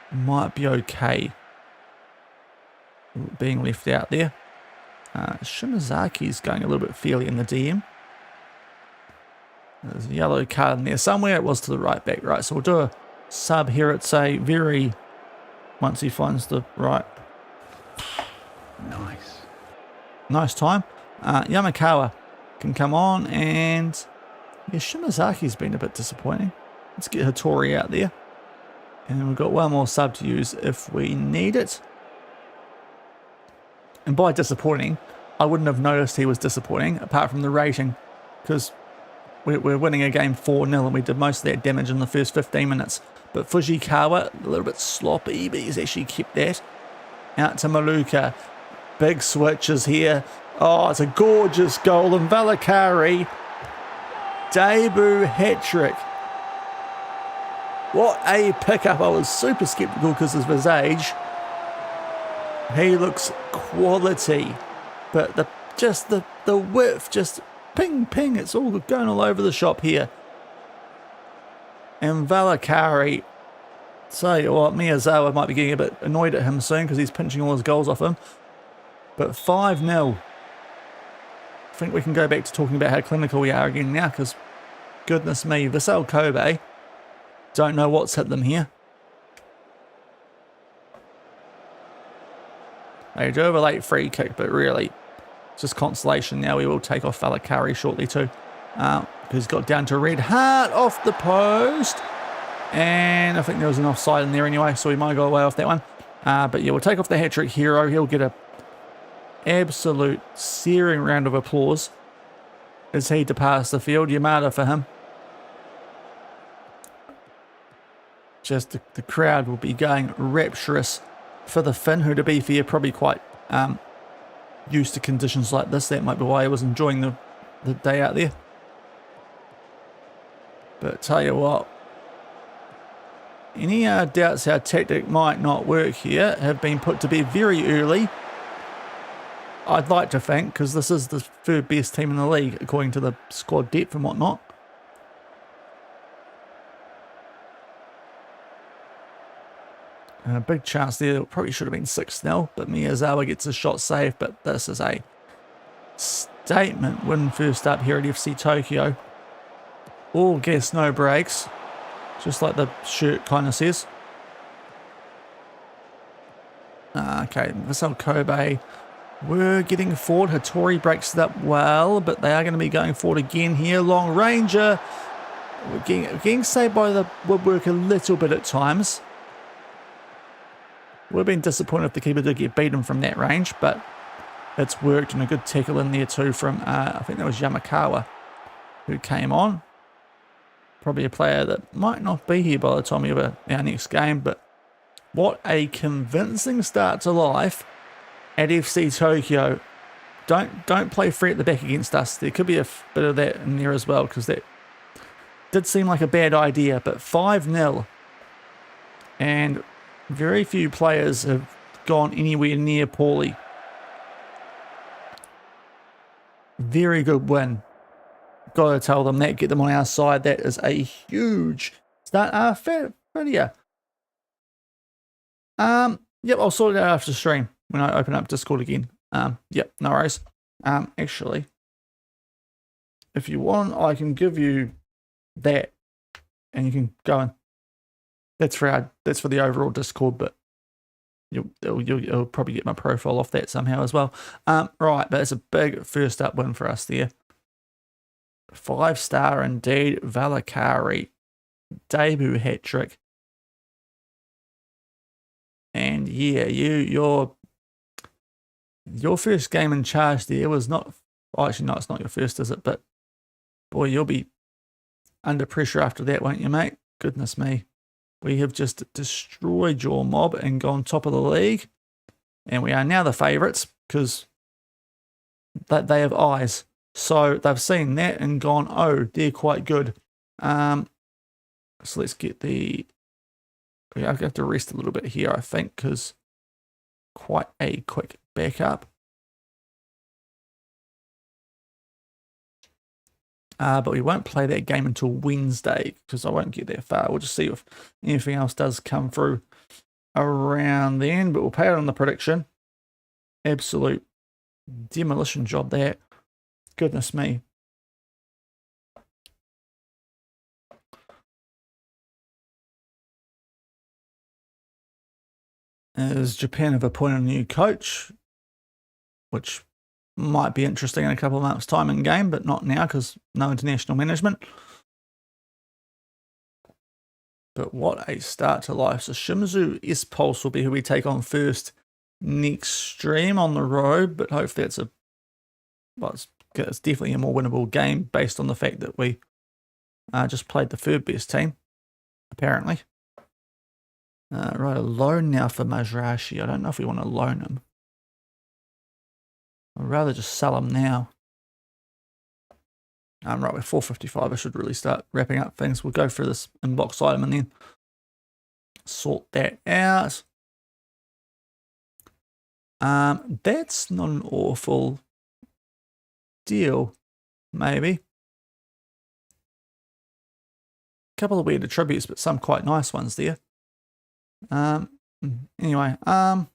might be okay being left out there. Shimazaki's going a little bit fairly in the DM. There's a yellow card in there somewhere. It was to the right back, right? So we'll do a sub here. It's a very, once he finds the right. Nice time. Yamakawa can come on, and yeah, Shimazaki's been a bit disappointing. Let's get Hattori out there. And we've got one more sub to use if we need it. And by disappointing, I wouldn't have noticed he was disappointing, apart from the rating, because we're winning a game 4-0 and we did most of that damage in the first 15 minutes. But Fujikawa, a little bit sloppy, but he's actually kept that. Out to Maluka. Big switches here. Oh, it's a gorgeous goal. And Valakari, debut hat-trick. What a pickup. I was super skeptical because of his age. He looks quality. But the width, just ping, ping. It's all going all over the shop here. And Valakari, tell you what, Miyazawa might be getting a bit annoyed at him soon because he's pinching all his goals off him. But 5-0. I think we can go back to talking about how clinical we are again now, because goodness me, Vissel Kobe, don't know what's hit them here. They do have a late free kick, but really, it's just consolation now. We will take off Valakari shortly too. He's got down to Red Heart off the post. And I think there was an offside in there anyway, so we might go away off that one. But yeah, we'll take off the hat-trick hero. He'll get a absolute searing round of applause as he departs the field. Yamada for him. Just the crowd will be going rapturous for the Finn, who to be fair, probably quite used to conditions like this. That might be why he was enjoying the day out there. But tell you what, any doubts our tactic might not work here have been put to bed very early. I'd like to think, because this is the third best team in the league, according to the squad depth and whatnot. And a big chance there. It probably should have been 6-0, but Miyazawa gets a shot saved. But this is a statement win first up here at FC Tokyo. All gas, no brakes. Just like the shirt kind of says. Okay, Vissel Kobe were getting forward. Hattori breaks it up well, but they are going to be going forward again here. Long Ranger. We're getting saved by the woodwork a little bit at times. Would have been disappointed if the keeper did get beaten from that range, but it's worked, and a good tackle in there too from, I think that was Yamakawa who came on. Probably a player that might not be here by the time we have our next game, but what a convincing start to life at FC Tokyo. Don't play free at the back against us. There could be a bit of that in there as well, because that did seem like a bad idea, but 5-0. And very few players have gone anywhere near poorly. Very good win. Got to tell them that, get them on our side. That is a huge start. Fair. Yep, I'll sort it out after stream when I open up Discord again. Yep, no worries. Actually, if you want, I can give you that, and you can go in. That's for the overall Discord, but you'll probably get my profile off that somehow as well. Right, but it's a big first up win for us there. 5-star indeed. Valakari, debut hat trick, and yeah, your first game in charge there was not. Oh, actually, no, it's not your first, is it? But boy, you'll be under pressure after that, won't you, mate? Goodness me. We have just destroyed your mob and gone top of the league. And we are now the favourites because they have eyes. So they've seen that and gone, oh, they're quite good. So let's get the... I have to rest a little bit here, I think, because quite a quick backup. But we won't play that game until Wednesday because I won't get that far. We'll just see if anything else does come through around then. But we'll pay it on the prediction. Absolute demolition job there. Goodness me. As Japan have appointed a new coach, which might be interesting in a couple of months' time in game, but not now because no international management. But what a start to life. So Shimizu S-Pulse will be who we take on first next stream on the road, but hopefully it's it's definitely a more winnable game based on the fact that we just played the third best team, apparently. Right, a loan now for Majrashi. I don't know if we want to loan him. I'd rather just sell him now. Right, we're 4:55. I should really start wrapping up things. We'll go through this inbox item and then sort that out. That's not an awful deal, maybe. A couple of weird attributes, but some quite nice ones there. Anyway, no,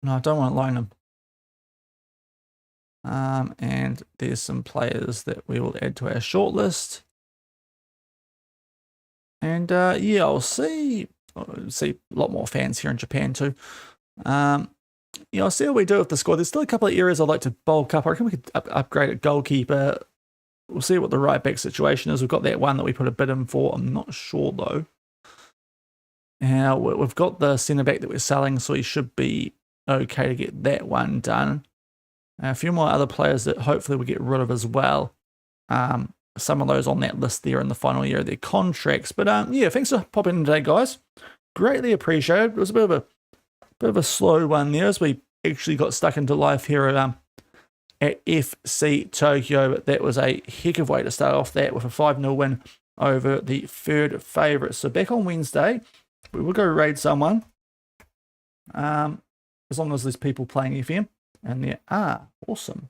I don't want to loan them. And there's some players that we will add to our shortlist. And yeah, I'll see a lot more fans here in Japan too. Yeah, I'll see what we do with the squad. There's still a couple of areas I'd like to bulk up. I reckon we could upgrade at goalkeeper. We'll see what the right back situation is. We've got that one that we put a bid in for. I'm not sure though. Now we've got the centre back that we're selling, so he should be okay to get that one done. A few more other players that hopefully we'll get rid of as well. Some of those on that list there in the final year of their contracts. But yeah, thanks for popping in today, guys. Greatly appreciated. It was a bit of a slow one there as we actually got stuck into life here at FC Tokyo. But that was a heck of a way to start off that with a 5-0 win over the third favourite. So back on Wednesday, we will go raid someone. As long as there's people playing FM. And there are. Awesome.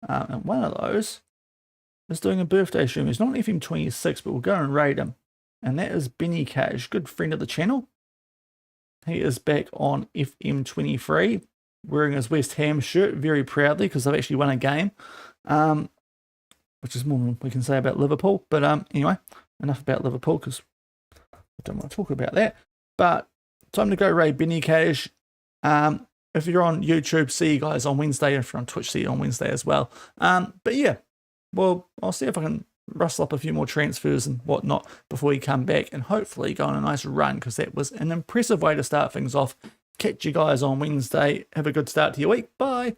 And one of those is doing a birthday stream. He's not on FM26, but we'll go and raid him. And that is Benny Cash, good friend of the channel. He is back on FM23, wearing his West Ham shirt very proudly because they've actually won a game, which is more than we can say about Liverpool. But anyway, enough about Liverpool because I don't want to talk about that. But time to go raid Benny Cash. If you're on YouTube, see you guys on Wednesday. If you're on Twitch, see you on Wednesday as well. But yeah, well, I'll see if I can rustle up a few more transfers and whatnot before we come back and hopefully go on a nice run because that was an impressive way to start things off. Catch you guys on Wednesday. Have a good start to your week. Bye.